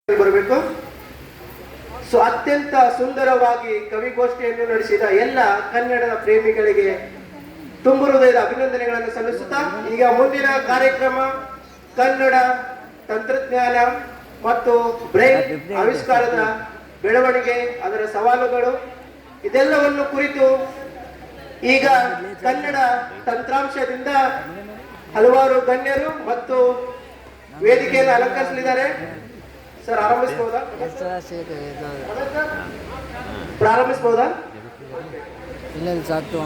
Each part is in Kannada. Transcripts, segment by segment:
ಬರಬೇಕು. ಸೊ ಅತ್ಯಂತ ಸುಂದರವಾಗಿ ಕವಿಗೋಷ್ಠಿಯನ್ನು ನಡೆಸಿದ ಎಲ್ಲ ಕನ್ನಡದ ಪ್ರೇಮಿಗಳಿಗೆ ತುಂಬು ಹೃದಯದ ಅಭಿನಂದನೆಗಳನ್ನು ಸಲ್ಲಿಸುತ್ತಾ ಈಗ ಮುಂದಿನ ಕಾರ್ಯಕ್ರಮ ಕನ್ನಡ ತಂತ್ರಜ್ಞಾನ ಮತ್ತು ಬ್ರೈಲ್ ಆವಿಷ್ಕಾರದ ಬೆಳವಣಿಗೆ, ಅದರ ಸವಾಲುಗಳು ಇದೆಲ್ಲವನ್ನು ಕುರಿತು ಈಗ ಕನ್ನಡ ತಂತ್ರಾಂಶದಿಂದ ಹಲವಾರು ಗಣ್ಯರು ಮತ್ತು ವೇದಿಕೆಯನ್ನು ಅಲಂಕರಿಸಲಿದ್ದಾರೆ. ಸರ್ ಆರಂಭಿಸಬಹುದಾ? ಪ್ರಾರಂಭಿಸಬಹುದಾ? ಇಲ್ಲ ಸಾಕು.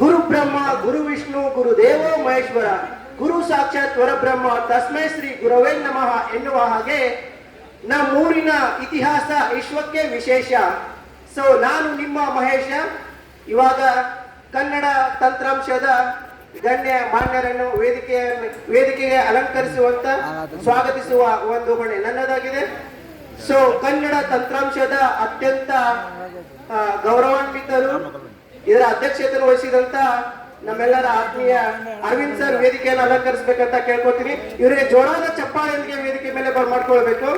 ಗುರು ಬ್ರಹ್ಮ ಗುರು ವಿಷ್ಣು ಗುರು ದೇವೋ ಮಹೇಶ್ವರ ಗುರು ಸಾಕ್ಷಾತ್ ವರಬ್ರಹ್ಮ ತಸ್ಮೈ ಶ್ರೀ ಗುರವೇ ನಮಃ ಎನ್ನುವ ಹಾಗೆ ನಮ್ಮೂರಿನ ಇತಿಹಾಸ ವಿಶ್ವಕ್ಕೆ ವಿಶೇಷ. ಸೊ ನಾನು ನಿಮ್ಮ ಮಹೇಶ ಇವಾಗ ಕನ್ನಡ ತಂತ್ರಾಂಶದ ಗಣ್ಯ ಮಾನ್ಯರನ್ನು ವೇದಿಕೆಗೆ ಅಲಂಕರಿಸುವಂತ ಸ್ವಾಗತಿಸುವ ಒಂದು ಹೊಣೆ ನನ್ನದಾಗಿದೆ. ಸೊ ಕನ್ನಡ ತಂತ್ರಾಂಶದ ಅತ್ಯಂತ ಗೌರವಾನ್ವಿತರು, ಇದರ ಅಧ್ಯಕ್ಷತೆಯನ್ನು ವಹಿಸಿದಂತ ನಮ್ಮೆಲ್ಲರ ಆತ್ಮೀಯ ಅರವಿಂದ್ ಸರ್ ವೇದಿಕೆಯನ್ನು ಅಲಂಕರಿಸಬೇಕಂತ ಕೇಳ್ಕೊತೀನಿ. ಇವರಿಗೆ ಜೋರಾದ ಚಪ್ಪಾಳೆಯೊಂದಿಗೆ ವೇದಿಕೆ ಮೇಲೆ ಬರ್ಮಾಡ್ಕೊಳ್ಬೇಕು.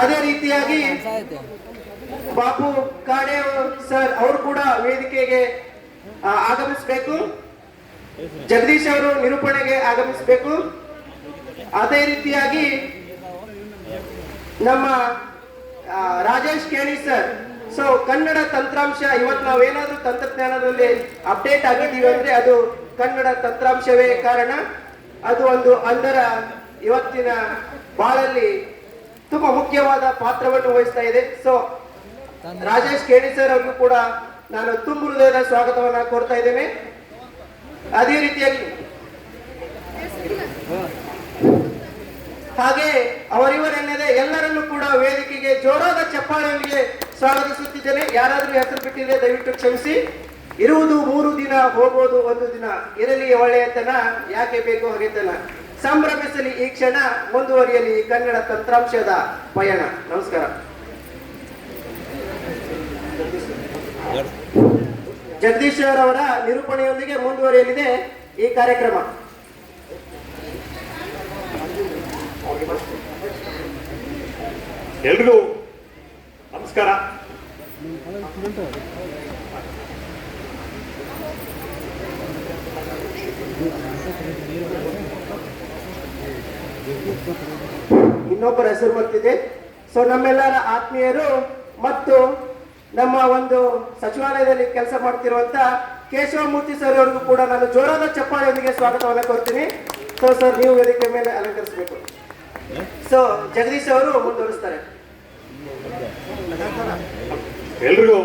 ಅದೇ ರೀತಿಯಾಗಿ ಬಾಪು ಕಾಡೆ ಸರ್ ಅವರು ಕೂಡ ವೇದಿಕೆಗೆ ಆಗಮಿಸಬೇಕು. ಜಗದೀಶ್ ಅವರು ನಿರೂಪಣೆಗೆ ಆಗಮಿಸಬೇಕು. ಅದೇ ರೀತಿಯಾಗಿ ನಮ್ಮ ರಾಜೇಶ್ ಕೇಣಿ ಸರ್. ಸೊ ಕನ್ನಡ ತಂತ್ರಾಂಶ ಇವತ್ತು ನಾವೇನಾದ್ರೂ ತಂತ್ರಜ್ಞಾನದಲ್ಲಿ ಅಪ್ಡೇಟ್ ಆಗಿದ್ದೀವಿ ಅಂದ್ರೆ ಅದು ಕನ್ನಡ ತಂತ್ರಾಂಶವೇ ಕಾರಣ. ಅದು ಒಂದು ಅಂಧರ ಇವತ್ತಿನ ಬಾಳಲ್ಲಿ ತುಂಬಾ ಮುಖ್ಯವಾದ ಪಾತ್ರವನ್ನು ವಹಿಸ್ತಾ ಇದೆ. ಸೊ ರಾಜೇಶ್ ಕೇಣಿ ಸರ್ ಅವ್ರಿಗೂ ಕೂಡ ನಾನು ತುಂಬು ಹೃದಯದ ಸ್ವಾಗತವನ್ನ ಕೋರ್ತಾ ಇದ್ದೇನೆ. ಅದೇ ರೀತಿಯಾಗಿ ಹಾಗೆ ಅವರಿವರೆನ್ನದೇ ಎಲ್ಲರನ್ನೂ ಕೂಡ ವೇದಿಕೆಗೆ ಜೋರಾದ ಚಪ್ಪಾಳೆಯೊಂದಿಗೆ ಸ್ವಾಗತಿಸುತ್ತಿದ್ದೇನೆ. ಯಾರಾದ್ರೂ ಹೆಸರು ಬಿಟ್ಟಿದ್ರೆ ದಯವಿಟ್ಟು ಕ್ಷಮಿಸಿ. ಇರುವುದು 3 ದಿನ, ಹೋಗೋದು 1 ದಿನ. ಇರಲಿ ಒಳ್ಳೆಯತನ, ಯಾಕೆ ಬೇಕು ಹಗೆತನ. ಸಂಭ್ರಮಿಸಲಿ ಈ ಕ್ಷಣ, ಮುಂದುವರಿಯಲಿ ಕನ್ನಡ ತಂತ್ರಾಂಶದ ಪಯಣ. ನಮಸ್ಕಾರ. ಜಗದೀಶ್ ಅವರ ನಿರೂಪಣೆಯೊಂದಿಗೆ ಮುಂದುವರಿಯಲಿದೆ ಈ ಕಾರ್ಯಕ್ರಮ. ಎಲ್ರಿಗೂ ನಮಸ್ಕಾರ. ಇನ್ನೊಬ್ಬರ ಹೆಸರು ಬರ್ತಿದೆ. ಸೊ ನಮ್ಮೆಲ್ಲರ ಆತ್ಮೀಯರು ಮತ್ತು ನಮ್ಮ ಒಂದು ಸಚಿವಾಲಯದಲ್ಲಿ ಕೆಲಸ ಮಾಡ್ತಿರುವಂತ ಕೇಶವಮೂರ್ತಿ ಸರ್ ಅವರಿಗೂ ಕೂಡ ನಾನು ಜೋರಾದ ಚಪ್ಪಾಳೆಯೊಂದಿಗೆ ಸ್ವಾಗತವನ್ನು ಕೋರ್ತೀನಿ. ಸೊ ಸರ್ ನೀವು ವೇದಿಕೆ ಮೇಲೆ ಅಲಂಕರಿಸಬೇಕು. ಸೊ ಜಗದೀಶ್ ಅವರು ಮುಂದುವರಿಸ್ತಾರೆ. ಎಲ್ರಿಗೂ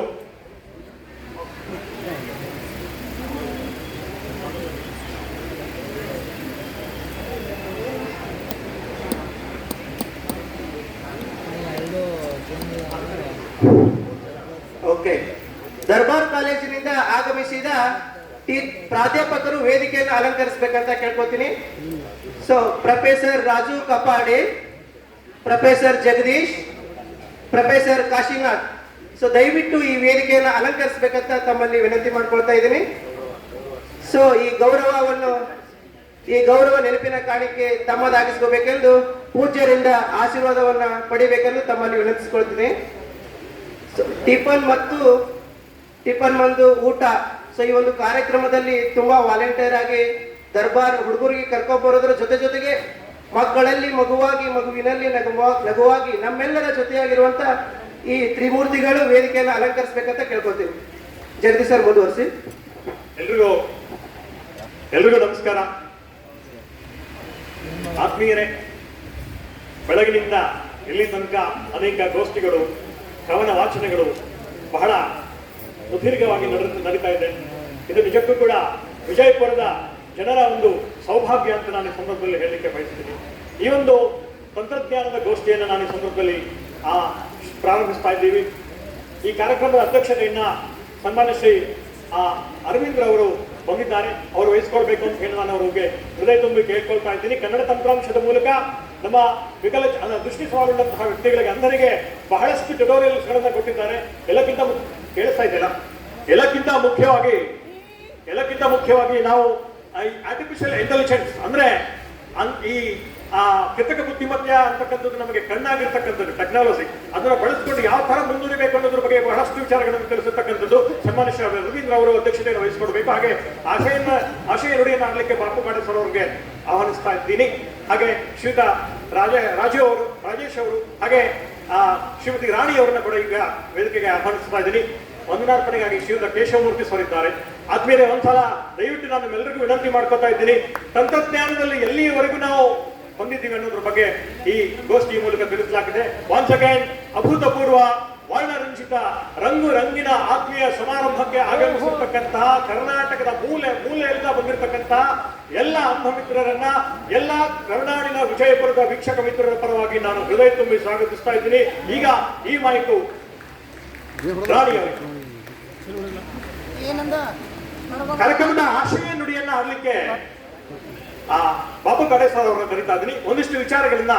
ಓಕೆ. ದರ್ಬಾರ್ ಕಾಲೇಜಿನಿಂದ ಆಗಮಿಸಿದ ಪ್ರಾಧ್ಯಾಪಕರು ವೇದಿಕೆಯನ್ನು ಅಲಂಕರಿಸಬೇಕಂತ ಕೇಳ್ಕೊತೀನಿ. So professor Raju Kapade, professor Jagadish, professor Kashinath. So ದಯವಿಟ್ಟು ಈ ವೇದಿಕೆಯನ್ನು ಅಲಂಕರಿಸಬೇಕಂತ ತಮ್ಮಲ್ಲಿ ವಿನಂತಿ ಮಾಡ್ಕೊಳ್ತಾ ಇದ್ದೀನಿ. ಸೊ ಈ ಗೌರವ ನೆನಪಿನ ಕಾಣಿಕೆ ತಮ್ಮದಾಗಿಸ್ಕೋಬೇಕೆಂದು ಪೂಜ್ಯರಿಂದ ಆಶೀರ್ವಾದವನ್ನ ಪಡಿಬೇಕೆಂದು ತಮ್ಮಲ್ಲಿ ವಿನಂತಿಸಿಕೊಳ್ತೀನಿ. ಟಿಫನ್ ಮತ್ತು ಊಟ. ಸೊ ಈ ಒಂದು ಕಾರ್ಯಕ್ರಮದಲ್ಲಿ ತುಂಬಾ ವಾಲಂಟಿಯರ್ ಆಗಿ ದರ್ಬಾರ್ ಹುಡುಗರಿಗೆ ಕರ್ಕೊಂಡ್ ಬರೋದ್ರ ಜೊತೆಗೆ ಮಕ್ಕಳಲ್ಲಿ ಮಗುವಿನಲ್ಲಿ ನಗುವಾಗಿ ನಮ್ಮೆಲ್ಲರ ಜೊತೆಯಾಗಿರುವಂತ ಈ ತ್ರಿಮೂರ್ತಿಗಳು ವೇದಿಕೆಯನ್ನು ಅಲಂಕರಿಸಬೇಕಂತ ಕೇಳ್ಕೊತೀವಿ. ಜಗದೀಶ್ ಸರ್ ಮುಂದುವರಿಸಿ. ಎಲ್ರಿಗೂ ನಮಸ್ಕಾರ. ಆತ್ಮೀಯರೇ, ಬೆಳಗಿನಿಂದ ಇಲ್ಲಿ ತನಕ ಅನೇಕ ಗೋಷ್ಠಿಗಳು, ಕವನ ವಾಚನಗಳು ಬಹಳ ಸುದೀರ್ಘವಾಗಿ ನಡೀತಾ ಇದೆ. ಇದು ನಿಜಕ್ಕೂ ಕೂಡ ವಿಜಯಪುರದ ಜನರ ಒಂದು ಸೌಭಾಗ್ಯ ಅಂತ ನಾನು ಈ ಸಂದರ್ಭದಲ್ಲಿ ಹೇಳಲಿಕ್ಕೆ ಬಯಸ್ತೀನಿ. ಈ ಒಂದು ತಂತ್ರಜ್ಞಾನದ ಗೋಷ್ಠಿಯನ್ನು ನಾನು ಈ ಸಂದರ್ಭದಲ್ಲಿ ಪ್ರಾರಂಭಿಸ್ತಾ ಇದ್ದೀವಿ. ಈ ಕಾರ್ಯಕ್ರಮದ ಅಧ್ಯಕ್ಷತೆಯನ್ನ ಸನ್ಮಾನ್ಯ ಶ್ರೀ ಅರವಿಂದ್ ಅವರು ಬಂದಿದ್ದಾರೆ. ಅವರು ವಹಿಸ್ಕೊಳ್ಬೇಕು ಅಂತ ಹೇಳಿ ನಾನು ಅವರಿಗೆ ಹೃದಯ ತುಂಬಿ ಕೇಳ್ಕೊಳ್ತಾ ಇದ್ದೀನಿ. ಕನ್ನಡ ತಂತ್ರಾಂಶದ ಮೂಲಕ ನಮ್ಮ ದೃಷ್ಟಿ ಸವಾಲುಳ್ಳಂತಹ ವ್ಯಕ್ತಿಗಳಿಗೆ, ಅಂಧರಿಗೆ ಬಹಳಷ್ಟು ಟ್ಯುಟೋರಿಯಲ್ಸ್ಗಳನ್ನು ಕೊಟ್ಟಿದ್ದಾರೆ. ಎಲ್ಲಕ್ಕಿಂತ ಕೇಳಿಸ್ತಾ ಇದೆಯಲ್ಲ, ಎಲ್ಲಕ್ಕಿಂತ ಮುಖ್ಯವಾಗಿ ಎಲ್ಲಕ್ಕಿಂತ ಮುಖ್ಯವಾಗಿ ನಾವು ಆರ್ಟಿಫಿಷಿಯಲ್ ಇಂಟೆಲಿಜೆನ್ಸ್ ಅಂದ್ರೆ ಈ ಕೃತಕ ಬುದ್ಧಿಮತ್ತೆ ಅಂತಕ್ಕಂಥದ್ದು ನಮಗೆ ಕಣ್ಣಾಗಿರ್ತಕ್ಕಂಥದ್ದು ಟೆಕ್ನಾಲಜಿ, ಅದನ್ನ ಬಳಸಿಕೊಂಡು ಯಾವ ತರ ಮುಂದುವರಿಬೇಕು ಅನ್ನೋದ್ರ ಬಗ್ಗೆ ಬಹಳಷ್ಟು ವಿಚಾರಗಳನ್ನು ತಿಳಿಸತಕ್ಕಂಥದ್ದು ಸನ್ಮಾನ್ಯ ಶ್ರೀ ರವೀಂದ್ರ ಅವರು ಅಧ್ಯಕ್ಷತೆಯನ್ನು ವಹಿಸಿಕೊಡ್ಬೇಕು. ಹಾಗೆ ಆಶಯ ನುಡಿಯನ್ನು ಆಡಲಿಕ್ಕೆ ಬಾಪು ಕಾಡೆ ಸರ್ ಅವರಿಗೆ ಆಹ್ವಾನಿಸ್ತಾ ಇದ್ದೀನಿ. ಹಾಗೆ ಶ್ರೀಯುತ ರಾಜೇಶ್ ಅವರು ಹಾಗೆ ಶ್ರೀಮತಿ ರಾಣಿ ಅವರನ್ನ ಕೂಡ ಈಗ ವೇದಿಕೆಗೆ ಆಹ್ವಾನಿಸ್ತಾ ಇದ್ದೀನಿ. ವಂದನಾರ್ಪಣೆಗಾಗಿ ಶ್ರೀಯುತ ಕೇಶವಮೂರ್ತಿ ಸರ್ ಇದ್ದಾರೆ. ಆದ್ಮೇಲೆ ಒಂದ್ಸಲ ದಯವಿಟ್ಟು ನಾನು ನಿಮ್ಮೆಲ್ಲರಿಗೂ ವಿನಂತಿ ಮಾಡ್ಕೊತಾ ಇದ್ದೀನಿ, ತಂತ್ರಜ್ಞಾನದಲ್ಲಿ ಎಲ್ಲಿಯವರೆಗೂ ನಾವು ಹೊಂದಿದ್ದೀವಿ ಅನ್ನೋದ್ರ ಬಗ್ಗೆ ಈ ಗೋಷ್ಠಿಯ ಮೂಲಕ ತಿಳಿಸಲಾಗಿದೆ. ಒನ್ಸ್ ಅಗೈನ್ ಅಭೂತಪೂರ್ವ ವರ್ಣರಂಜಿತ ರಂಗಿನ ಆತ್ಮೀಯ ಸಮಾರಂಭಕ್ಕೆ ಆಗಮಿಸಿರ್ತಕ್ಕಂತಹ ಕರ್ನಾಟಕದ ಮೂಲೆಯಿಂದ ಬಂದಿರತಕ್ಕಂತಹ ಎಲ್ಲ ಅಂಧ ಮಿತ್ರರನ್ನ, ಎಲ್ಲ ಕರ್ನಾಡಿನ ವಿಜಯಪುರದ ವೀಕ್ಷಕ ಮಿತ್ರರ ಪರವಾಗಿ ನಾನು ಹೃದಯ ತುಂಬಿ ಸ್ವಾಗತಿಸ್ತಾ ಇದ್ದೀನಿ. ಈಗ ಈ ಮಾಹಿತಿ ರಾಣಿ ಅವರಿಗೆ ಕಾರ್ಯಕ್ರಮದ ಆಶಯ ನುಡಿಯನ್ನ ಆಡ್ಲಿಕ್ಕೆ ಬಾಪು ಕಾಡೆ ಸರ್ ಅವರನ್ನ ಕರೀತಾ ಇದ್ದೀನಿ. ಒಂದಿಷ್ಟು ವಿಚಾರಗಳನ್ನ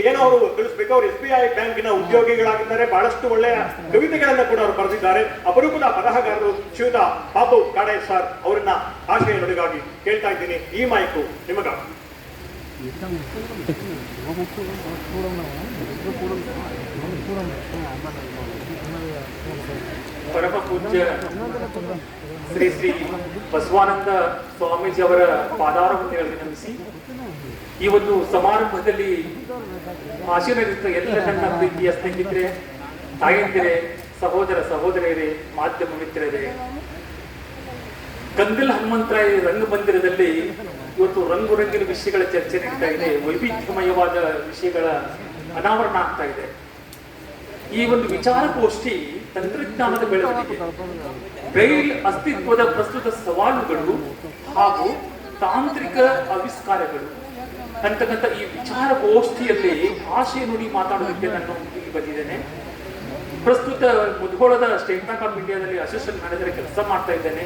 ಏನೋ ಅವರು ತಿಳಿಸ್ಬೇಕು. ಅವರು SBI ಬ್ಯಾಂಕಿನ ಉದ್ಯೋಗಿಗಳಾಗಿದ್ದಾರೆ. ಬಹಳಷ್ಟು ಒಳ್ಳೆಯ ಕವಿತೆಗಳನ್ನ ಕೂಡ ಅವರು ಬರೆದಿದ್ದಾರೆ. ಅಪರೂಪದ ಬರಹಗಾರರು ಶ್ರೀಯುತ ಬಾಪು ಕಾಡೆ ಸರ್ ಅವರನ್ನ ಆಶಯ ನುಡಿಗಾಗಿ ಕೇಳ್ತಾ ಇದ್ದೀನಿ. ಈ ಮಾಹಿತಿ ನಿಮಗ. ಪರಮ ಪೂಜ್ಯ ಶ್ರೀ ಶ್ರೀ ಬಸವಾನಂದ ಸ್ವಾಮೀಜಿ ಅವರ ಪಾದಾರವಿಂದಗಳಿಗೆ ನಮಿಸಿ ಈ ಒಂದು ಸಮಾರಂಭದಲ್ಲಿ ಆಶೀರ್ವದಿಸಿದ ಎಲ್ಲ ನನ್ನ ಪ್ರೀತಿಯ ಸ್ನೇಹಿತರೆ, ತಾಯಂದಿರೆ, ಸಹೋದರಿಯರೇ, ಮಾಧ್ಯಮ ಮಿತ್ರರೇ, ಗಂಗಲ್ ಹನುಮಂತರಾಯ ರಂಗಮಂದಿರದಲ್ಲಿ ಇವತ್ತು ರಂಗುರಂಗಿನ ವಿಷಯಗಳ ಚರ್ಚೆ ನಡೀತಾ ಇದೆ. ವೈವಿಧ್ಯಮಯವಾದ ವಿಷಯಗಳ ಅನಾವರಣ ಆಗ್ತಾ ಇದೆ. ಈ ಒಂದು ವಿಚಾರಗೋಷ್ಠಿ ತಂತ್ರಜ್ಞಾನದ ಬೆಳವಣಿಗೆ, ಬ್ರೈಲ್ ಅಸ್ತಿತ್ವದ ಪ್ರಸ್ತುತ ಸವಾಲುಗಳು ಹಾಗೂ ತಾಂತ್ರಿಕ ಆವಿಷ್ಕಾರಗಳು ಅಂತಕ್ಕಂಥ ಈ ವಿಚಾರಗೋಷ್ಠಿಯಲ್ಲಿ ಭಾಷೆ ನುಡಿ ಮಾತಾಡೋದಕ್ಕೆ ನಾನು ಇಲ್ಲಿ ಬಂದಿದ್ದೇನೆ. ಪ್ರಸ್ತುತ ಮುಧೋಳದ ಸ್ಟೇಟ್ ಬ್ಯಾಂಕ್ ಆಫ್ ಇಂಡಿಯಾದಲ್ಲಿ ಅಸಿಸ್ಟೆಂಟ್ ಮ್ಯಾನೇಜರ್ ಕೆಲಸ ಮಾಡ್ತಾ ಇದ್ದೇನೆ.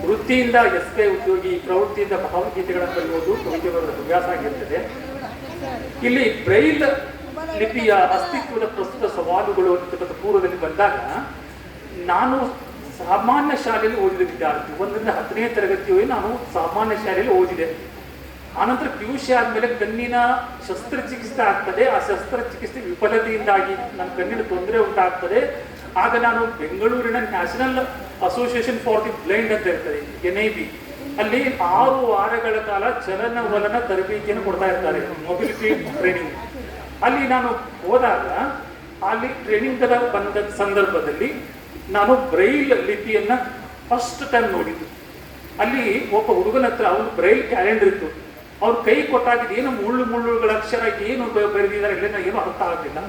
ವೃತ್ತಿಯಿಂದ SBI ಉದ್ಯೋಗಿ, ಪ್ರವೃತ್ತಿಯಿಂದ ಭಾವಗೀತೆಗಳನ್ನು ಬರೆಯುವುದು ಕವಿತೆಗಳ ಹವ್ಯಾಸ ಆಗಿರ್ತದೆ. ಇಲ್ಲಿ ಬ್ರೈಲ್ ಲಿಪಿಯ ಅಸ್ತಿತ್ವದ ಪ್ರಸ್ತುತ ಸವಾಲುಗಳು ಅಂತಕ್ಕಂಥ ಪೂರ್ವದಲ್ಲಿ ಬಂದಾಗ ನಾನು ಸಾಮಾನ್ಯ ಶಾಲೆಯಲ್ಲಿ ಓದಿದ ವಿದ್ಯಾರ್ಥಿ. 1ರಿಂದ 10ನೇ ತರಗತಿಯವರೆಗೆ ನಾನು ಸಾಮಾನ್ಯ ಶಾಲೆಯಲ್ಲಿ ಓದಿದೆ. ಆನಂತರ PUC ಆದ್ಮೇಲೆ ಕಣ್ಣಿನ ಶಸ್ತ್ರಚಿಕಿತ್ಸೆ ಆಗ್ತದೆ. ಆ ಶಸ್ತ್ರಚಿಕಿತ್ಸೆ ವಿಫಲತೆಯಿಂದಾಗಿ ನನ್ನ ಕಣ್ಣಿನ ತೊಂದರೆ ಉಂಟಾಗ್ತದೆ. ಆಗ ನಾನು ಬೆಂಗಳೂರಿನ national association for the blind ಅಂತ ಇರ್ತದೆ, NIB, ಅಲ್ಲಿ 6 ವಾರಗಳ ಕಾಲ ಚಲನವಲನ ತರಬೇತಿಯನ್ನು ಕೊಡ್ತಾ ಇರ್ತಾರೆ, ಮೊಬಿಲಿಟಿ ಟ್ರೈನಿಂಗ್. ಅಲ್ಲಿ ನಾನು ಹೋದಾಗ ಅಲ್ಲಿ ಟ್ರೈನಿಂಗ್ ಬಂದ ಸಂದರ್ಭದಲ್ಲಿ ನಾನು ಬ್ರೈಲ್ ಲಿಪಿಯನ್ನ ಫಸ್ಟ್ ಟೈಮ್ ನೋಡಿದ್ದು. ಅಲ್ಲಿ ಒಬ್ಬ ಹುಡುಗನ ಹತ್ರ ಅವ್ನು ಬ್ರೈಲ್ ಕ್ಯಾಲೆಂಡರ್ ಇತ್ತು. ಅವ್ರು ಕೈ ಕೊಟ್ಟಾಗಿದ್ದು ಏನು ಮುಳ್ಳುಗಳ ಅಕ್ಷರ ಏನು ಬರೆದಿದ್ದಾರೆ ಇಲ್ಲ ಏನು ಅರ್ಥ ಆಗಲಿಲ್ಲ.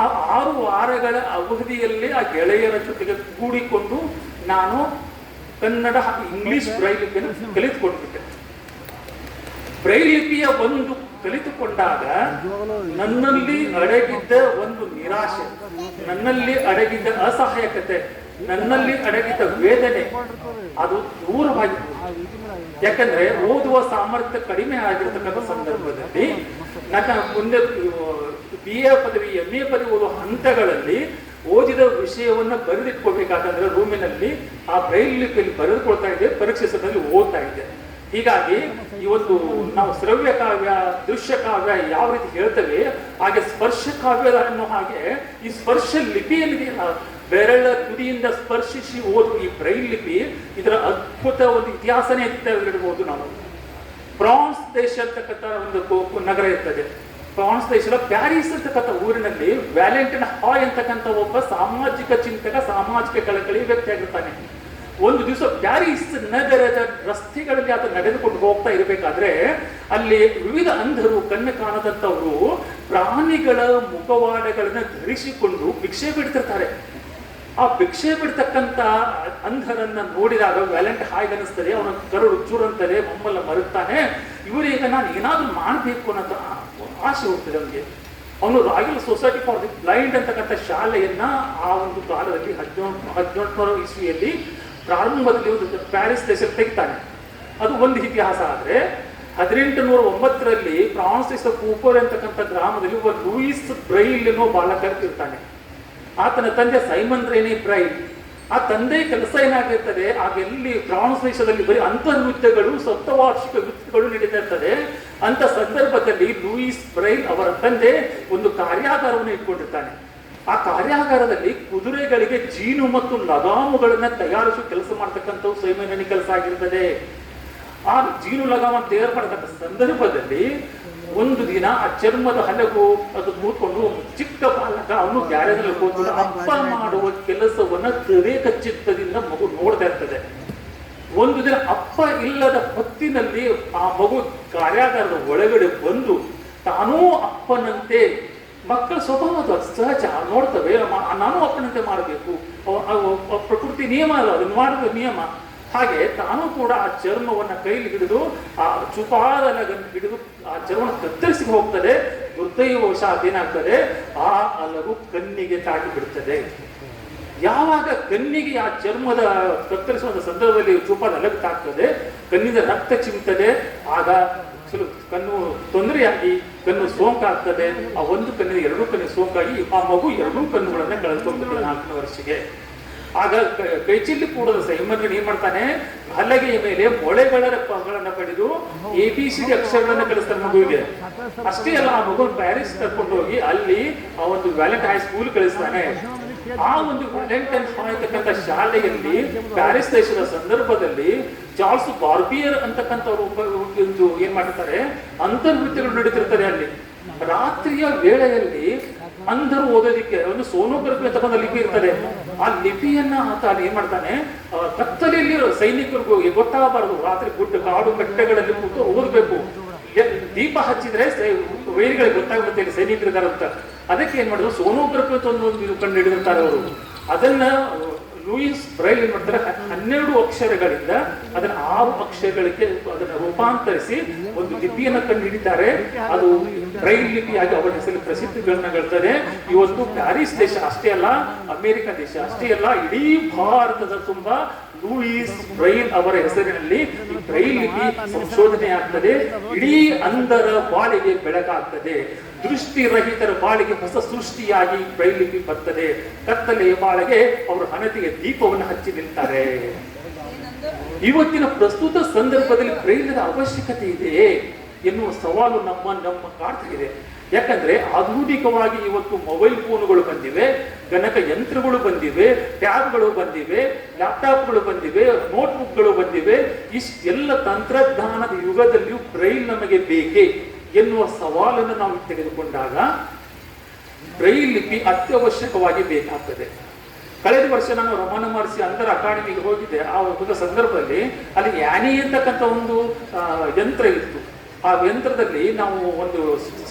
ಆ 6 ವಾರಗಳ ಅವಧಿಯಲ್ಲಿ ಆ ಗೆಳೆಯರ ಜೊತೆಗೆ ಕೂಡಿಕೊಂಡು ನಾನು ಕನ್ನಡ ಇಂಗ್ಲಿಷ್ ಬ್ರೈಲ್ ಲಿಪಿಯನ್ನು ಕಲಿತುಕೊಂಡಿದ್ದೆ. ಬ್ರೈಲ್ ಲಿಪಿಯ ಒಂದು ಕಲಿತುಕೊಂಡಾಗ ನನ್ನಲ್ಲಿ ಅಡಗಿದ್ದ ಒಂದು ನಿರಾಶೆ, ನನ್ನಲ್ಲಿ ಅಡಗಿದ್ದ ಅಸಹಾಯಕತೆ, ನನ್ನಲ್ಲಿ ಅಡಗಿದ್ದ ವೇದನೆ ಅದು ದೂರವಾಗಿತ್ತು. ಯಾಕಂದ್ರೆ ಓದುವ ಸಾಮರ್ಥ್ಯ ಕಡಿಮೆ ಆಗಿರ್ತಕ್ಕಂಥ ಸಂದರ್ಭದಲ್ಲಿ ನನ್ನ ಮುಂದೆ BA ಪದವಿ MA ಪದವಿ ಓದುವ ಹಂತಗಳಲ್ಲಿ ಓದಿದ ವಿಷಯವನ್ನ ಬರೆದಿಟ್ಕೋಬೇಕಾದ್ರೆ ರೂಮಿನಲ್ಲಿ ಆ ಬ್ರೈಲ್ ಲಿಪಿಯಲ್ಲಿ ಬರೆದುಕೊಳ್ತಾ ಇದ್ದೆ, ಪರೀಕ್ಷೆ ಸಮಯದಲ್ಲಿ ಓದ್ತಾ ಇದ್ದೆ. ಹೀಗಾಗಿ ಈ ಒಂದು ನಾವು ಶ್ರವ್ಯ ಕಾವ್ಯ, ದೃಶ್ಯ ಕಾವ್ಯ ಯಾವ ರೀತಿ ಹೇಳ್ತೇವೆ ಹಾಗೆ ಸ್ಪರ್ಶ ಕಾವ್ಯ ಅನ್ನೋ ಹಾಗೆ ಈ ಸ್ಪರ್ಶ ಲಿಪಿಯಲ್ಲಿ ಬೆರಳ ತುದಿಯಿಂದ ಸ್ಪರ್ಶಿಸಿ ಓದುವ ಈ ಬ್ರೈಲ್ ಲಿಪಿ ಇದರ ಅದ್ಭುತ ಒಂದು ಇತಿಹಾಸನೇ ಇಡಬಹುದು. ನಾವು ಫ್ರಾನ್ಸ್ ದೇಶ ಅಂತಕ್ಕಂಥ ಒಂದು ನಗರ ಇರ್ತದೆ. ಫ್ರಾನ್ಸ್ ದೇಶದ ಪ್ಯಾರಿಸ್ ಅಂತಕ್ಕಂಥ ಊರಿನಲ್ಲಿ ವ್ಯಾಲೆಂಟೈನ್ ಹಾಯ್ ಅಂತಕ್ಕಂಥ ಒಬ್ಬ ಸಾಮಾಜಿಕ ಚಿಂತಕ, ಸಾಮಾಜಿಕ ಕಳಕಳಿ ವ್ಯಕ್ತಿ ಆಗಿರ್ತಾನೆ. ಒಂದು ದಿವಸ ಪ್ಯಾರಿಸ್ ನಗರದ ರಸ್ತೆಗಳಲ್ಲಿ ಆತ ನಡೆದುಕೊಂಡು ಹೋಗ್ತಾ ಇರಬೇಕಾದ್ರೆ ಅಲ್ಲಿ ವಿವಿಧ ಅಂಧರು, ಕಣ್ಣು ಕಾಣದಂತವರು ಪ್ರಾಣಿಗಳ ಮುಖವಾಡಗಳನ್ನ ಧರಿಸಿಕೊಂಡು ಭಿಕ್ಷೆ ಬಿಡ್ತಿರ್ತಾರೆ. ಆ ಭಿಕ್ಷೆ ಬಿಡ್ತಕ್ಕಂಥ ಅಂಧರನ್ನ ನೋಡಿದಾಗ ವ್ಯಾಲೆಂಟ್ ಹಾಯ್ಗೆ ಅನಿಸ್ತದೆ, ಅವನ ಕರುಳು ಚೂರಂತದೆ, ಮಮ್ಮಲ್ಲ ಮರುತ್ತಾನೆ. ಇವರೀಗ ನಾನು ಏನಾದ್ರೂ ಮಾಡಬೇಕು ಅನ್ನೋ ಆಸೆ ಹೋಗ್ತದೆ ಅವನಿಗೆ. ಅವನು royal society for the blind ಅಂತಕ್ಕಂಥ ಶಾಲೆಯನ್ನ ಆ ಒಂದು ಕಾಲದಲ್ಲಿ 1800 ಇಸ್ವಿಯಲ್ಲಿ ಪ್ರಾರಂಭದಲ್ಲಿ ಒಂದು ಪ್ಯಾರಿಸ್ ದೇಶಕ್ಕೆ ತೆಗಿತಾನೆ. ಅದು ಒಂದು ಇತಿಹಾಸ. ಆದ್ರೆ 1809ರಲ್ಲಿ ಫ್ರಾನ್ಸ್ ದೇಶದ ಕೂಪರ್ ಅಂತಕ್ಕಂಥ ಗ್ರಾಮದಲ್ಲಿ ಒಬ್ಬ ಲೂಯಿಸ್ ಬ್ರೈಲ್ ಅನ್ನೋ ಬಾಲಕ ಇರ್ತಾನೆ. ಆತನ ತಂದೆ ಸೈಮನ್ ರೇನಿ ಬ್ರೈಲ್. ಆ ತಂದೆ ಕೆಲಸ ಏನಾಗಿರ್ತದೆ, ಆಗ ಎಲ್ಲಿ ಫ್ರಾನ್ಸ್ ದೇಶದಲ್ಲಿ ಬರೀ ಅಂತರ್ನೃತ್ಯಗಳು, ಸಪ್ತವಾರ್ಷಿಕ ನೃತ್ಯಗಳು ನಡೀತಾ ಇರ್ತದೆ. ಅಂತ ಸಂದರ್ಭದಲ್ಲಿ ಲೂಯಿಸ್ ಬ್ರೈಲ್ ಅವರ ತಂದೆ ಒಂದು ಕಾರ್ಯಾಗಾರವನ್ನು ಇಟ್ಕೊಂಡಿರ್ತಾನೆ. ಆ ಕಾರ್ಯಾಗಾರದಲ್ಲಿ ಕುದುರೆಗಳಿಗೆ ಜೀನು ಮತ್ತು ಲಗಾಮುಗಳನ್ನ ತಯಾರಿಸುವ ಕೆಲಸ ಮಾಡ್ತಕ್ಕಂಥವು ಸ್ವಯಂನಿ ಕೆಲಸ ಆಗಿರ್ತದೆ. ಆ ಜೀನು ಲಗಾಮನ್ನು ತಯಾರು ಮಾಡತಕ್ಕ ಸಂದರ್ಭದಲ್ಲಿ ಒಂದು ದಿನ ಆ ಚರ್ಮದ ಹಲಗು ಅದು ಮೂಡ್ಕೊಂಡು ಚಿಕ್ಕ ಬಾಲಕ ಅವನು ಗ್ಯಾರೇಜಲ್ಲಿ ಕೂತ್ಕೊಂಡು ಅಪ್ಪ ಮಾಡುವ ಕೆಲಸವನ್ನ ತದೇಕ ಚಿತ್ತದಿಂದ ಮಗು ನೋಡ್ತಾ ಇರ್ತದೆ. ಒಂದು ದಿನ ಅಪ್ಪ ಇಲ್ಲದ ಹೊತ್ತಿನಲ್ಲಿ ಆ ಮಗು ಕಾರ್ಯಾಗಾರದ ಒಳಗಡೆ ಬಂದು ತಾನೂ ಅಪ್ಪನಂತೆ, ಮಕ್ಕಳ ಸ್ವಭಾವ ಅದು ಸಹಜ ನೋಡ್ತವೆ, ನಾನು ಅಪ್ಪನಂತೆ ಮಾಡಬೇಕು, ಪ್ರಕೃತಿ ನಿಯಮ ಅಲ್ಲ, ಅದನ್ನು ಮಾಡುವ ನಿಯಮ. ಹಾಗೆ ತಾನು ಕೂಡ ಆ ಚರ್ಮವನ್ನ ಕೈಲಿ ಹಿಡಿದು ಆ ಚುಪಾದ ಲಗನ್ನು ಹಿಡಿದು ಆ ಚರ್ಮವನ್ನು ಕತ್ತರಿಸಿ ಹೋಗ್ತದೆ. ದುರ್ದೈವವಶಾತ್ ಏನಾಗ್ತದೆ, ಆ ಲಗು ಕಣ್ಣಿಗೆ ತಾಗಿ ಬಿಡ್ತದೆ. ಯಾವಾಗ ಕಣ್ಣಿಗೆ ಆ ಚರ್ಮದ ಕತ್ತರಿಸುವ ಸಂದರ್ಭದಲ್ಲಿ ಚುಪಾದ ಲಗ್ ತಾಗ್ತದೆ, ಕಣ್ಣಿಂದ ರಕ್ತ ಚಿಮ್ತದೆ. ಆಗ ಕಣ್ಣು ತೊಂದರೆಯಾಗಿ ಕಣ್ಣು ಸೋಂಕಾಗ್ತದೆ. ಆ ಒಂದು ಕಣ್ಣಿನ ಎರಡು ಕಣ್ಣಿನ ಸೋಂಕಾಗಿ ಆ ಮಗು ಎರಡೂ ಕಣ್ಣುಗಳನ್ನ ಕಳೆದುಕೊಂಡ್ಬಿಡ್ತದೆ 4ನೇ ವರ್ಷಕ್ಕೆ. ಆಗ ಕೈಚಿಲ್ಲಿ ಕೂಡದ ಸೈಮನ್ ಏನ್ ಮಾಡ್ತಾನೆ, ಹಲಗೆಯ ಮೇಲೆ ಮೊಳೆಗಳನ್ನ ಪಡೆದು ABCD ಅಕ್ಷರಗಳನ್ನ ಕಲಿಸ್ತಾನೆ ಮಗುವಿಗೆ. ಅಷ್ಟೇ ಅಲ್ಲ, ಆ ಮಗು ಪ್ಯಾರಿಸ್ ಕರ್ಕೊಂಡು ಹೋಗಿ ಅಲ್ಲಿ ಆ ಒಂದು ವ್ಯಾಲೆಂಟೈನ್ ಸ್ಕೂಲ್ ಕಳಿಸ್ತಾನೆ. ಆ ಒಂದು ವ್ಯಾಲೆಂಟೈನ್ ಅಂತಕ್ಕಂಥ ಶಾಲೆಯಲ್ಲಿ ಪ್ಯಾರಿಸ್ ದೇಶದ ಸಂದರ್ಭದಲ್ಲಿ ಚಾರ್ಲ್ಸ್ ಬಾರ್ಬಿಯರ್ ಅಂತಕ್ಕಂಥವ್ರು ಒಂದು ಏನ್ ಮಾಡ್ತಾರೆ, ಅಂತರ್ನೃತ್ಯಗಳು ನಡೀತಿರ್ತಾರೆ ಅಲ್ಲಿ. ರಾತ್ರಿಯ ವೇಳೆಯಲ್ಲಿ ಅಂಧರು ಓದೋದಿಕ್ಕೆ ಒಂದು ಸೋನೋಗ್ರಫಿ ಅಂತಕ್ಕಂಥ ಲಿಪಿ ಇರ್ತದೆ. ಆ ಲಿಪಿಯನ್ನ ಆತ ಏನ್ ಮಾಡ್ತಾನೆ, ಕತ್ತಲೆಯಲ್ಲಿ ಸೈನಿಕರಿಗೂ ಗೊತ್ತಾಗಬಾರದು, ರಾತ್ರಿ ಗುಡ್ಡ ಕಾಡು ಕಟ್ಟೆಗಳಲ್ಲಿ ಕೂತು ಓದಬೇಕು. ದೀಪ ಹಚ್ಚಿದ್ರೆ ವೈರಿಗಳಿಗೆ ಗೊತ್ತಾಗುತ್ತೆ ಇಲ್ಲಿ ಸೈನಿಕರಿದ್ದಾರೆ ಅಂತ. ಅದಕ್ಕೆ ಏನ್ ಮಾಡಿದ್ರು, ಸೋನೋಗ್ರಫಿ ಅಂತ ಒಂದು ಕಂಡು ಹಿಡಿದಿರ್ತಾರೆ ಅವರು. ಅದನ್ನ ಲೂಯಿಸ್ ಬ್ರೈಲ್ ಏನ್ ಮಾಡ್ತಾರೆ, 12 ಅಕ್ಷರಗಳಿಂದ ಅದನ್ನ 6 ಅಕ್ಷರಗಳಿಗೆ ಅದನ್ನ ರೂಪಾಂತರಿಸಿ ಒಂದು ಲಿಪಿಯನ್ನ ಕಂಡು ಹಿಡಿತಾರೆ. ಅದು ಬ್ರೈಲ್ ಲಿಪಿಯಾಗಿ ಅವರ ಹೆಸರು ಪ್ರಸಿದ್ಧಿಗಳನ್ನ ಗಳಿಸ್ತದೆ. ಇವತ್ತು ಪ್ಯಾರಿಸ್ ದೇಶ ಅಷ್ಟೇ ಅಲ್ಲ, ಅಮೆರಿಕ ದೇಶ ಅಷ್ಟೇ ಅಲ್ಲ, ಇಡೀ ಭಾರತದ ತುಂಬಾ ಲೂಯಿಸ್ ಬ್ರೈಲ್ ಅವರ ಹೆಸರಿನಲ್ಲಿ ಈ ಬ್ರೈಲ್ ಲಿಪಿ ಸಂಶೋಧನೆ ಆಗ್ತದೆ. ಇಡೀ ಅಂಧರ ಬಾಳಿಗೆ ಬೆಳಕಾಗ್ತದೆ, ದೃಷ್ಟಿರಹಿತರ ಬಾಳಿಗೆ ಹೊಸ ಸೃಷ್ಟಿಯಾಗಿ ಬ್ರೈಲ್ ಲಿಪಿ ಬರ್ತದೆ. ಕತ್ತಲೆಯ ಬಾಳಿಗೆ ಅವರು ಹಣತೆಗೆ ದೀಪವನ್ನು ಹಚ್ಚಿ ನಿಲ್ತಾರೆ. ಇವತ್ತಿನ ಪ್ರಸ್ತುತ ಸಂದರ್ಭದಲ್ಲಿ ಬ್ರೈಲ್ನ ಅವಶ್ಯಕತೆ ಇದೆ ಎನ್ನುವ ಸವಾಲು ನಮ್ಮ ಕಾಡ್ತಾ ಇದೆ. ಯಾಕಂದ್ರೆ ಆಧುನಿಕವಾಗಿ ಇವತ್ತು ಮೊಬೈಲ್ ಫೋನ್ಗಳು ಬಂದಿವೆ, ಗಣಕ ಯಂತ್ರಗಳು ಬಂದಿವೆ, ಟ್ಯಾಬ್ಗಳು ಬಂದಿವೆ, ಲ್ಯಾಪ್ಟಾಪ್ಗಳು ಬಂದಿವೆ, ನೋಟ್ಬುಕ್ಗಳು ಬಂದಿವೆ. ಇಷ್ಟೆಲ್ಲ ತಂತ್ರಜ್ಞಾನದ ಯುಗದಲ್ಲಿಯೂ ಬ್ರೈಲ್ ನಮಗೆ ಬೇಕೇ ಎನ್ನುವ ಸವಾಲನ್ನು ನಾವು ತೆಗೆದುಕೊಂಡಾಗ ಬ್ರೈಲ್ ಲಿಪಿ ಅತ್ಯವಶ್ಯಕವಾಗಿ ಬೇಕಾಗ್ತದೆ. ಕಳೆದ ವರ್ಷ ನಾನು ರಮಣ ಮಹರ್ಷಿ ಅಂತರ ಅಕಾಡೆಮಿಗೆ ಹೋಗಿದ್ದೆ. ಆ ಒಂದು ಸಂದರ್ಭದಲ್ಲಿ ಅಲ್ಲಿ ಯಾನಿ ಅಂತಕ್ಕಂಥ ಒಂದು ಯಂತ್ರ ಇತ್ತು. ಆ ಯಂತ್ರದಲ್ಲಿ ನಾವು ಒಂದು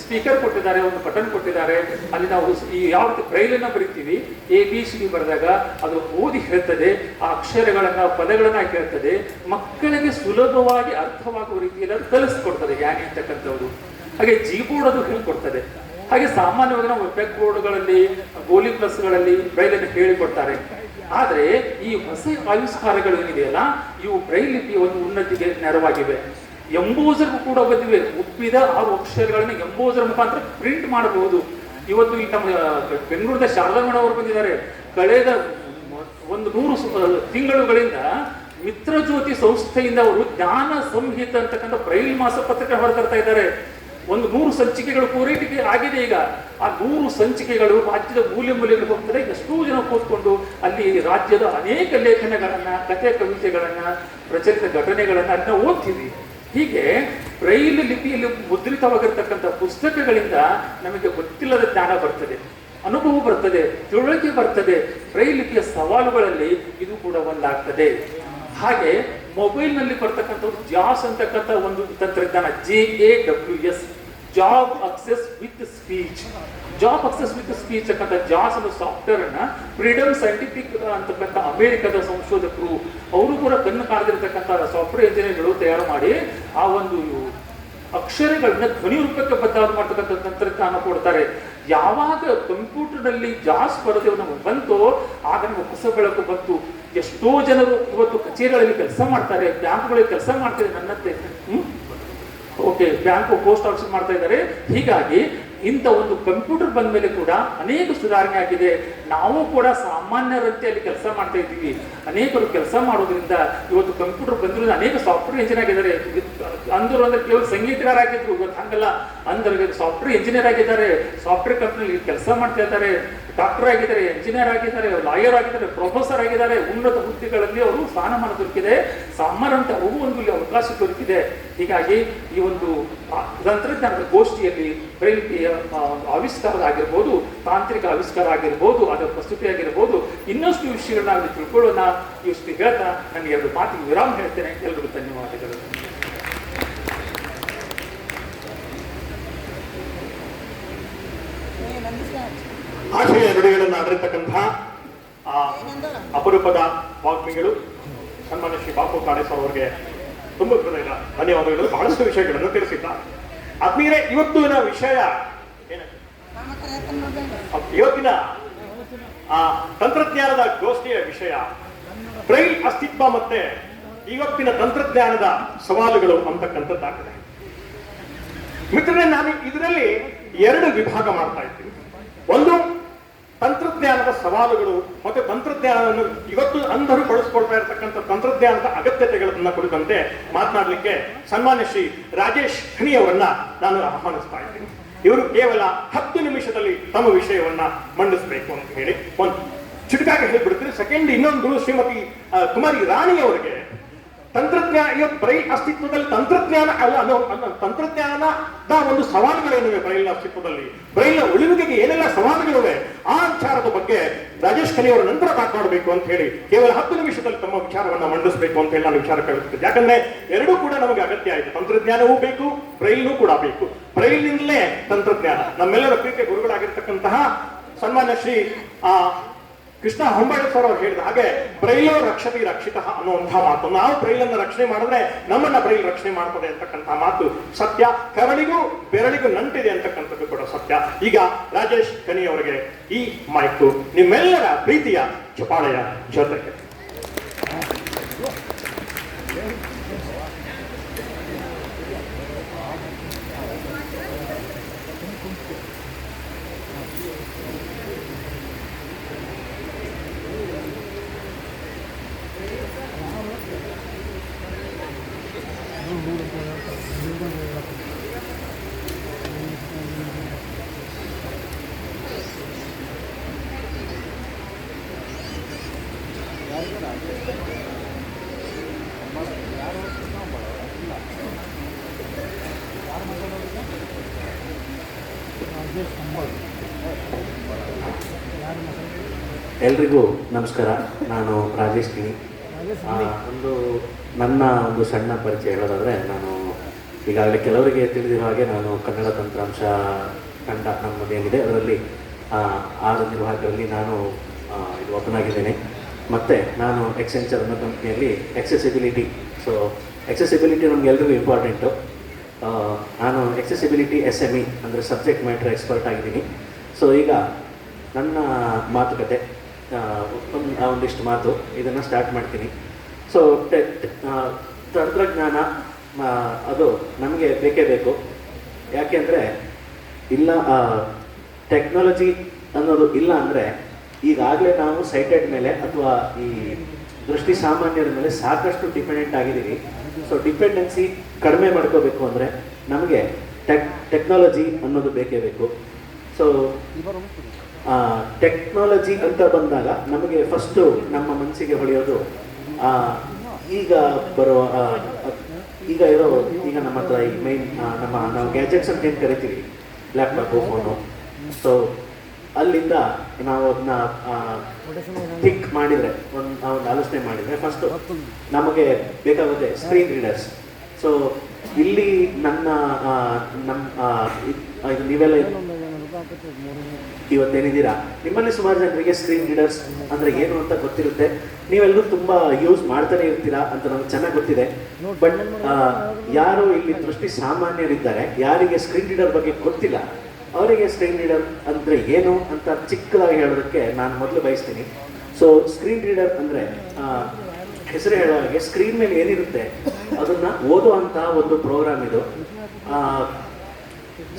ಸ್ಪೀಕರ್ ಕೊಟ್ಟಿದ್ದಾರೆ, ಒಂದು ಬಟನ್ ಕೊಟ್ಟಿದ್ದಾರೆ. ಅಲ್ಲಿ ನಾವು ಈ ಯಾವ ರೀತಿ ಬ್ರೈಲನ್ನ ಬರಿತೀವಿ, ABCD ಬರೆದಾಗ ಅದು ಓದಿ ಹೇಳ್ತದೆ, ಆ ಅಕ್ಷರಗಳನ್ನ ಪದಗಳನ್ನ ಹೇಳ್ತದೆ, ಮಕ್ಕಳಿಗೆ ಸುಲಭವಾಗಿ ಅರ್ಥವಾಗುವ ರೀತಿಯಲ್ಲಿ ಅದು ಕಲಿಸ್ಕೊಡ್ತದೆ ಯಾನಿ ಅಂತಕ್ಕಂಥವ್ರು. ಹಾಗೆ Gboard ಅದು ಹೇಳ್ಕೊಡ್ತದೆ. ಹಾಗೆ ಸಾಮಾನ್ಯವಾಗಿ ನಾವು ವೆಬ್ ಬೋರ್ಡ್ಗಳಲ್ಲಿ, ಗೋಲಿ ಪ್ಲಸ್ಗಳಲ್ಲಿ ಬ್ರೈಲ್ ಅನ್ನು ಹೇಳಿಕೊಡ್ತಾರೆ. ಆದ್ರೆ ಈ ಹೊಸ ಆವಿಷ್ಕಾರಗಳು ಏನಿದೆಯಲ್ಲ, ಇವು ಬ್ರೈಲ್ ಲಿಪಿಯ ಒಂದು ಉನ್ನತಿಗೆ ನೆರವಾಗಿವೆ. ಎಂಬೋಸರ್ ಕೂಡ ಬಂದಿವೆ. ಒಪ್ಪಿದ 6 ಅಕ್ಷರಗಳನ್ನ ಎಂಬೋಸರ್ ಮುಖಾಂತರ ಪ್ರಿಂಟ್ ಮಾಡಬಹುದು. ಇವತ್ತು ಈ ನಮ್ಮ ಬೆಂಗಳೂರಿನ ಶಾರದಾ ಮೇಡಮ್ ಅವರು ಬಂದಿದ್ದಾರೆ. ಕಳೆದ 100 ತಿಂಗಳುಗಳಿಂದ ಮಿತ್ರ ಜ್ಯೋತಿ ಸಂಸ್ಥೆಯಿಂದ ಅವರು ಜ್ಞಾನ ಸಂಹಿತ ಅಂತಕ್ಕಂಥ ಬ್ರೈಲ್ ಮಾಸ ಪತ್ರಿಕೆ ಹೊರತರ್ತಾ ಇದ್ದಾರೆ. 100 ಸಂಚಿಕೆಗಳು ಪೂರೈಕೆ ಆಗಿದೆ. ಈಗ ಆ 100 ಸಂಚಿಕೆಗಳು ರಾಜ್ಯದ ಮೂಲೆಗಳಿಗೆ ಹೋಗ್ತಾರೆ. ಎಷ್ಟೋ ಜನ ಕೂತ್ಕೊಂಡು ಅಲ್ಲಿ ರಾಜ್ಯದ ಅನೇಕ ಲೇಖನಗಳನ್ನ, ಕಥೆ ಕವಿತೆಗಳನ್ನ, ಪ್ರಚಲಿತ ಘಟನೆಗಳನ್ನ ಅದನ್ನ ಓದ್ತೀವಿ. ಹೀಗೆ ಬ್ರೈಲ್ ಲಿಪಿಯಲ್ಲಿ ಮುದ್ರಿತವಾಗಿರ್ತಕ್ಕಂಥ ಪುಸ್ತಕಗಳಿಂದ ನಮಗೆ ಗೊತ್ತಿಲ್ಲದ ಜ್ಞಾನ ಬರ್ತದೆ, ಅನುಭವ ಬರ್ತದೆ, ತಿಳುವಳಿಕೆ ಬರ್ತದೆ. ಬ್ರೈಲ್ ಲಿಪಿಯ ಸವಾಲುಗಳಲ್ಲಿ ಇದು ಕೂಡ ಒಂದಾಗ್ತದೆ. ಹಾಗೆ ಮೊಬೈಲ್ ನಲ್ಲಿ ಬರ್ತಕ್ಕಂಥದ್ದು ಜಾಸ್ ಅಂತಕ್ಕಂಥ ಒಂದು ತಂತ್ರಜ್ಞಾನ, JAWS, job access with speech. Job access with speech ಅಂತಕ್ಕಂಥ ಜಾಸ್ ಅನ್ನೋ ಸಾಫ್ಟ್ವೇರ್ ಅನ್ನ ಫ್ರೀಡಮ್ ಸೈಂಟಿಫಿಕ್ ಅಂತಕ್ಕಂಥ ಅಮೆರಿಕದ ಸಂಶೋಧಕರು ಅವರು ಕೂಡ ಕಣ್ಣು ಕಾಣದಿರ್ತಕ್ಕಂಥ ಸಾಫ್ಟ್ವೇರ್ ಇಂಜಿನಿಯರ್ಗಳು ತಯಾರು ಮಾಡಿ ಆ ಒಂದು ಅಕ್ಷರಗಳನ್ನ ಧ್ವನಿ ರೂಪಕ್ಕೆ ಬದಲಾವಣೆ ಮಾಡ್ತಕ್ಕಂಥ ತಂತ್ರಜ್ಞಾನ ಕೊಡ್ತಾರೆ. ಯಾವಾಗ ಕಂಪ್ಯೂಟರ್ನಲ್ಲಿ ಜಾಸ್ ಪರದೆ ನಮಗೆ ಬಂತೋ ಆಗ ನಮಗೆ ಹೊಸ ಬೆಳಕು ಬಂತು. ಎಷ್ಟೋ ಜನರು ಇವತ್ತು ಕಚೇರಿಗಳಲ್ಲಿ ಕೆಲಸ ಮಾಡ್ತಾರೆ, ಬ್ಯಾಂಕ್ಗಳಲ್ಲಿ ಕೆಲಸ ಮಾಡ್ತಾರೆ. ನನ್ನತ್ತೆ ಓಕೆ ಬ್ಯಾಂಕ್ ಪೋಸ್ಟ್ ಆಫೀಸ್ ಮಾಡ್ತಾ ಇದ್ದಾರೆ. ಹೀಗಾಗಿ ಇಂಥ ಒಂದು ಕಂಪ್ಯೂಟರ್ ಬಂದ ಮೇಲೆ ಕೂಡ ಅನೇಕ ಸುಧಾರಣೆ ಆಗಿದೆ. ನಾವು ಕೂಡ ಸಾಮಾನ್ಯರಂತೆ ಅಲ್ಲಿ ಕೆಲಸ ಮಾಡ್ತಾ ಇದ್ದೀವಿ. ಅನೇಕರು ಕೆಲಸ ಮಾಡೋದ್ರಿಂದ ಇವತ್ತು ಕಂಪ್ಯೂಟರ್ ಬಂದಿರೋದು ಅನೇಕ ಸಾಫ್ಟ್ವೇರ್ ಇಂಜಿನಿಯರ್ ಆಗಿದ್ದಾರೆ. ಅಂದರು ಅಂದ್ರೆ ಕೇವಲ ಸಂಗೀತಗಾರ ಆಗಿದ್ರು, ಇವತ್ತು ಹಂಗಲ್ಲ, ಅಂದ್ರೆ ಸಾಫ್ಟ್ವೇರ್ ಇಂಜಿನಿಯರ್ ಆಗಿದ್ದಾರೆ, ಸಾಫ್ಟ್ವೇರ್ ಕಂಪ್ನಿಲಿ ಕೆಲಸ ಮಾಡ್ತಾ ಇದ್ದಾರೆ, ಡಾಕ್ಟರ್ ಆಗಿದ್ದಾರೆ, ಇಂಜಿನಿಯರ್ ಆಗಿದ್ದಾರೆ, ಲಾಯರ್ ಆಗಿದ್ದಾರೆ, ಪ್ರೊಫೆಸರ್ ಆಗಿದ್ದಾರೆ. ಉನ್ನತ ಹುದ್ದೆಗಳಲ್ಲಿ ಅವರು ಸ್ಥಾನಮಾನ ದೊರಕಿದೆ, ಸಾಮಾನ್ಯಂತ ಅವ್ರಿಗೂ ಒಂದು ಇಲ್ಲಿ ಅವಕಾಶ ದೊರಕಿದೆ. ಹೀಗಾಗಿ ಈ ಒಂದು ತಂತ್ರಜ್ಞಾನದ ಗೋಷ್ಠಿಯಲ್ಲಿ ಬ್ರೈಲ್ ಆವಿಷ್ಕಾರ ಆಗಿರ್ಬೋದು, ತಾಂತ್ರಿಕ ಆವಿಷ್ಕಾರ ಆಗಿರ್ಬೋದು, ಅದರ ಪ್ರಸ್ತುತಿ ಆಗಿರ್ಬೋದು, ಇನ್ನಷ್ಟು ವಿಷಯಗಳನ್ನ ನಾವು ತಿಳ್ಕೊಳ್ಳೋಣ. ಇಷ್ಟು ಹೇಳ್ತಾ ನಾನು 2 ಮಾತಿಗೆ ವಿರಾಮ ಹೇಳ್ತೇನೆ. ಎಲ್ರಿಗೂ ಧನ್ಯವಾದಗಳು. ಆಶಯ ನುಡಿಗಳನ್ನು ಆಡಿರ್ತಕ್ಕಂತಹ ಅಪರೂಪದ ವಾಗ್ಮಿಗಳು ಸನ್ಮಾನ್ಯ ಶ್ರೀ ಬಾಪು ಕಾಡೇಶ್ವರ ಅವರಿಗೆ ತುಂಬ ಹೃದಯದ ಧನ್ಯವಾದಗಳು. ಬಹಳಷ್ಟು ವಿಷಯಗಳನ್ನು ತಿಳಿಸಿದ್ದಾರೆ. ಆತ್ಮೀಯರೇ, ಇವತ್ತಿನ ವಿಷಯ ಇವತ್ತಿನ ತಂತ್ರಜ್ಞಾನದ ಗೋಷ್ಠಿಯ ವಿಷಯ ಬ್ರೈಲ್ ಅಸ್ತಿತ್ವ ಮತ್ತೆ ಇವತ್ತಿನ ತಂತ್ರಜ್ಞಾನದ ಸವಾಲುಗಳು ಅಂತಕ್ಕಂಥದ್ದಾಗಿದೆ. ಮಿತ್ರರೇ, ನಾನು ಇದರಲ್ಲಿ 2 ವಿಭಾಗ ಮಾಡ್ತಾ ಇದ್ದೀನಿ. ಒಂದು ತಂತ್ರಜ್ಞಾನದ ಸವಾಲುಗಳು ಮತ್ತೆ ತಂತ್ರಜ್ಞಾನವನ್ನು ಇವತ್ತು ಅಂಧರು ಬಳಸ್ಕೊಳ್ತಾ ಇರತಕ್ಕಂಥ ತಂತ್ರಜ್ಞಾನದ ಅಗತ್ಯತೆಗಳನ್ನ ಕುರಿತಂತೆ ಮಾತನಾಡಲಿಕ್ಕೆ ಸನ್ಮಾನ್ಯ ಶ್ರೀ ರಾಜೇಶ್ ಖನಿ ಅವರನ್ನ ನಾನು ಆಹ್ವಾನಿಸ್ತಾ ಇದ್ದೀನಿ. ಇವರು ಕೇವಲ 10 ನಿಮಿಷದಲ್ಲಿ ತಮ್ಮ ವಿಷಯವನ್ನ ಮಂಡಿಸಬೇಕು ಅಂತ ಹೇಳಿ ಒಂದು ಚುಟುಕಾಗಿ ಹೇಳಿಬಿಡ್ತೀನಿ. ಸೆಕೆಂಡ್ ಇನ್ನೊಂದು ಶ್ರೀಮತಿ ಕುಮಾರಿ ರಾಣಿ ಅವರಿಗೆ ತಂತ್ರಜ್ಞಾನ, ಇವತ್ತು ಬ್ರೈಲ್ ಅಸ್ತಿತ್ವದಲ್ಲಿ ತಂತ್ರಜ್ಞಾನ ತಂತ್ರಜ್ಞಾನದ ಒಂದು ಸವಾಲುಗಳೇನಿವೆ ಬ್ರೈಲ್ ಅಸ್ತಿತ್ವದಲ್ಲಿ, ಬ್ರೈಲ್ ಉಳಿವಿಕೆಗೆ ಏನೆಲ್ಲ ಸವಾಲುಗಳಿವೆ, ಆ ವಿಚಾರದ ಬಗ್ಗೆ ರಾಜೇಶ್ ಖನಿ ಅವರ ನಂತರ ಮಾತನಾಡಬೇಕು ಅಂತ ಹೇಳಿ ಕೇವಲ 10 ನಿಮಿಷದಲ್ಲಿ ತಮ್ಮ ವಿಚಾರವನ್ನ ಮಂಡಿಸಬೇಕು ಅಂತ ಹೇಳಿ ನಾನು ವಿಚಾರ ಕಳಿಸ್ತಿದ್ದೆ. ಯಾಕಂದ್ರೆ ಎರಡೂ ಕೂಡ ನಮಗೆ ಅಗತ್ಯ ಆಯಿತು. ತಂತ್ರಜ್ಞಾನವೂ ಬೇಕು, ಬ್ರೈಲ್ನೂ ಕೂಡ ಬೇಕು. ಬ್ರೈಲ್ನಿಂದಲೇ ತಂತ್ರಜ್ಞಾನ. ನಮ್ಮೆಲ್ಲರ ಪ್ರೀತಿಯ ಗುರುಗಳಾಗಿರ್ತಕ್ಕಂತಹ ಸನ್ಮಾನ್ಯ ಶ್ರೀ ಕೃಷ್ಣ ಹೊಂಬಾಳೆ ಸರ್ ಅವರು ಹೇಳಿದ ಹಾಗೆ ಬ್ರೈಲೋ ರಕ್ಷತಿ ರಕ್ಷಿತ ಅನ್ನುವಂತಹ ಮಾತು. ನಾವು ಬ್ರೈಲನ್ನು ರಕ್ಷಣೆ ಮಾಡಿದ್ರೆ ನಮ್ಮನ್ನ ಬ್ರೈಲ್ ರಕ್ಷಣೆ ಮಾಡ್ತದೆ ಅಂತಕ್ಕಂತಹ ಮಾತು ಸತ್ಯ. ಕರಳಿಗೂ ಬೆರಳಿಗೂ ನಂಟಿದೆ ಅಂತಕ್ಕಂಥದ್ದು ಕೂಡ ಸತ್ಯ. ಈಗ ರಾಜೇಶ್ ಖನಿ ಅವರಿಗೆ ಈ ಮಾಹಿತಿ ನಿಮ್ಮೆಲ್ಲರ ಪ್ರೀತಿಯ ಚಪಾಳೆಯ ಜೊತೆಗೆ. ಎಲ್ರಿಗೂ ನಮಸ್ಕಾರ. ನಾನು ರಾಜೇಶ್ ಖನಿ. ನನ್ನ ಸಣ್ಣ ಪರಿಚಯ ಹೇಳೋದಾದರೆ, ನಾನು ಈಗಾಗಲೇ ಕೆಲವರಿಗೆ ತಿಳಿದಿರೋ ಹಾಗೆ ನಾನು ಕನ್ನಡ ತಂತ್ರಾಂಶ ತಂಡ ನಮ್ಮದೇನಿದೆ ಅದರಲ್ಲಿ 6 ನಿರ್ವಾಹಕರಲ್ಲಿ ನಾನು ಇದು ಒಬ್ಬನಾಗಿದ್ದೇನೆ. ಮತ್ತು ನಾನು ಎಕ್ಸೆಂಚರ್ ಅನ್ನೋ ಕಂಪ್ನಿಯಲ್ಲಿ ಎಕ್ಸೆಸಿಬಿಲಿಟಿ ನಮಗೆಲ್ರಿಗೂ ಇಂಪಾರ್ಟೆಂಟು. ನಾನು ಎಕ್ಸೆಸಿಬಿಲಿಟಿ SME ಅಂದರೆ ಸಬ್ಜೆಕ್ಟ್ ಮ್ಯಾಟ್ರ್ ಎಕ್ಸ್ಪರ್ಟ್ ಆಗಿದ್ದೀನಿ. ಸೊ ಈಗ ನನ್ನ ಮಾತುಕತೆ ಒಂದಿಷ್ಟು ಮಾತು ಇದನ್ನು ಸ್ಟಾರ್ಟ್ ಮಾಡ್ತೀನಿ. ಸೊ ತಂತ್ರಜ್ಞಾನ ಅದು ನಮಗೆ ಬೇಕೇ ಬೇಕು. ಯಾಕೆಂದರೆ ಇಲ್ಲ, ಟೆಕ್ನಾಲಜಿ ಅನ್ನೋದು ಇಲ್ಲ ಅಂದರೆ ಈಗಾಗಲೇ ನಾವು ಸೈಟೆಡ್ ಮೇಲೆ ಅಥವಾ ಈ ದೃಷ್ಟಿ ಸಾಮಾನ್ಯರ ಮೇಲೆ ಸಾಕಷ್ಟು ಡಿಪೆಂಡೆಂಟ್ ಆಗಿದ್ದೀವಿ. ಸೊ ಡಿಪೆಂಡೆನ್ಸಿ ಕಡಿಮೆ ಮಾಡ್ಕೋಬೇಕು ಅಂದರೆ ನಮಗೆ ಟೆಕ್ನಾಲಜಿ ಅನ್ನೋದು ಬೇಕೇ ಬೇಕು. ಸೊ ಟೆಕ್ನಾಲಜಿ ಅಂತ ಬಂದಾಗ ನಮಗೆ ಫಸ್ಟು ನಮ್ಮ ಮನಸ್ಸಿಗೆ ಹೊಳೆಯೋದು ಈಗ ನಮ್ಮ ಹತ್ರ ಈ ಮೈನ್ ನಾವು ಗ್ಯಾಜೆಟ್ಸ್ ಅಂತ ಏನು ಕರಿತೀವಿ, ಲ್ಯಾಪ್ಟಾಪು, ಫೋನು. ಸೊ ಅಲ್ಲಿಂದ ನಾವು ಅದನ್ನ ಥಿಂಕ್ ಮಾಡಿದರೆ, ಒಂದು ಆಲೋಚನೆ ಮಾಡಿದರೆ ಫಸ್ಟು ನಮಗೆ ಬೇಕಾಗುತ್ತೆ ಸ್ಕ್ರೀನ್ ರೀಡರ್ಸ್. ಸೊ ಇಲ್ಲಿ ಇದು ನೀವೆಲ್ಲ ಇವತ್ತೇನಿದ್ದೀರಾ, ನಿಮ್ಮಲ್ಲಿ ಸುಮಾರು ಜನರಿಗೆ ಸ್ಕ್ರೀನ್ ರೀಡರ್ಸ್ ಅಂದರೆ ಏನು ಅಂತ ಗೊತ್ತಿರುತ್ತೆ. ನೀವೆಲ್ಲರೂ ತುಂಬ ಯೂಸ್ ಮಾಡ್ತಾನೆ ಇರ್ತೀರಾ ಅಂತ ನಮ್ಗೆ ಚೆನ್ನಾಗಿ ಗೊತ್ತಿದೆ. ಬಟ್ ಯಾರು ಇಲ್ಲಿ ದೃಷ್ಟಿ ಸಾಮಾನ್ಯರಿದ್ದಾರೆ, ಯಾರಿಗೆ ಸ್ಕ್ರೀನ್ ರೀಡರ್ ಬಗ್ಗೆ ಗೊತ್ತಿಲ್ಲ, ಅವರಿಗೆ ಸ್ಕ್ರೀನ್ ರೀಡರ್ ಅಂದರೆ ಏನು ಅಂತ ಚಿಕ್ಕದಾಗಿ ಹೇಳೋದಕ್ಕೆ ನಾನು ಮೊದಲು ಬಯಸ್ತೀನಿ. ಸೊ ಸ್ಕ್ರೀನ್ ರೀಡರ್ ಅಂದರೆ ಹೆಸರು ಹೇಳೋ ಹಾಗೆ ಸ್ಕ್ರೀನ್ ಮೇಲೆ ಏನಿರುತ್ತೆ ಅದನ್ನು ಓದುವಂತಹ ಒಂದು ಪ್ರೋಗ್ರಾಮ್ ಇದು.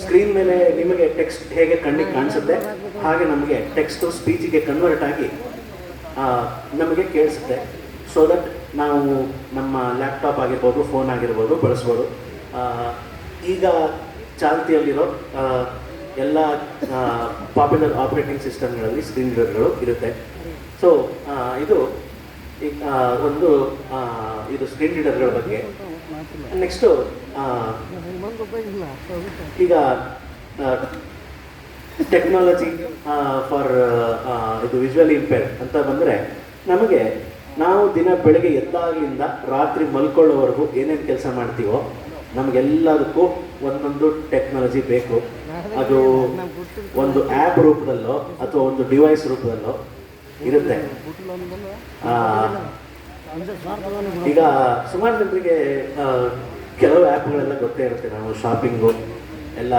ಸ್ಕ್ರೀನ್ ಮೇಲೆ ನಿಮಗೆ ಟೆಕ್ಸ್ಟ್ ಹೇಗೆ ಕಣ್ಣಿಗೆ ಕಾಣಿಸುತ್ತೆ ಹಾಗೆ ನಮಗೆ ಟೆಕ್ಸ್ಟು ಸ್ಪೀಚಿಗೆ ಕನ್ವರ್ಟ್ ಆಗಿ ನಮಗೆ ಕೇಳಿಸುತ್ತೆ. ಸೊ ದಟ್ ನಾವು ನಮ್ಮ ಲ್ಯಾಪ್ಟಾಪ್ ಆಗಿರ್ಬೋದು, ಫೋನ್ ಆಗಿರ್ಬೋದು ಬಳಸ್ಬೋದು. ಈಗ ಚಾಲ್ತಿಯಲ್ಲಿರೋ ಎಲ್ಲ ಪಾಪ್ಯುಲರ್ ಆಪರೇಟಿಂಗ್ ಸಿಸ್ಟಮ್ಗಳಲ್ಲಿ ಸ್ಕ್ರೀನ್ ರೀಡರ್ಗಳು ಇರುತ್ತೆ. ಸೊ ಇದು ಒಂದು ಇದು ಸ್ಕ್ರೀನ್ ರೀಡರ್ಗಳ ಬಗ್ಗೆ. ನೆಕ್ಸ್ಟು ಈಗ ಟೆಕ್ನಾಲಜಿ ಫಾರ್ ಇದು ವಿಜುವಲಿ ಇಂಪೇರ್ಡ್ ಅಂತ ಬಂದರೆ, ನಮಗೆ ನಾವು ದಿನ ಬೆಳಗ್ಗೆ ಎದ್ದಾಗಲಿಂದ ರಾತ್ರಿ ಮಲ್ಕೊಳ್ಳೋವರೆಗೂ ಏನೇನು ಕೆಲಸ ಮಾಡ್ತೀವೋ ನಮಗೆಲ್ಲದಕ್ಕೂ ಒಂದೊಂದು ಟೆಕ್ನಾಲಜಿ ಬೇಕು. ಅದು ಒಂದು ಆ್ಯಪ್ ರೂಪದಲ್ಲೋ ಅಥವಾ ಒಂದು ಡಿವೈಸ್ ರೂಪದಲ್ಲೋ ಇರುತ್ತೆ. ಈಗ ಸುಮಾರು ಜನರಿಗೆ ಕೆಲವು ಆ್ಯಪ್ಗಳೆಲ್ಲ ಗೊತ್ತೇ ಇರುತ್ತೆ. ನಾವು ಶಾಪಿಂಗು ಎಲ್ಲ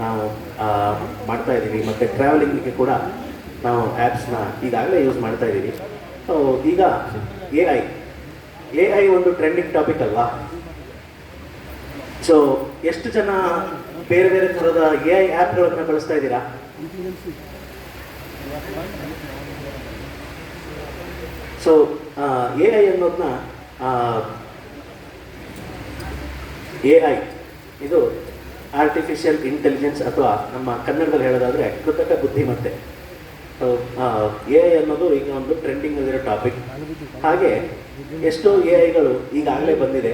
ನಾವು ಮಾಡ್ತಾ ಇದ್ದೀವಿ, ಮತ್ತು ಟ್ರಾವೆಲಿಂಗಿಗೆ ಕೂಡ ನಾವು ಆ್ಯಪ್ಸ್ನ ಈಗಾಗಲೇ ಯೂಸ್ ಮಾಡ್ತಾ ಇದ್ದೀವಿ. ಸೊ ಈಗ ಎ ಐ ಒಂದು ಟ್ರೆಂಡಿಂಗ್ ಟಾಪಿಕ್ ಅಲ್ವಾ? ಸೊ ಎಷ್ಟು ಜನ ಬೇರೆ ಬೇರೆ ಥರದ ಎ ಐ ಆ್ಯಪ್ಗಳನ್ನು ಬಳಸ್ತಾ ಇದ್ದೀರಾ? ಸೊ ಎ ಐ ಅನ್ನೋದನ್ನ ಎ ಐ ಇದು ಆರ್ಟಿಫಿಷಿಯಲ್ ಇಂಟೆಲಿಜೆನ್ಸ್, ಅಥವಾ ನಮ್ಮ ಕನ್ನಡದಲ್ಲಿ ಹೇಳೋದಾದರೆ ಕೃತಕ ಬುದ್ಧಿಮತ್ತೆ. ಎ ಐ ಅನ್ನೋದು ಈಗ ಒಂದು ಟ್ರೆಂಡಿಂಗಲ್ಲಿರೋ ಟಾಪಿಕ್. ಹಾಗೆ ಎಷ್ಟೋ ಎ ಐಗಳು ಈಗಾಗಲೇ ಬಂದಿದೆ.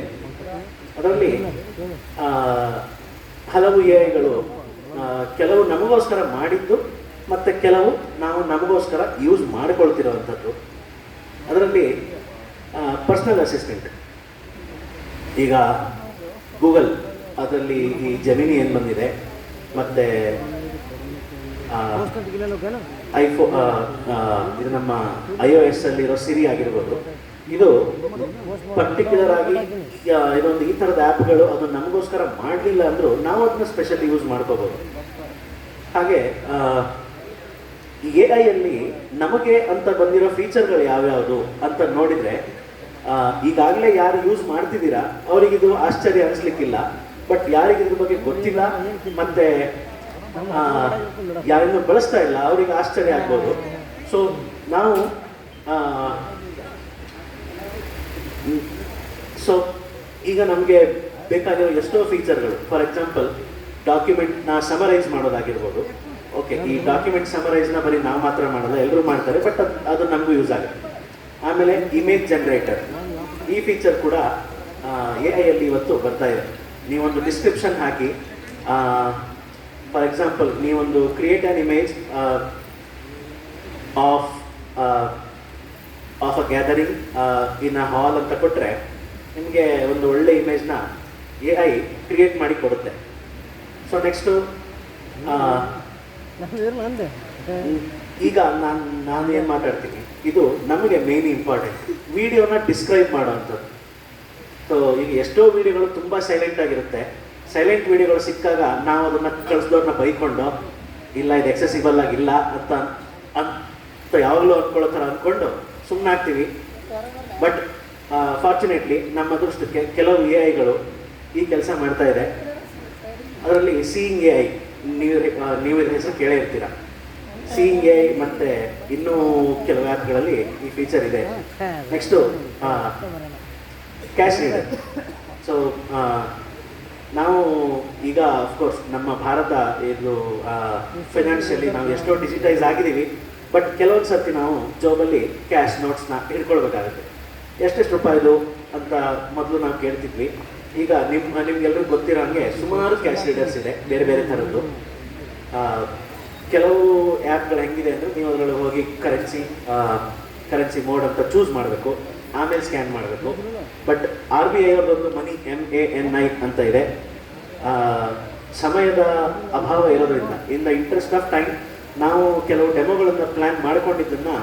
ಅದರಲ್ಲಿ ಹಲವು ಎ ಐಗಳು ಕೆಲವು ನಮಗೋಸ್ಕರ ಮಾಡಿದ್ದು ಮತ್ತು ಕೆಲವು ನಾವು ನಮಗೋಸ್ಕರ ಯೂಸ್ ಮಾಡಿಕೊಳ್ತಿರೋವಂಥದ್ದು. ಅದರಲ್ಲಿ ಪರ್ಸ್ನಲ್ ಅಸಿಸ್ಟೆಂಟ್, ಈಗ ಗೂಗಲ್ ಅದರಲ್ಲಿ ಈ ಜೆಮಿನಿ ಏನು ಬಂದಿದೆ, ಮತ್ತು ಇದು ನಮ್ಮ iOS ಅಲ್ಲಿರೋ ಸಿರಿ ಆಗಿರ್ಬೋದು. ಇದು ಪರ್ಟಿಕ್ಯುಲರ್ ಆಗಿ ಇದೊಂದು ಈ ಥರದ ಆ್ಯಪ್ಗಳು ಅದು ನಮಗೋಸ್ಕರ ಮಾಡಲಿಲ್ಲ ಅಂದರೂ ನಾವು ಅದನ್ನ ಸ್ಪೆಷಲಿ ಯೂಸ್ ಮಾಡ್ಕೋಬೋದು. ಹಾಗೆ ಎ ಐಯಲ್ಲಿ ನಮಗೆ ಅಂತ ಬಂದಿರೋ ಫೀಚರ್ಗಳು ಯಾವ್ಯಾವುದು ಅಂತ ನೋಡಿದರೆ, ಈಗಾಗಲೇ ಯಾರು ಯೂಸ್ ಮಾಡ್ತಿದ್ದೀರಾ ಅವರಿಗಿದು ಆಶ್ಚರ್ಯ ಅನಿಸ್ಲಿಕ್ಕಿಲ್ಲ. ಬಟ್ ಯಾರಿಗಿದ್ರ ಬಗ್ಗೆ ಗೊತ್ತಿಲ್ಲ ಮತ್ತು ಯಾರನ್ನು ಬಳಸ್ತಾ ಇಲ್ಲ ಅವರಿಗೆ ಆಶ್ಚರ್ಯ ಆಗ್ಬೋದು. ಸೊ ನಾವು ಈಗ ನಮಗೆ ಬೇಕಾಗಿರೋ ಎಷ್ಟೋ ಫೀಚರ್ಗಳು, ಫಾರ್ ಎಕ್ಸಾಂಪಲ್ ಡಾಕ್ಯುಮೆಂಟ್ನ ಸಮರೈಸ್ ಮಾಡೋದಾಗಿರ್ಬೋದು. ಓಕೆ, ಈ ಡಾಕ್ಯುಮೆಂಟ್ ಸಮರೈಸ್ನ ಬರೀ ನಾವು ಮಾತ್ರ ಮಾಡಲ್ಲ, ಎಲ್ಲರೂ ಮಾಡ್ತಾರೆ, ಬಟ್ ಅದು ನಮಗೂ ಯೂಸ್ ಆಗುತ್ತೆ. ಆಮೇಲೆ ಇಮೇಜ್ ಜನರೇಟರ್, ಈ ಫೀಚರ್ ಕೂಡ ಎ ಐಯಲ್ಲಿ ಇವತ್ತು ಬರ್ತಾ ಇದೆ. ನೀವೊಂದು ಡಿಸ್ಕ್ರಿಪ್ಷನ್ ಹಾಕಿ, ಫಾರ್ ಎಕ್ಸಾಂಪಲ್ ನೀವೊಂದು create an image of a gathering in a hall ಅಂತ ಕೊಟ್ಟರೆ ನಿಮಗೆ ಒಂದು ಒಳ್ಳೆ ಇಮೇಜ್ನ ಎ ಐ ಕ್ರಿಯೇಟ್ ಮಾಡಿ ಕೊಡುತ್ತೆ. ಸೊ ನೆಕ್ಸ್ಟು ಈಗ ನಾನು ಏನು ಮಾತಾಡ್ತೀನಿ, ಇದು ನಮಗೆ ಮೇನ್ ಇಂಪಾರ್ಟೆಂಟ್, ವಿಡಿಯೋನ ಡಿಸ್ಕ್ರೈಬ್ ಮಾಡೋವಂಥದ್ದು. ಸೊ ಈಗ ಎಷ್ಟೋ ವಿಡಿಯೋಗಳು ತುಂಬ ಸೈಲೆಂಟ್ ಆಗಿರುತ್ತೆ. ಸೈಲೆಂಟ್ ವಿಡಿಯೋಗಳು ಸಿಕ್ಕಾಗ ನಾವು ಅದನ್ನು ಕಳಿಸ್ದವ್ರನ್ನ ಬೈಕೊಂಡು, ಇಲ್ಲ ಇದು ಎಕ್ಸೆಸಿಬಲ್ ಆಗಿಲ್ಲ ಅಂತ ಯಾವಾಗಲೂ ಅಂದ್ಕೊಳ್ಳೋ ಥರ ಅಂದ್ಕೊಂಡು ಸುಮ್ಮನೆ ಆಗ್ತೀವಿ. ಬಟ್ ಫಾರ್ಚುನೇಟ್ಲಿ ನಮ್ಮ ಅದೃಷ್ಟಕ್ಕೆ ಕೆಲವು ಎ ಐಗಳು ಈ ಕೆಲಸ ಮಾಡ್ತಾ ಇದೆ. ಅದರಲ್ಲಿ ಸೀಯಿಂಗ್ ಎ ಐ, ನೀವು ಇದ್ರ ಹೆಸರು ಕೇಳೇ ಇರ್ತೀರ. ಸೀಯಿಂಗ್ ಎ ಐ ಮತ್ತು ಇನ್ನೂ ಕೆಲವು ಆ್ಯಪ್ಗಳಲ್ಲಿ ಈ ಫೀಚರ್ ಇದೆ. Next cash reader. ಸೊ ನಾವು ಈಗ ಅಫ್ಕೋರ್ಸ್ ನಮ್ಮ ಭಾರತ ಇದು ಫೈನಾನ್ಷಿಯಲಿ ನಾವು ಎಷ್ಟೋ ಡಿಜಿಟೈಸ್ ಆಗಿದ್ದೀವಿ. ಬಟ್ ಕೆಲವೊಂದು ಸರ್ತಿ ನಾವು ಜಾಬಲ್ಲಿ ಕ್ಯಾಶ್ ನೋಟ್ಸ್ನ ಹಿಡ್ಕೊಳ್ಬೇಕಾಗುತ್ತೆ. ಎಷ್ಟೆಷ್ಟು ರೂಪಾಯಿದು ಅಂತ ಮೊದಲು ನಾವು ಕೇಳ್ತಿದ್ವಿ. ಈಗ ನಿಮ್ಗೆಲ್ರಿಗೂ ಗೊತ್ತಿರೋ ಹಾಗೆ ಸುಮಾರು ಕ್ಯಾಶ್ ರೀಡರ್ಸ್ ಇದೆ, ಬೇರೆ ಬೇರೆ ಥರದ್ದು. ಕೆಲವು ಆ್ಯಪ್ಗಳು ಹೆಂಗಿದೆ ಅಂದರೆ, ನೀವು ಅದರೊಳಗೆ ಹೋಗಿ ಕರೆನ್ಸಿ ಮೋಡ್ ಅಂತ ಚೂಸ್ ಮಾಡಬೇಕು, ಆಮೇಲೆ ಸ್ಕ್ಯಾನ್ ಮಾಡಬೇಕು. ಬಟ್ RBI ಅವ್ರದ್ದೊಂದು ಮನಿ MANI ಅಂತ ಇದೆ. ಸಮಯದ ಅಭಾವ ಇರೋದ್ರಿಂದ, in the interest of time, ನಾವು ಕೆಲವು ಡೆಮೋಗಳನ್ನು ಪ್ಲ್ಯಾನ್ ಮಾಡ್ಕೊಂಡಿದ್ದನ್ನು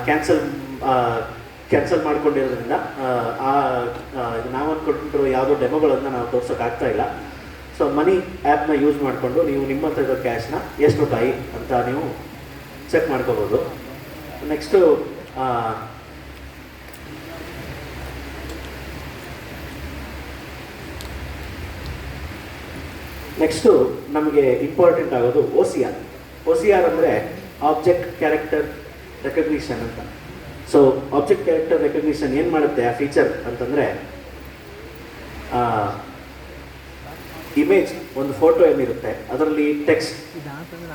ಕ್ಯಾನ್ಸಲ್ ಮಾಡ್ಕೊಂಡಿರೋದ್ರಿಂದ ನಾವು ಅಂದ್ಕೊಂಡಿರೋ ಯಾವುದೋ ಡೆಮೋಗಳನ್ನು ನಾವು ತೋರ್ಸೋಕ್ಕಾಗ್ತಾ ಇಲ್ಲ. ಸೊ ಮನಿ ಆ್ಯಪ್ನ ಯೂಸ್ ಮಾಡಿಕೊಂಡು ನೀವು ನಿಮ್ಮ ಹತ್ರ ಇರೋ ಕ್ಯಾಶ್ನ ಎಷ್ಟು ರೂಪಾಯಿ ಅಂತ ನೀವು ಚೆಕ್ ಮಾಡ್ಕೋಬೋದು. ನೆಕ್ಸ್ಟು ನೆಕ್ಸ್ಟು ನಮಗೆ ಇಂಪಾರ್ಟೆಂಟ್ ಆಗೋದು OCR. OCR ಅಂದರೆ ಆಬ್ಜೆಕ್ಟ್ ಕ್ಯಾರೆಕ್ಟರ್ ರೆಕಗ್ನಿಷನ್ ಅಂತ. ಸೊ ಆಬ್ಜೆಕ್ಟ್ ಕ್ಯಾರೆಕ್ಟರ್ ರೆಕಗ್ನಿಷನ್ ಏನು ಮಾಡುತ್ತೆ ಆ ಫೀಚರ್ ಅಂತಂದರೆ, ಇಮೇಜ್ ಒಂದು ಫೋಟೋ ಏನಿರುತ್ತೆ ಅದರಲ್ಲಿ ಟೆಕ್ಸ್ಟ್,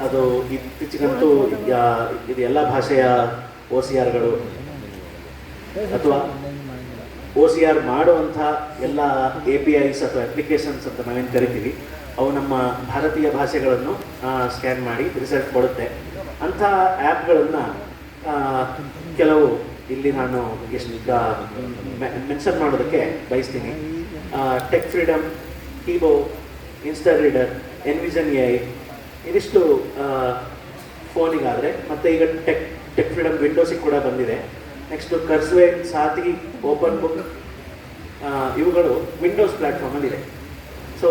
ಅದು ಇತ್ತೀಚೆಗಂತೂ ಇದು ಎಲ್ಲ ಭಾಷೆಯ OCRಗಳು ಅಥವಾ OCR ಮಾಡುವಂಥ ಎಲ್ಲ APIs ಅಥವಾ ಅಪ್ಲಿಕೇಶನ್ಸ್ ಅಂತ ನಾವೇನು ಕರಿತೀವಿ, ಅವು ನಮ್ಮ ಭಾರತೀಯ ಭಾಷೆಗಳನ್ನು ಸ್ಕ್ಯಾನ್ ಮಾಡಿ ರಿಸಲ್ಟ್ ಕೊಡುತ್ತೆ. ಅಂಥ ಆ್ಯಪ್ಗಳನ್ನು ಕೆಲವು ಇಲ್ಲಿ ನಾನು ಎಷ್ಟು ಮೆನ್ಷನ್ ಮಾಡೋದಕ್ಕೆ ಬಯಸ್ತೀನಿ. ಟೆಕ್ ಫ್ರೀಡಮ್, ಟೀಬೋ, ಇನ್ಸ್ಟಾ ರೀಡರ್, ಎನ್ವಿಷನ್ AI ಇದಿಷ್ಟು ಫೋನಿಗಾದರೆ, ಮತ್ತು ಈಗ ಟೆಕ್ ಫ್ರೀಡಮ್ ವಿಂಡೋಸಿಗೆ ಕೂಡ ಬಂದಿದೆ. ನೆಕ್ಸ್ಟು ಕರ್ಸ್ವೇನ್, ಸಾತಿ, ಓಪನ್ ಬುಕ್ ಇವುಗಳು ವಿಂಡೋಸ್ ಪ್ಲ್ಯಾಟ್ಫಾರ್ಮಲ್ಲಿದೆ. ಸೊ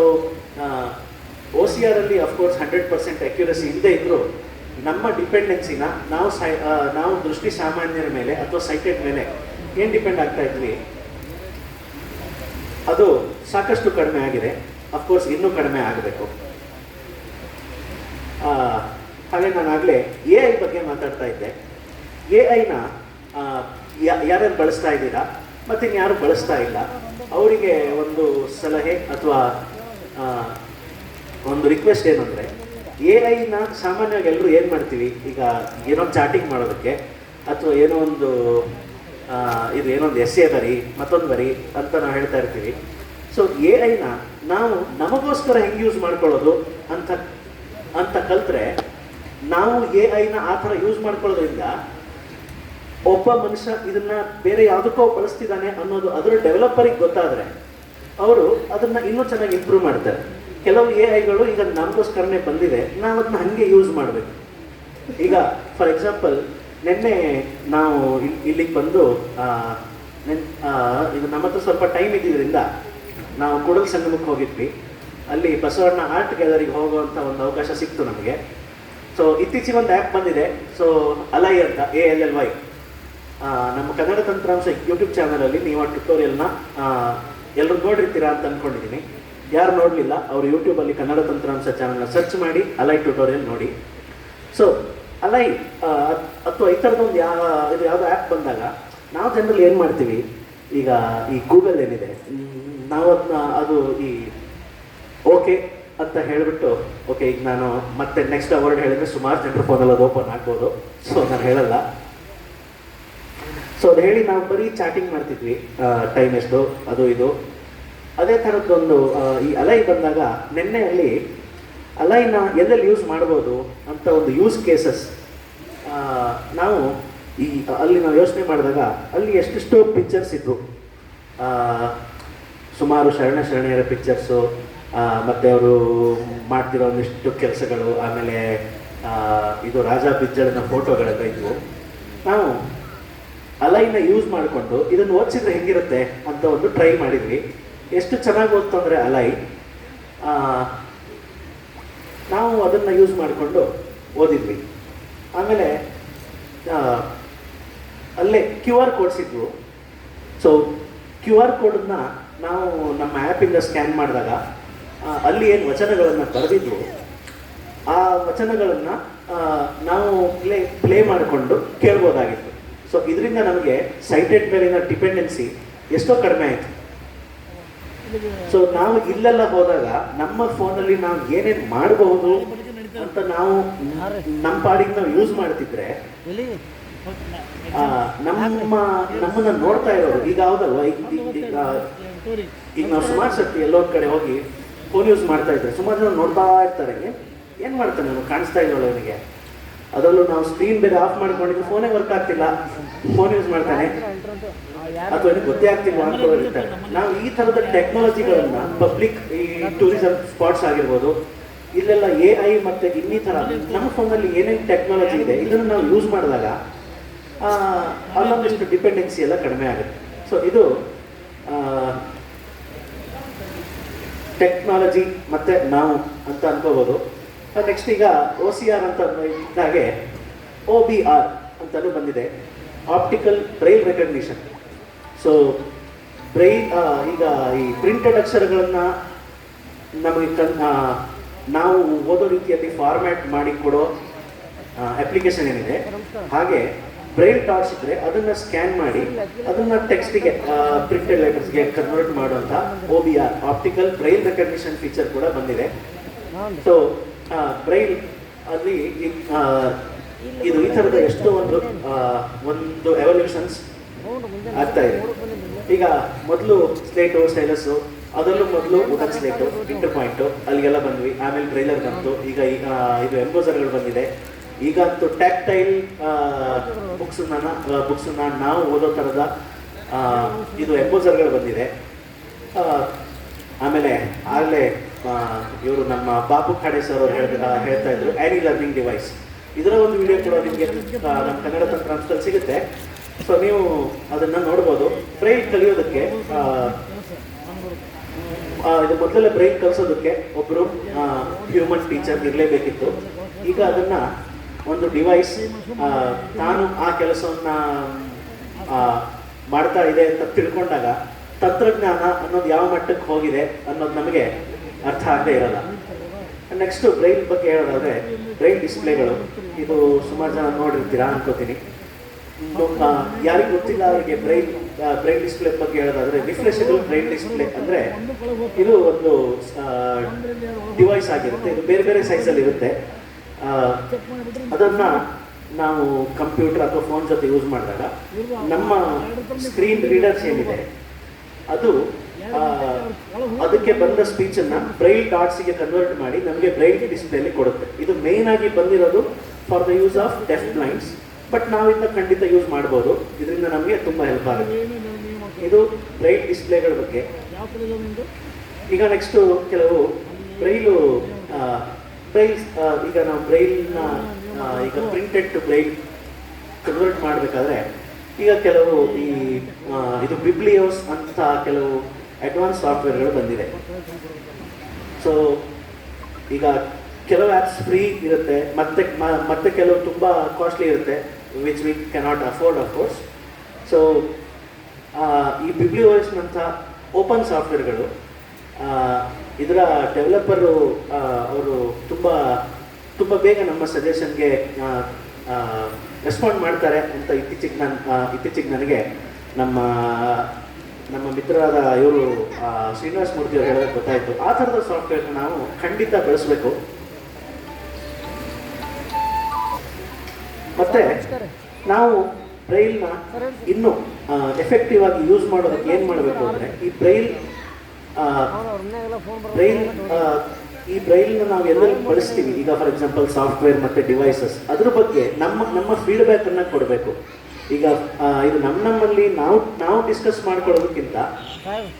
OCRಲ್ಲಿ ಅಫ್ಕೋರ್ಸ್ 100% ಅಕ್ಯುರಸಿ ಇಲ್ಲದೆ ಇದ್ದರೂ ನಮ್ಮ ಡಿಪೆಂಡೆನ್ಸಿನ ನಾವು ದೃಷ್ಟಿ ಸಾಮಾನ್ಯರ ಮೇಲೆ ಅಥವಾ ಸೈಟೆಡ್ ಮೇಲೆ ಏನು ಡಿಪೆಂಡ್ ಆಗ್ತಾ ಇದ್ವಿ ಅದು ಸಾಕಷ್ಟು ಕಡಿಮೆ ಆಗಿದೆ. ಅಫ್ಕೋರ್ಸ್ ಇನ್ನೂ ಕಡಿಮೆ ಆಗಬೇಕು. ಹಾಗೆ ನಾನು ಆಗಲೇ AI ಬಗ್ಗೆ ಮಾತಾಡ್ತಾ ಇದ್ದೆ. AI ಯಾರ್ಯಾರು ಬಳಸ್ತಾ ಇದ್ದೀರಾ ಮತ್ತು ಇನ್ಯಾರು ಬಳಸ್ತಾ ಇಲ್ಲ ಅವರಿಗೆ ಒಂದು ಸಲಹೆ ಅಥವಾ ಒಂದು ರಿಕ್ವೆಸ್ಟ್ ಏನಂದರೆ, AI ಸಾಮಾನ್ಯವಾಗಿ ಎಲ್ಲರೂ ಏನು ಮಾಡ್ತೀವಿ, ಈಗ ಏನೋ ಚಾಟಿಂಗ್ ಮಾಡೋದಕ್ಕೆ ಅಥವಾ ಏನೋ ಒಂದು ಇದು ಏನೊಂದು ಎಸ್ಸೆ ಬರಿ ಮತ್ತೊಂದು ಬರಿ ಅಂತ ನಾವು ಹೇಳ್ತಾ ಇರ್ತೀವಿ. ಸೊ AI ನಾವು ನಮಗೋಸ್ಕರ ಹೆಂಗೆ ಯೂಸ್ ಮಾಡ್ಕೊಳ್ಳೋದು ಅಂತ ಕಲ್ತ್ರೆ, ನಾವು AI ಆ ಥರ ಯೂಸ್ ಮಾಡ್ಕೊಳ್ಳೋದ್ರಿಂದ ಒಬ್ಬ ಮನುಷ್ಯ ಇದನ್ನ ಬೇರೆ ಯಾವುದಕ್ಕೋ ಬಳಸ್ತಿದ್ದಾನೆ ಅನ್ನೋದು ಅದರ ಡೆವಲಪರಿಗೆ ಗೊತ್ತಾದರೆ ಅವರು ಅದನ್ನ ಇನ್ನೂ ಚೆನ್ನಾಗಿ ಇಂಪ್ರೂವ್ ಮಾಡ್ತಾರೆ. ಕೆಲವು AIಗಳು ಈಗ ನಮಗೋಸ್ಕರನೇ ಬಂದಿದೆ, ನಾವು ಅದನ್ನ ಹಾಗೆ ಯೂಸ್ ಮಾಡಬೇಕು. ಈಗ ಫಾರ್ ಎಕ್ಸಾಂಪಲ್ ನಿನ್ನೆ ನಾವು ಇಲ್ಲಿಗೆ ಬಂದು ಈಗ ನಮ್ಮ ಹತ್ರ ಸ್ವಲ್ಪ ಟೈಮ್ ಇದ್ದಿದ್ದರಿಂದ ನಾವು ಕೂಡಲ ಸಂಗಮಕ್ಕೆ ಹೋಗಿದ್ವಿ. ಅಲ್ಲಿ ಬಸವಣ್ಣ ಆರ್ಟ್ ಗ್ಯಾಲರಿಗೆ ಹೋಗುವಂಥ ಒಂದು ಅವಕಾಶ ಸಿಕ್ತು ನಮಗೆ. ಸೊ ಇತ್ತೀಚೆಗೆ ಒಂದು ಆ್ಯಪ್ ಬಂದಿದೆ. ಸೊ ಅಲೈ ಅಂತ, ALLY, ನಮ್ಮ ಕನ್ನಡ ತಂತ್ರಾಂಶ ಯೂಟ್ಯೂಬ್ ಚಾನಲಲ್ಲಿ ನೀವು ಆ ಟ್ಯುಟೋರಿಯಲ್ನ ಎಲ್ಲರೂ ನೋಡಿರ್ತೀರಾ ಅಂತ ಅಂದ್ಕೊಂಡಿದ್ದೀನಿ. ಯಾರು ನೋಡಲಿಲ್ಲ ಅವರು ಯೂಟ್ಯೂಬಲ್ಲಿ ಕನ್ನಡ ತಂತ್ರಾಂಶ ಚಾನಲ್ನ ಸರ್ಚ್ ಮಾಡಿ ಅಲೈ ಟ್ಯುಟೋರಿಯಲ್ ನೋಡಿ. ಸೊ ಅಲೈ ಅಥವಾ ಈ ಥರದೊಂದು ಇದು ಯಾವುದೋ ಆ್ಯಪ್ ಬಂದಾಗ ನಾವು ಜನರಲ್ಲಿ ಏನು ಮಾಡ್ತೀವಿ, ಈಗ ಈ ಗೂಗಲ್ ಏನಿದೆ ನಾವು ಅದನ್ನ ಅದು ಈ ಓಕೆ ಅಂತ ಹೇಳಿಬಿಟ್ಟು, ಓಕೆ ಈಗ ನಾನು ಮತ್ತೆ ನೆಕ್ಸ್ಟ್ ವರ್ಡ್ ಹೇಳಿದರೆ ಸುಮಾರು ಜನರ ಫೋನಲ್ಲಿ ಅದು ಓಪನ್ ಆಗ್ಬೋದು. ಸೊ ನಾನು ಹೇಳಲ್ಲ. ಸೊ ಅದು ಹೇಳಿ ನಾವು ಬರೀ ಚಾಟಿಂಗ್ ಮಾಡ್ತಿದ್ವಿ, ಟೈಮ್ ಎಷ್ಟು ಅದು ಇದು. ಅದೇ ಥರದ್ದೊಂದು ಈ ಅಲೈ ಬಂದಾಗ ನಿನ್ನೆ ಅಲ್ಲಿ ಅಲೈನ ಎಲ್ಲೆಲ್ಲಿ ಯೂಸ್ ಮಾಡ್ಬೋದು ಅಂತ ಒಂದು ಯೂಸ್ ಕೇಸಸ್ ನಾವು ಅಲ್ಲಿ ನಾವು ಯೋಚನೆ ಮಾಡಿದಾಗ ಅಲ್ಲಿ ಎಷ್ಟೆಷ್ಟೋ ಪಿಕ್ಚರ್ಸ್ ಇದ್ವು. ಸುಮಾರು ಶರಣೆಯರ ಪಿಕ್ಚರ್ಸು, ಮತ್ತು ಅವರು ಮಾಡ್ತಿರೋ ಒಂದಿಷ್ಟು ಕೆಲಸಗಳು, ಆಮೇಲೆ ಇದು ರಾಜ ಬಿಜ್ಜಳನ ಫೋಟೋಗಳೆಲ್ಲ ಇದ್ವು. ನಾವು ಅಲೈನ ಯೂಸ್ ಮಾಡಿಕೊಂಡು ಇದನ್ನು ಓದಿಸಿದ್ರೆ ಹೆಂಗಿರುತ್ತೆ ಅಂತ ಒಂದು ಟ್ರೈ ಮಾಡಿದ್ವಿ. ಎಷ್ಟು ಚೆನ್ನಾಗಿ ಓದ್ತಂದರೆ ಅಲೈ, ನಾವು ಅದನ್ನು ಯೂಸ್ ಮಾಡಿಕೊಂಡು ಓದಿದ್ವಿ. ಆಮೇಲೆ ಅಲ್ಲೇ QR ಕೋಡ್ಸ್ ಇದ್ವು. ಸೊ QR ಕೋಡನ್ನು ನಾವು ನಮ್ಮ ಆ್ಯಪಿಂದ ಸ್ಕ್ಯಾನ್ ಮಾಡಿದಾಗ ಅಲ್ಲಿ ಏನು ವಚನಗಳನ್ನು ಬರೆದಿದ್ವು ಆ ವಚನಗಳನ್ನು ನಾವು ಪ್ಲೇ ಮಾಡಿಕೊಂಡು ಕೇಳ್ಬೋದಾಗಿತ್ತು. ಸೊ ಇದರಿಂದ ನಮಗೆ ಸೈಟೆಡ್ ಮೇಲಿನ ಡಿಪೆಂಡೆನ್ಸಿ ಎಷ್ಟೋ ಕಡಿಮೆ ಆಯಿತು. ಸೊ ನಾವು ಇಲ್ಲೆಲ್ಲ ಹೋದಾಗ ನಮ್ಮ ಫೋನಲ್ಲಿ ನಾವು ಏನೇನು ಮಾಡಬಹುದು ಅಂತ ನಾವು ನಮ್ಮ ಪಾಡಿಗೆ ನಾವು ಯೂಸ್ ಮಾಡ್ತಿದ್ರೆ ನಮ್ಮನ್ನ ನೋಡ್ತಾ ಇರೋರು ಈಗ ಹೌದಲ್ವ, ಈಗ ನಾವು ಸುಮಾರು ಸರ್ತಿ ಎಲ್ಲೋ ಒಂದು ಕಡೆ ಹೋಗಿ ಫೋನ್ ಯೂಸ್ ಮಾಡ್ತಾ ಇದ್ರೆ ಸುಮಾರು ಜನ ನೋಡ್ತಾ ಇರ್ತಾರೆ, ಏನು ಮಾಡ್ತಾನೆ ನಾನು ಕಾಣಿಸ್ತಾ ಇರೋಲ್ಲ ಅವನಿಗೆ. ಅದರಲ್ಲೂ ನಾವು ಸ್ಕ್ರೀನ್ ಬೇರೆ ಆಫ್ ಮಾಡ್ಕೊಂಡಿದ್ದು ಫೋನೇ ವರ್ಕ್ ಆಗ್ತಿಲ್ಲ, ಫೋನ್ ಯೂಸ್ ಮಾಡ್ತಾನೆ ಅಥವಾ ಏನಕ್ಕೆ ಗೊತ್ತೇ ಆಗ್ತಿಲ್ಲ ಅನ್ಕೊಂಡಿರ್ತಾರೆ. ನಾವು ಈ ಥರದ ಟೆಕ್ನಾಲಜಿಗಳನ್ನು ಪಬ್ಲಿಕ್ ಈ ಟೂರಿಸಂ ಸ್ಪಾಟ್ಸ್ ಆಗಿರ್ಬೋದು, ಇಲ್ಲೆಲ್ಲ AI ಮತ್ತು ಇನ್ನಿತರ ನಮ್ಮ ಫೋನಲ್ಲಿ ಏನೇನು ಟೆಕ್ನಾಲಜಿ ಇದೆ ಇದನ್ನು ನಾವು ಯೂಸ್ ಮಾಡಿದಾಗ ಅಲ್ಲೊಂದಿಷ್ಟು ಡಿಪೆಂಡೆನ್ಸಿ ಎಲ್ಲ ಕಡಿಮೆ ಆಗುತ್ತೆ. ಸೊ ಇದು ಟೆಕ್ನಾಲಜಿ ಮತ್ತು ನಾವು ಅಂತ ಅನ್ಕೋಬೋದು. ನೆಕ್ಸ್ಟ್ ಈಗ OCR ಅಂತ ಇದ್ದಾಗೆ OBR ಅಂತಲೂ ಬಂದಿದೆ, optical Braille recognition. So Braille ಈಗ ಈ ಪ್ರಿಂಟೆಡ್ ಅಕ್ಷರಗಳನ್ನು ನಮಗೆ ನಾವು ಓದೋ ರೀತಿಯಲ್ಲಿ ಫಾರ್ಮ್ಯಾಟ್ ಮಾಡಿ ಕೊಡೋ ಅಪ್ಲಿಕೇಶನ್ ಏನಿದೆ, ಹಾಗೆ ಬ್ರೈಲ್ ಟಾರ್ಚ್ ಇದ್ರೆ ಅದನ್ನ ಸ್ಕ್ಯಾನ್ ಮಾಡಿ ಅದನ್ನ ಟೆಕ್ಸ್ಟಿಗೆ ಪ್ರಿಂಟೆಡ್ ಲೆಟರ್ಸ್ಗೆ ಕನ್ವರ್ಟ್ ಮಾಡುವಂಥ OBR optical Braille recognition feature ಕೂಡ ಬಂದಿದೆ. ಸೊ ಬ್ರೈಲ್ ಅಲ್ಲಿ ಇದು ಈ ಥರದ ಎಷ್ಟೋ ಒಂದು ಎವಲ್ಯೂಷನ್ಸ್ ಆಗ್ತಾ ಇದೆ. ಈಗ ಮೊದಲು ಸ್ಲೇಟು ಸ್ಟೈಲಸ್ಸು, ಅದರಲ್ಲೂ ಮೊದಲು ವುಡನ್ ಸ್ಲೇಟು, ಇಂಟರ್ ಪಾಯಿಂಟು ಅಲ್ಲಿಗೆಲ್ಲ ಬಂದ್ವಿ. ಆಮೇಲೆ ಬ್ರೈಲರ್ ಬಂತು. ಈಗ ಇದು ಎಂಬೋಸರ್ಗಳು ಬಂದಿದೆ. ಈಗ ಅಂತೂ ಟ್ಯಾಕ್ಟೈಲ್ ಬುಕ್ಸನ್ನ ನಾವು ಓದೋ ಥರದ ಇದು ಎಂಬೋಸರ್ಗಳು ಬಂದಿದೆ. ಆಮೇಲೆ ಆಗಲೇ ಇವರು ನಮ್ಮ ಬಾಪು ಖಾಡೆ ಸರ್ ಅವರು ಹೇಳ್ತಾ ಇದ್ರು ಆ್ಯನಿ ಲರ್ನಿಂಗ್ ಡಿವೈಸ್. ಇದರ ಒಂದು ವಿಡಿಯೋ ಕೂಡ ನಿಮಗೆ ನಮ್ಮ ಕನ್ನಡ ತಂತ್ರಾಂಶದಲ್ಲಿ ಸಿಗುತ್ತೆ. ಸೊ ನೀವು ಅದನ್ನು ನೋಡ್ಬೋದು. ಬ್ರೈಲ್ ಕಲಿಯೋದಕ್ಕೆ ಇದು ಮೊದಲೆಲ್ಲ ಬ್ರೈಲ್ ಕಲಿಸೋದಕ್ಕೆ ಒಬ್ಬರು ಹ್ಯೂಮನ್ ಟೀಚರ್ ಇರಲೇಬೇಕಿತ್ತು. ಈಗ ಅದನ್ನು ಒಂದು ಡಿವೈಸ್ ತಾನು ಆ ಕೆಲಸವನ್ನು ಮಾಡ್ತಾ ಇದೆ ಅಂತ ತಿಳ್ಕೊಂಡಾಗ ತಂತ್ರಜ್ಞಾನ ಅನ್ನೋದು ಯಾವ ಮಟ್ಟಕ್ಕೆ ಹೋಗಿದೆ ಅನ್ನೋದು ನಮಗೆ ಅರ್ಥ ಆಗದೆ ಇರಲ್ಲ. ನೆಕ್ಸ್ಟು ಬ್ರೈಲ್ ಬಗ್ಗೆ ಹೇಳೋದಾದ್ರೆ, ಬ್ರೈಲ್ ಡಿಸ್ಪ್ಲೇಗಳು ಇದು ಸುಮಾರು ಜನ ನೋಡಿರ್ತೀರಾ ಅನ್ಕೋತೀನಿ. ಯಾರಿಗೆ ಗೊತ್ತಿಲ್ಲ ಅವರಿಗೆ ಬ್ರೈಲ್ ಡಿಸ್ಪ್ಲೇ ಬಗ್ಗೆ ಹೇಳೋದಾದ್ರೆ, ರಿಫ್ರೆಷಬಲ್ ಬ್ರೈಲ್ ಡಿಸ್ಪ್ಲೇ ಅಂದರೆ ಇದು ಒಂದು ಡಿವೈಸ್ ಆಗಿರುತ್ತೆ. ಇದು ಬೇರೆ ಬೇರೆ ಸೈಜಲ್ಲಿ ಇರುತ್ತೆ. ಅದನ್ನು ನಾವು ಕಂಪ್ಯೂಟರ್ ಅಥವಾ ಫೋನ್ ಜೊತೆ ಯೂಸ್ ಮಾಡಿದಾಗ ನಮ್ಮ ಸ್ಕ್ರೀನ್ ರೀಡರ್ಸ್ ಏನಿದೆ ಅದು ಅದಕ್ಕೆ ಬಂದ ಸ್ಪೀಚನ್ನು ಬ್ರೈಲ್ ಡಾಟ್ಸ್ಗೆ ಕನ್ವರ್ಟ್ ಮಾಡಿ ನಮಗೆ ಬ್ರೈಲ್ ಡಿಸ್ಪ್ಲೇಲಿ ಕೊಡುತ್ತೆ. ಇದು ಮೇನ್ ಆಗಿ ಬಂದಿರೋದು for the use of deaf blinds. But ನಾವಿಂದ ಖಂಡಿತ ಯೂಸ್ ಮಾಡ್ಬೋದು. ಇದರಿಂದ ನಮಗೆ ತುಂಬ ಹೆಲ್ಪ್ ಆಗುತ್ತೆ. ಇದು ಬ್ರೈಲ್ ಡಿಸ್ಪ್ಲೇಗಳ ಬಗ್ಗೆ. ಈಗ ನೆಕ್ಸ್ಟು ಕೆಲವು ಬ್ರೈಲ್ ಈಗ ನಾವು ಬ್ರೈಲ್ನ ಈಗ ಪ್ರಿಂಟೆಡ್ ಟು ಬ್ರೈಲ್ ಕನ್ವರ್ಟ್ ಮಾಡಬೇಕಾದ್ರೆ ಈಗ ಕೆಲವು ಇದು ಬಿಬ್ಲಿಯೋಸ್ ಅಂತ ಕೆಲವು ಅಡ್ವಾನ್ಸ್ ಸಾಫ್ಟ್ವೇರ್ಗಳು ಬಂದಿದೆ. ಸೊ ಈಗ ಕೆಲವು ಆ್ಯಪ್ಸ್ ಫ್ರೀ ಇರುತ್ತೆ, ಮತ್ತೆ ಕೆಲವು ತುಂಬ ಕಾಸ್ಟ್ಲಿ ಇರುತ್ತೆ, which we cannot afford of course. So ಈ ಬಿಬ್ಲಿಯೋಸ್ನಂಥ ಓಪನ್ ಸಾಫ್ಟ್ವೇರ್ಗಳು ಇದರ ಡೆವಲಪರು ಅವರು ತುಂಬ ಬೇಗ ನಮ್ಮ ಸಜೆಷನ್ಗೆ ರೆಸ್ಪಾಂಡ್ ಮಾಡ್ತಾರೆ ಅಂತ ಇತ್ತೀಚೆಗೆ ನನಗೆ ನಮ್ಮ ಮಿತ್ರರಾದ ಇವರು ಶ್ರೀನಿವಾಸ ಮೂರ್ತಿ ಅವರು ಹೇಳೋದಕ್ಕೆ ಗೊತ್ತಾಯಿತು. ಆ ಥರದ ಸಾಫ್ಟ್ವೇರ್ನ ನಾವು ಖಂಡಿತ ಬೆಳೆಸಬೇಕು. ಮತ್ತು ನಾವು ಬ್ರೈಲ್ನ ಇನ್ನೂ ಎಫೆಕ್ಟಿವ್ ಆಗಿ ಯೂಸ್ ಮಾಡೋದಕ್ಕೆ ಏನು ಮಾಡಬೇಕು ಅಂದರೆ, ಈ ಬ್ರೈಲ್ನ ನಾವು ಎಲ್ಲೆಲ್ಲಿ ಬಳಸ್ತೀವಿ, ಈಗ ಫಾರ್ ಎಕ್ಸಾಂಪಲ್ ಸಾಫ್ಟ್ವೇರ್ ಮತ್ತು ಡಿವೈಸಸ್, ಅದ್ರ ಬಗ್ಗೆ ನಮ್ಮ ಫೀಡ್ಬ್ಯಾಕನ್ನು ಕೊಡಬೇಕು. ಈಗ ಇದು ನಮ್ಮಲ್ಲಿ ನಾವು ಡಿಸ್ಕಸ್ ಮಾಡ್ಕೊಳ್ಳೋದಕ್ಕಿಂತ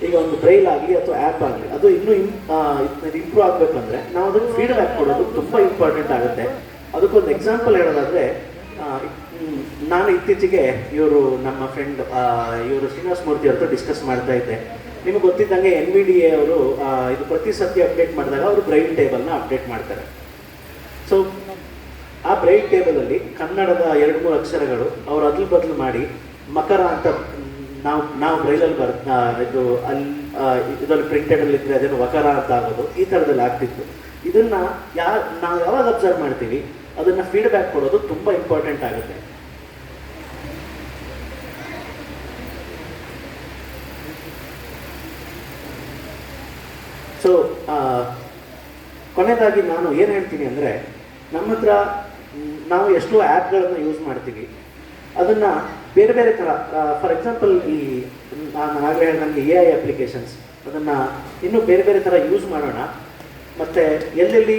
ಈಗ ಒಂದು ಬ್ರೈಲ್ ಆಗಲಿ ಅಥವಾ ಆ್ಯಪ್ ಆಗಲಿ ಅದು ಇನ್ನೂ ಇಂಪ್ರೂವ್ ಆಗಬೇಕಂದ್ರೆ ನಾವು ಅದಕ್ಕೆ ಫೀಡ್ಬ್ಯಾಕ್ ಕೊಡೋದು ತುಂಬ ಇಂಪಾರ್ಟೆಂಟ್ ಆಗುತ್ತೆ. ಅದಕ್ಕೊಂದು ಎಕ್ಸಾಂಪಲ್ ಹೇಳೋದಾದರೆ, ನಾನು ಇತ್ತೀಚೆಗೆ ನಮ್ಮ ಫ್ರೆಂಡ್ ಇವರು ಶ್ರೀನಿವಾಸ ಮೂರ್ತಿ ಅವ್ರದ್ದು ಡಿಸ್ಕಸ್ ಮಾಡ್ತಾ ಇದ್ದೆ. ನಿಮಗೆ ಗೊತ್ತಿದ್ದಂಗೆ NVDA ಅವರು ಇದು ಪ್ರತಿ ಸತಿ ಅಪ್ಡೇಟ್ ಮಾಡಿದಾಗ ಅವರು ಬ್ರೈಲ್ ಟೇಬಲ್ನ ಅಪ್ಡೇಟ್ ಮಾಡ್ತಾರೆ. ಸೊ ಆ ಬ್ರೈಲ್ ಟೇಬಲಲ್ಲಿ ಕನ್ನಡದ 2-3 ಅಕ್ಷರಗಳು ಅವರು ಅದಲು ಬದಲು ಮಾಡಿ ಮಕರ ಅಂತ ನಾವು ಬ್ರೈಲಲ್ಲಿ ಇದು ಇದರಲ್ಲಿ ಪ್ರಿಂಟೆಡಲ್ಲಿ ಇದ್ದರೆ ಅದೇನು ವಕರ ಅಂತ ಆಗೋದು, ಈ ಥರದಲ್ಲಿ ಆಗ್ತಿತ್ತು. ಇದನ್ನು ನಾವು ಯಾವಾಗ ಅಬ್ಸರ್ವ್ ಮಾಡ್ತೀವಿ ಅದನ್ನು ಫೀಡ್ಬ್ಯಾಕ್ ಕೊಡೋದು ತುಂಬ ಇಂಪಾರ್ಟೆಂಟ್ ಆಗುತ್ತೆ. ಸೊ ಕೊನೆಯದಾಗಿ ನಾನು ಏನು ಹೇಳ್ತೀನಿ ಅಂದರೆ, ನಮ್ಮ ಹತ್ರ ನಾವು ಎಷ್ಟೋ ಆ್ಯಪ್ಗಳನ್ನು ಯೂಸ್ ಮಾಡ್ತೀವಿ, ಅದನ್ನು ಬೇರೆ ಬೇರೆ ಥರ ಫಾರ್ ಎಕ್ಸಾಂಪಲ್ ನಾನು ಆಗಲೇ ಹೇಳಿದಂಗೆ AI ಅಪ್ಲಿಕೇಶನ್ಸ್, ಅದನ್ನು ಇನ್ನೂ ಬೇರೆ ಬೇರೆ ಥರ ಯೂಸ್ ಮಾಡೋಣ. ಮತ್ತು ಎಲ್ಲೆಲ್ಲಿ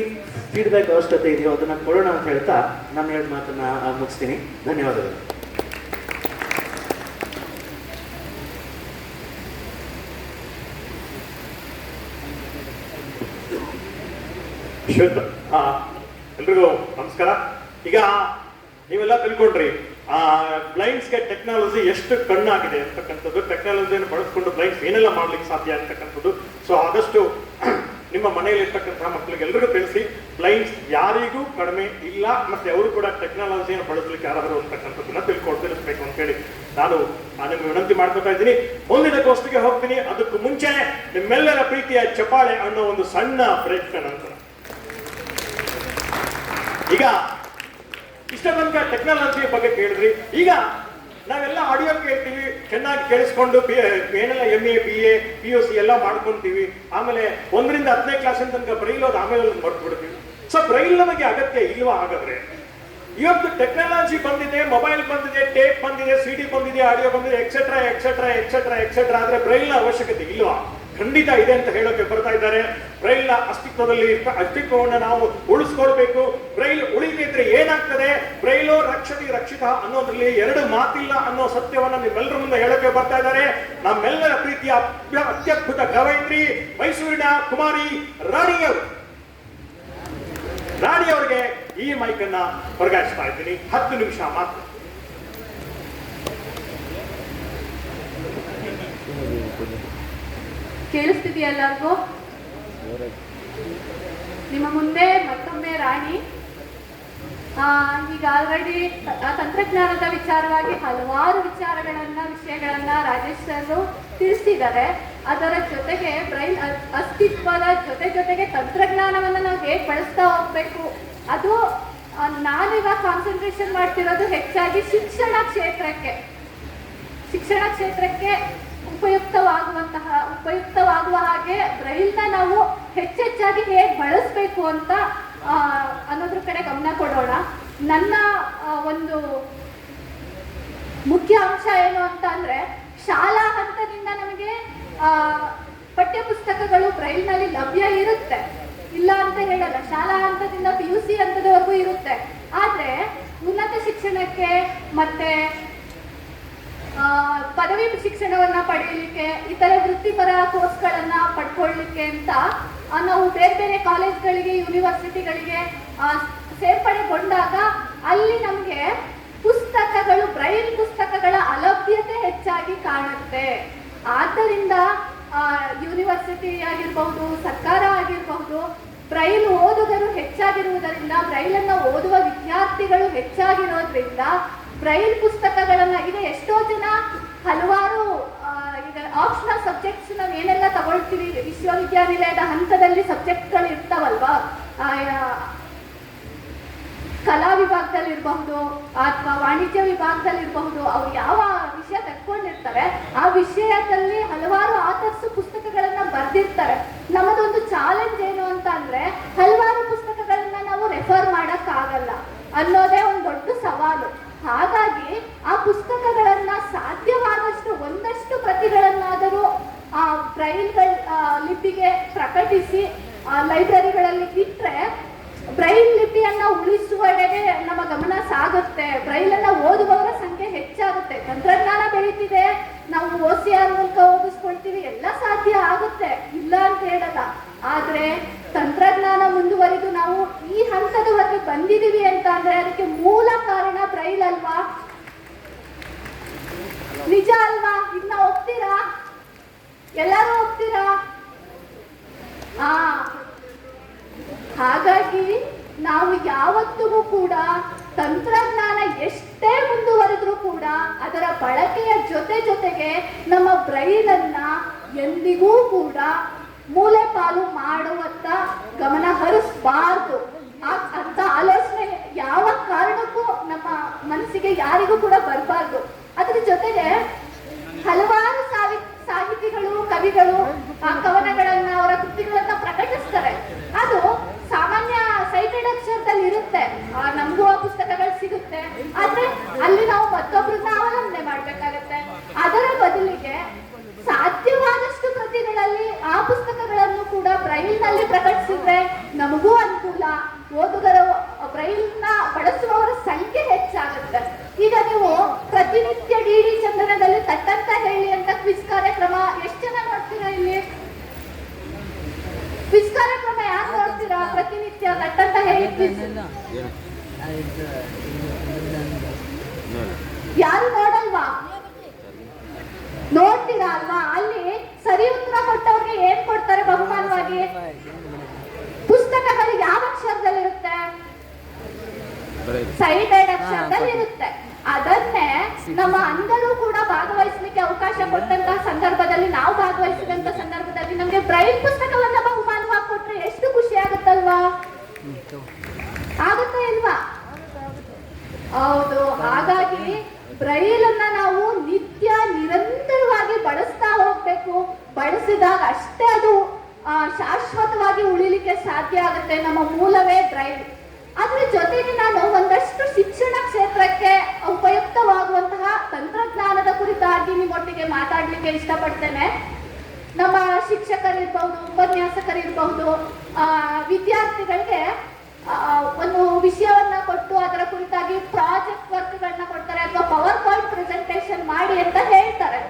ಫೀಡ್ಬ್ಯಾಕ್ ಅವಶ್ಯಕತೆ ಇದೆಯೋ ಅದನ್ನು ಕೊಡೋಣ ಅಂತ ಹೇಳ್ತಾ ನಾನು ಹೇಳಿದ ಮಾತನ್ನು ಮುಗಿಸ್ತೀನಿ. ಧನ್ಯವಾದಗಳು. ಎಲ್ರಿಗೂ ನಮಸ್ಕಾರ. ಈಗ ನೀವೆಲ್ಲ ತಿಳ್ಕೊಂಡ್ರಿ ಬ್ಲೈಂಡ್ಸ್ಗೆ ಟೆಕ್ನಾಲಜಿ ಎಷ್ಟು ಕಣ್ಣಾಗಿದೆ ಅಂತಕ್ಕಂಥದ್ದು, ಟೆಕ್ನಾಲಜಿಯನ್ನು ಬಳಸ್ಕೊಂಡು ಬ್ಲೈಂಡ್ಸ್ ಏನೆಲ್ಲ ಮಾಡ್ಲಿಕ್ಕೆ ಸಾಧ್ಯ ಅಂತಕ್ಕಂಥದ್ದು. ಸೊ ಆದಷ್ಟು ನಿಮ್ಮ ಮನೆಯಲ್ಲಿರ್ತಕ್ಕಂತಹ ಮಕ್ಕಳಿಗೆ ಎಲ್ರಿಗೂ ತಿಳಿಸಿ, ಬ್ಲೈಂಡ್ಸ್ ಯಾರಿಗೂ ಕಡಿಮೆ ಇಲ್ಲ, ಮತ್ತೆ ಅವರು ಕೂಡ ಟೆಕ್ನಾಲಜಿಯನ್ನು ಬಳಸಲಿಕ್ಕೆ ಯಾರಾದರೂ ಅಂತಕ್ಕಂಥದ್ದನ್ನ ತಿಳಿಸ್ಬೇಕು ಅಂತ ಹೇಳಿ ನಾನು ನಿಮ್ಗೆ ವಿನಂತಿ ಮಾಡ್ಕೊತಾ ಇದ್ದೀನಿ. ಮುಂದಿನ ಗೋಷ್ಠಿಗೆ ಹೋಗ್ತೀನಿ. ಅದಕ್ಕೂ ಮುಂಚೆ ನಿಮ್ಮೆಲ್ಲರ ಪ್ರೀತಿಯ ಚಪ್ಪಾಳೆ ಅನ್ನೋ ಒಂದು ಸಣ್ಣ ಬ್ರೇಕ್ ನಂತರ ಈಗ ಇಷ್ಟ ತನಕ ಟೆಕ್ನಾಲಜಿ ಬಗ್ಗೆ ಕೇಳಿದ್ರಿ. ಈಗ ನಾವೆಲ್ಲ ಆಡಿಯೋ ಕೇಳ್ತೀವಿ, ಚೆನ್ನಾಗಿ ಕೇಳಿಸ್ಕೊಂಡು ಏನೆಲ್ಲ MA BA PUC ಎಲ್ಲ ಮಾಡ್ಕೊಂತೀವಿ. ಆಮೇಲೆ 1ರಿಂದ 10ನೇ ಕ್ಲಾಸಿನ ತನಕ ಬ್ರೈಲ್ ಓದ್ ಆಮೇಲೆ ಮರ್ತು ಬಿಡ್ತೀವಿ. ಸೊ ಬ್ರೈಲ್ ನಮಗೆ ಅಗತ್ಯ ಇಲ್ವಾ ಹಾಗಾದ್ರೆ? ಇವತ್ತು ಟೆಕ್ನಾಲಜಿ ಬಂದಿದೆ, ಮೊಬೈಲ್ ಬಂದಿದೆ, ಟೇಪ್ ಬಂದಿದೆ, CD ಬಂದಿದೆ, ಆಡಿಯೋ ಬಂದಿದೆ, ಎಕ್ಸೆಟ್ರಾ ಎಕ್ಸೆಟ್ರಾ ಎಕ್ಸೆಟ್ರಾ ಎಕ್ಸೆಟ್ರಾ. ಆದ್ರೆ ಬ್ರೈಲ್ ನ ಅವಶ್ಯಕತೆ ಇಲ್ವಾ? ಖಂಡಿತ ಇದೆ ಅಂತ ಹೇಳೋಕೆ ಬರ್ತಾ ಇದ್ದಾರೆ. ಬ್ರೈಲ್ ನ ಅಸ್ತಿತ್ವವನ್ನು ನಾವು ಉಳಿಸ್ಕೊಳ್ಬೇಕು. ಬ್ರೈಲ್ ಉಳಿದಿದ್ರೆ ಏನಾಗ್ತದೆ? ಬ್ರೈಲೋ ರಕ್ಷತಿ ರಕ್ಷಿತ ಅನ್ನೋದ್ರಲ್ಲಿ 2 ಮಾತಿಲ್ಲ ಅನ್ನೋ ಸತ್ಯವನ್ನ ನಿಮ್ಮೆಲ್ಲರ ಮುಂದೆ ಹೇಳೋಕೆ ಬರ್ತಾ ಇದ್ದಾರೆ ನಮ್ಮೆಲ್ಲರ ಪ್ರೀತಿಯ ಅತ್ಯದ್ಭುತ ಕವಯಿತ್ರಿ ಮೈಸೂರಿನ ಕುಮಾರಿ ರಾಣಿಯವರಿಗೆ ಈ ಮೈಕ್ ಅನ್ನ ವರ್ಗಾಯಿಸ್ತಾ ಇದ್ದೀನಿ. 10 ನಿಮಿಷ ಮಾತ್ರ. ಕೇಳಿಸ್ತಿದೆಯಾ ಎಲ್ಲರಿಗೂ? ನಿಮ್ಮ ಮುಂದೆ ಮತ್ತೊಮ್ಮೆ ರಾಣಿ. ಈಗ ಆಲ್ರೆಡಿ ತಂತ್ರಜ್ಞಾನದ ವಿಚಾರವಾಗಿ ಹಲವಾರು ವಿಷಯಗಳನ್ನ ರಾಜೇಶ್ ಸರ್ ತಿಳಿಸಿದ್ದಾರೆ. ಅದರ ಜೊತೆಗೆ ಬ್ರೈಲ್ ಅಸ್ತಿತ್ವದ ಜೊತೆಗೆ ತಂತ್ರಜ್ಞಾನವನ್ನು ನಾವು ಹೇಗೆ ಬಳಸ್ತಾ ಹೋಗ್ಬೇಕು, ಅದು ನಾನೀಗ ಕಾನ್ಸಂಟ್ರೇಷನ್ ಮಾಡ್ತಿರೋದು ಹೆಚ್ಚಾಗಿ ಶಿಕ್ಷಣ ಕ್ಷೇತ್ರಕ್ಕೆ ಉಪಯುಕ್ತವಾಗುವ ಹಾಗೆ ಬ್ರೈಲ್ನ ನಾವು ಹೆಚ್ಚೆಚ್ಚಾಗಿ ಹೇಗೆ ಬಳಸಬೇಕು ಅಂತ ಅನ್ನೋದ್ರ ಕಡೆ ಗಮನ ಕೊಡೋಣ. ನನ್ನ ಒಂದು ಮುಖ್ಯ ಅಂಶ ಏನು ಅಂತ ಅಂದ್ರೆ, ಶಾಲಾ ಹಂತದಿಂದ ನಮಗೆ ಪಠ್ಯ ಪುಸ್ತಕಗಳು ಬ್ರೈಲ್ನಲ್ಲಿ ಲಭ್ಯ ಇರುತ್ತೆ, ಇಲ್ಲ ಅಂತ ಹೇಳಲ್ಲ. ಶಾಲಾ ಹಂತದಿಂದ PUC ಹಂತದವರೆಗೂ ಇರುತ್ತೆ. ಆದ್ರೆ ಉನ್ನತ ಶಿಕ್ಷಣಕ್ಕೆ ಮತ್ತೆ ಪದವಿ ಶಿಕ್ಷಣವನ್ನ ಪಡೆಯಲಿಕ್ಕೆ, ಇತರ ವೃತ್ತಿಪರ ಕೋರ್ಸ್ಗಳನ್ನ ಪಡ್ಕೊಳ್ಳಿಕ್ಕೆ ಅಂತ ನಾವು ಬೇರೆ ಬೇರೆ ಕಾಲೇಜ್ಗಳಿಗೆ, ಯೂನಿವರ್ಸಿಟಿಗಳಿಗೆ ಸೇರ್ಪಡೆಗೊಂಡಾಗ ಅಲ್ಲಿ ನಮಗೆ ಬ್ರೈಲ್ ಪುಸ್ತಕಗಳ ಅಲಭ್ಯತೆ ಹೆಚ್ಚಾಗಿ ಕಾಣುತ್ತೆ. ಆದ್ದರಿಂದ ಯೂನಿವರ್ಸಿಟಿ ಆಗಿರಬಹುದು, ಸರ್ಕಾರ ಆಗಿರಬಹುದು, ಬ್ರೈಲ್ ಓದುಗರು ಹೆಚ್ಚಾಗಿರುವುದರಿಂದ, ಬ್ರೈಲನ್ನು ಓದುವ ವಿದ್ಯಾರ್ಥಿಗಳು ಹೆಚ್ಚಾಗಿರೋದ್ರಿಂದ ಬ್ರೈಲ್ ಪುಸ್ತಕಗಳನ್ನ ಈಗ ಎಷ್ಟೋ ಜನ ಹಲವಾರು ಈಗ ಆಪ್ಷನಲ್ ಸಬ್ಜೆಕ್ಟ್ಸ್ ನಾವು ಏನೆಲ್ಲ ತಗೊಳ್ತೀವಿ, ವಿಶ್ವವಿದ್ಯಾನಿಲಯದ ಹಂತದಲ್ಲಿ ಸಬ್ಜೆಕ್ಟ್ಗಳು ಇರ್ತಾವಲ್ವಾ, ಕಲಾ ವಿಭಾಗದಲ್ಲಿರಬಹುದು ಅಥವಾ ವಾಣಿಜ್ಯ ವಿಭಾಗದಲ್ಲಿರಬಹುದು, ಅವ್ರು ಯಾವ ವಿಷಯ ತಕ್ಕೊಂಡಿರ್ತಾರೆ ಆ ವಿಷಯದಲ್ಲಿ ಹಲವಾರು ಆಥರ್ಸ್ ಪುಸ್ತಕಗಳನ್ನ ಬರೆದಿರ್ತಾರೆ. ನಮ್ಮದೊಂದು ಚಾಲೆಂಜ್ ಏನು ಅಂತ ಅಂದ್ರೆ, ಹಲವಾರು ಪುಸ್ತಕಗಳನ್ನ ನಾವು ರೆಫರ್ ಮಾಡಕ್ಕಾಗಲ್ಲ ಅನ್ನೋದೇ ಒಂದು ದೊಡ್ಡ ಸವಾಲು. ಹಾಗಾಗಿ ಆ ಪುಸ್ತಕಗಳನ್ನ ಸಾಧ್ಯವಾದಷ್ಟು ಒಂದಷ್ಟು ಪ್ರತಿಗಳನ್ನಾದರೂ ಬ್ರೈಲ್ ಲಿಪಿಗೆ ಪ್ರಕಟಿಸಿ ಲೈಬ್ರರಿಗಳಲ್ಲಿ ಇಟ್ಟರೆ ಬ್ರೈಲ್ ಲಿಪಿಯನ್ನ ಉಳಿಸುವಡೆಗೆ ನಮ್ಮ ಗಮನ ಸಾಗುತ್ತೆ. ಬ್ರೈಲನ್ನ ಓದುವವರ ಸಂಖ್ಯೆ ಹೆಚ್ಚಾಗುತ್ತೆ. ತಂತ್ರಜ್ಞಾನ ಬೆಳೀತಿದೆ, ನಾವು OCR ಮೂಲಕ ಓದಿಸ್ಕೊಳ್ತೀವಿ, ಎಲ್ಲ ಸಾಧ್ಯ ಆಗುತ್ತೆ, ಇಲ್ಲ ಅಂತ ಹೇಳಲ್ಲ. ಆದ್ರೆ ತಂತ್ರಜ್ಞಾನ ಮುಂದುವರಿದು ನಾವು ಈ ಹಂತದವರೆಗೆ ಬಂದಿದೀವಿ ಅಂತ ಅಂದ್ರೆ ಅದಕ್ಕೆ ಮೂಲ ಕಾರಣ ಬ್ರೈಲ್ ಅಲ್ವಾ? ನಿಜ ಅಲ್ವಾ? ಇನ್ನ ಒಪ್ತೀರಾ? ಎಲ್ಲರೂ ಒಪ್ತೀರಾ? ಹಾಗಾಗಿ ನಾವು ಯಾವತ್ತಿಗೂ ಕೂಡ ತಂತ್ರಜ್ಞಾನ ಎಷ್ಟೇ ಮುಂದುವರೆದ್ರೂ ಕೂಡ ಅದರ ಬಳಕೆಯ ಜೊತೆಗೆ ನಮ್ಮ ಬ್ರೈಲನ್ನ ಎಂದಿಗೂ ಕೂಡ ಮೂಲೆ ಪಾಲು ಮಾಡುವತ್ತ ಗಮನ ಹರಿಸಬಾರ್ದು ಅಂತ ಆಲೋಚನೆ ಯಾವ ಕಾರಣಕ್ಕೂ ನಮ್ಮ ಮನಸ್ಸಿಗೆ ಯಾರಿಗೂ ಕೂಡ ಬರಬಾರ್ದು. ಅದ್ರ ಜೊತೆಗೆ ಹಲವಾರು ಸಾಹಿತಿಗಳು, ಕವಿಗಳು ಕವನಗಳನ್ನ, ಅವರ ಕೃತಿಗಳನ್ನ ಪ್ರಕಟಿಸ್ತಾರೆ. ಅದು ಸಾಮಾನ್ಯ ಸೈಟೆಡ್ ಅಕ್ಷರದಲ್ಲಿ ಇರುತ್ತೆ, ನಮಗೂ ಆ ಪುಸ್ತಕಗಳು ಸಿಗುತ್ತೆ. ಆದ್ರೆ ಅಲ್ಲಿ ನಾವು ಮತ್ತೊಬ್ಬರನ್ನ ಅವಲಂಬನೆ ಮಾಡ್ಬೇಕಾಗತ್ತೆ. ಅದರ ಬದಲಿಗೆ ಸಾಧ್ಯವಾದಷ್ಟು ಪ್ರತಿಗಳಲ್ಲಿ ಆ ಪುಸ್ತಕಗಳನ್ನು ಕೂಡ ಬ್ರೈಲ್ನಲ್ಲಿ ಪ್ರಕಟಿಸಿದ್ರೆ ನಮಗೂ ಅನುಕೂಲ, ಓದುಗರು ಬ್ರೈಲ್ನ ಬಳಸುವವರ ಸಂಖ್ಯೆ ಹೆಚ್ಚಾಗುತ್ತೆ. ಈಗ ನೀವು ಪ್ರತಿನಿತ್ಯ DD ಚಂದನದಲ್ಲಿ ತಟ್ಟಂತ ಹೇಳಿ ಅಂತ ಕ್ವಿಜ್ ಕಾರ್ಯಕ್ರಮ ಎಷ್ಟು ಜನ ನೋಡ್ತೀರಾ? ಇಲ್ಲಿ ಕ್ವಿಜ್ ಕಾರ್ಯಕ್ರಮ ಯಾರು ನೋಡ್ತೀರಾ? ಪ್ರತಿನಿತ್ಯ ತಟ್ಟಂತ ಹೇಳಿ ಕ್ವಿಜ್ ಯಾರು ನೋಡಲ್ವಾ? ನೋಡ್ತೀರಾ ಅಲ್ವಾ? ಅಲ್ಲಿ ಸರಿ ಉತ್ತರ ಕೊಟ್ಟವ್ರಿಗೆ ಏನ್ ಕೊಡ್ತಾರೆ ಬಹುಮಾನವಾಗಿ? ಪುಸ್ತಕಗಳು ಯಾವ ಅಕ್ಷರದಲ್ಲಿರುತ್ತೆ? ಸೈಟೆಡ್ ಅಕ್ಷರದಲ್ಲಿ ಇರುತ್ತೆ. ಅದನ್ನೇ ನಮ್ಮ ಅಂಧರು ಕೂಡ ಭಾಗವಹಿಸಲಿಕ್ಕೆ ಅವಕಾಶ ಕೊಟ್ಟಂತಹ ಸಂದರ್ಭದಲ್ಲಿ, ನಾವು ಭಾಗವಹಿಸಿದಂತ ಸಂದರ್ಭದಲ್ಲಿ ನಮ್ಗೆ ಬ್ರೈಲ್ ಪುಸ್ತಕವನ್ನ ಬಹುಮಾನವಾಗಿ ಕೊಟ್ರೆ ಎಷ್ಟು ಖುಷಿ ಆಗುತ್ತಲ್ವಾ? ಆಗುತ್ತಾ ಇಲ್ವಾ? ಹೌದು. ಹಾಗಾಗಿ ಬ್ರೈಲ್ ಅನ್ನ ನಾವು ನಿತ್ಯ ನಿರಂತರವಾಗಿ ಬಳಸ್ತಾ ಹೋಗ್ಬೇಕು. ಬಳಸಿದಾಗ ಅಷ್ಟೇ ಅದು ಶಾಶ್ವತವಾಗಿ ಉಳಿಲಿಕ್ಕೆ ಸಾಧ್ಯ ಆಗುತ್ತೆ. ನಮ್ಮ ಮೂಲವೇ ಬ್ರೈಲ್. ಅದ್ರ ಜೊತೆಗೆ ನಾನು ಒಂದಷ್ಟು ಶಿಕ್ಷಣ ಕ್ಷೇತ್ರಕ್ಕೆ ಉಪಯುಕ್ತವಾಗುವಂತಹ ತಂತ್ರಜ್ಞಾನದ ಕುರಿತಾಗಿ ನಿಮ್ಮೊಟ್ಟಿಗೆ ಮಾತಾಡ್ಲಿಕ್ಕೆ ಇಷ್ಟಪಡ್ತೇನೆ. ನಮ್ಮ ಶಿಕ್ಷಕರಿರ್ಬಹುದು, ಉಪನ್ಯಾಸಕರಿರ್ಬಹುದು, ವಿದ್ಯಾರ್ಥಿಗಳಿಗೆ ಒಂದು ವಿಷಯವನ್ನ ಕೊಟ್ಟು ಅದರ ಕುರಿತಾಗಿ ಪ್ರಾಜೆಕ್ಟ್ ವರ್ಕ್ಗಳನ್ನ ಕೊಡ್ತಾರೆ ಅಥವಾ ಪವರ್ ಪಾಯಿಂಟ್ ಪ್ರೆಸೆಂಟೇಷನ್ ಮಾಡಿ ಅಂತ ಹೇಳ್ತಾರೆ.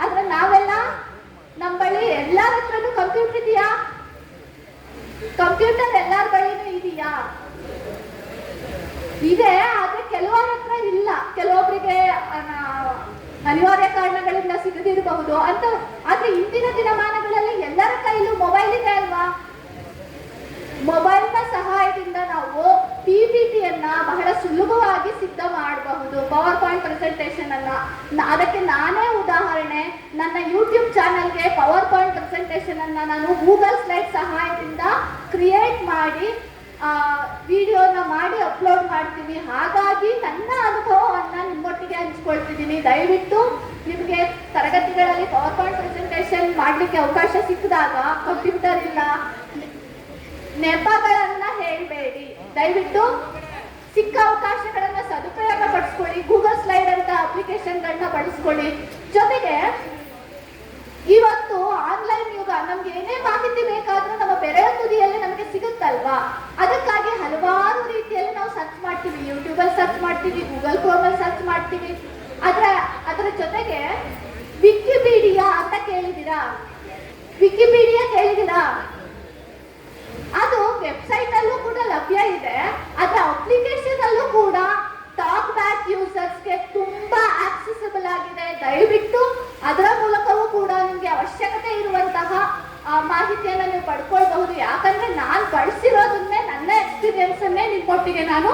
ಆದ್ರೆ ನಾವೆಲ್ಲ ನಮ್ಮ ಬಳಿ ಎಲ್ಲರ ಹತ್ರನೂ ಕಂಪ್ಯೂಟರ್ ಇದೆಯಾ? ಕಂಪ್ಯೂಟರ್ ಎಲ್ಲರ ಬಳಿನೂ ಇದೆಯಾ? ಇದೆ. ಆದ್ರೆ ಕೆಲವರ ಹತ್ರ ಇಲ್ಲ. ಕೆಲವೊಬ್ಬರಿಗೆ ಅನಿವಾರ್ಯ ಕಾರಣಗಳಿಂದ ಸಿಗದಿರಬಹುದು ಅಂತ. ಆದ್ರೆ ಇಂದಿನ ದಿನಮಾನಗಳಲ್ಲಿ ಎಲ್ಲರ ಕೈಲೂ ಮೊಬೈಲ್ ಇದೆ ಅಲ್ವಾ? ಮೊಬೈಲ್ನ ಸಹಾಯದಿಂದ ನಾವು PPTಯನ್ನ ಬಹಳ ಸುಲಭವಾಗಿ ಸಿದ್ಧ ಮಾಡಬಹುದು. ಪವರ್ ಪಾಯಿಂಟ್ ಪ್ರೆಸೆಂಟೇಷನ್ ಅನ್ನ. ಅದಕ್ಕೆ ನಾನೇ ಉದಾಹರಣೆ. ನನ್ನ ಯೂಟ್ಯೂಬ್ ಚಾನೆಲ್ಗೆ ಪವರ್ ಪಾಯಿಂಟ್ ಪ್ರೆಸೆಂಟೇಷನ್ ಅನ್ನ ನಾನು ಗೂಗಲ್ ಸ್ಲೈಡ್ ಸಹಾಯದಿಂದ ಕ್ರಿಯೇಟ್ ಮಾಡಿ ವಿಡಿಯೋನ ಮಾಡಿ ಅಪ್ಲೋಡ್ ಮಾಡ್ತೀನಿ. ಹಾಗಾಗಿ ನನ್ನ ಅನುಭವವನ್ನ ನಿಮ್ಮೊಟ್ಟಿಗೆ ಹಂಚ್ಕೊಳ್ತಿದ್ದೀನಿ. ದಯವಿಟ್ಟು ನಿಮಗೆ ತರಗತಿಗಳಲ್ಲಿ ಪವರ್ ಪಾಯಿಂಟ್ ಪ್ರೆಸೆಂಟೇಷನ್ ಮಾಡ್ಲಿಕ್ಕೆ ಅವಕಾಶ ಸಿಕ್ಕಿದಾಗ ಕಂಪ್ಯೂಟರ್ ಇಲ್ಲ, ನೆಪಗಳನ್ನ ಹೇಳ್ಬೇಡಿ. ದಯವಿಟ್ಟು ಸಿಕ್ಕ ಅವಕಾಶಗಳನ್ನ ಸದುಪಯೋಗ ಪಡಿಸ್ಕೊಳ್ಳಿ. ಗೂಗಲ್ ಸ್ಲೈಡ್ ಅಂತ ಅಪ್ಲಿಕೇಶನ್ಗಳನ್ನ ಬಳಸ್ಕೊಳ್ಳಿ. ಜೊತೆಗೆ ಇವತ್ತು ಆನ್ಲೈನ್ ಯುಗ. ನಮ್ಗೆ ಏನೇ ಮಾಹಿತಿ ಬೇಕಾದ್ರೂ ನಮ್ಮ ಬೆರಳ ತುದಿಯಲ್ಲಿ ನಮಗೆ ಸಿಗುತ್ತಲ್ವಾ? ಅದಕ್ಕಾಗಿ ಹಲವಾರು ರೀತಿಯಲ್ಲಿ ನಾವು ಸರ್ಚ್ ಮಾಡ್ತೀವಿ. ಯೂಟ್ಯೂಬ್ ಅಲ್ಲಿ ಸರ್ಚ್ ಮಾಡ್ತೀವಿ, ಗೂಗಲ್ ಕ್ರೋಮ್ ಅಲ್ಲಿ ಸರ್ಚ್ ಮಾಡ್ತೀವಿ. ಅದರ ಜೊತೆಗೆ ವಿಕಿಪೀಡಿಯಾ ಅಂತ ಕೇಳಿದ್ದೀರಾ? ವಿಕಿಪೀಡಿಯಾ ಕೇಳಿದ್ದೀರಾ? ಅದು ವೆಬ್ಸೈಟ್ ಅಲ್ಲೂ ಕೂಡ ಲಭ್ಯ ಇದೆ. ಅದರ ಅಪ್ಲಿಕೇಶನ್ ಅಲ್ಲೂ ಕೂಡ ಟಾಕ್ ಬ್ಯಾಕ್ ಯೂಸರ್ಸ್ಗೆ ತುಂಬಾ ಆಕ್ಸೆಸಿಬಲ್ ಆಗಿದೆ. ದಯವಿಟ್ಟು ಅದರ ಮೂಲಕವೂ ಕೂಡ ನಿಮ್ಗೆ ಅವಶ್ಯಕತೆ ಇರುವಂತಹ ಮಾಹಿತಿಯನ್ನು ನೀವು ಪಡ್ಕೊಳ್ಬಹುದು. ಯಾಕಂದ್ರೆ ನಾನು ಬಳಸಿರೋದನ್ನೇ, ನನ್ನ ಎಕ್ಸ್ಪೀರಿಯನ್ಸ್ ಅನ್ನೇ ನಿಮ್ಮೊಟ್ಟಿಗೆ ನಾನು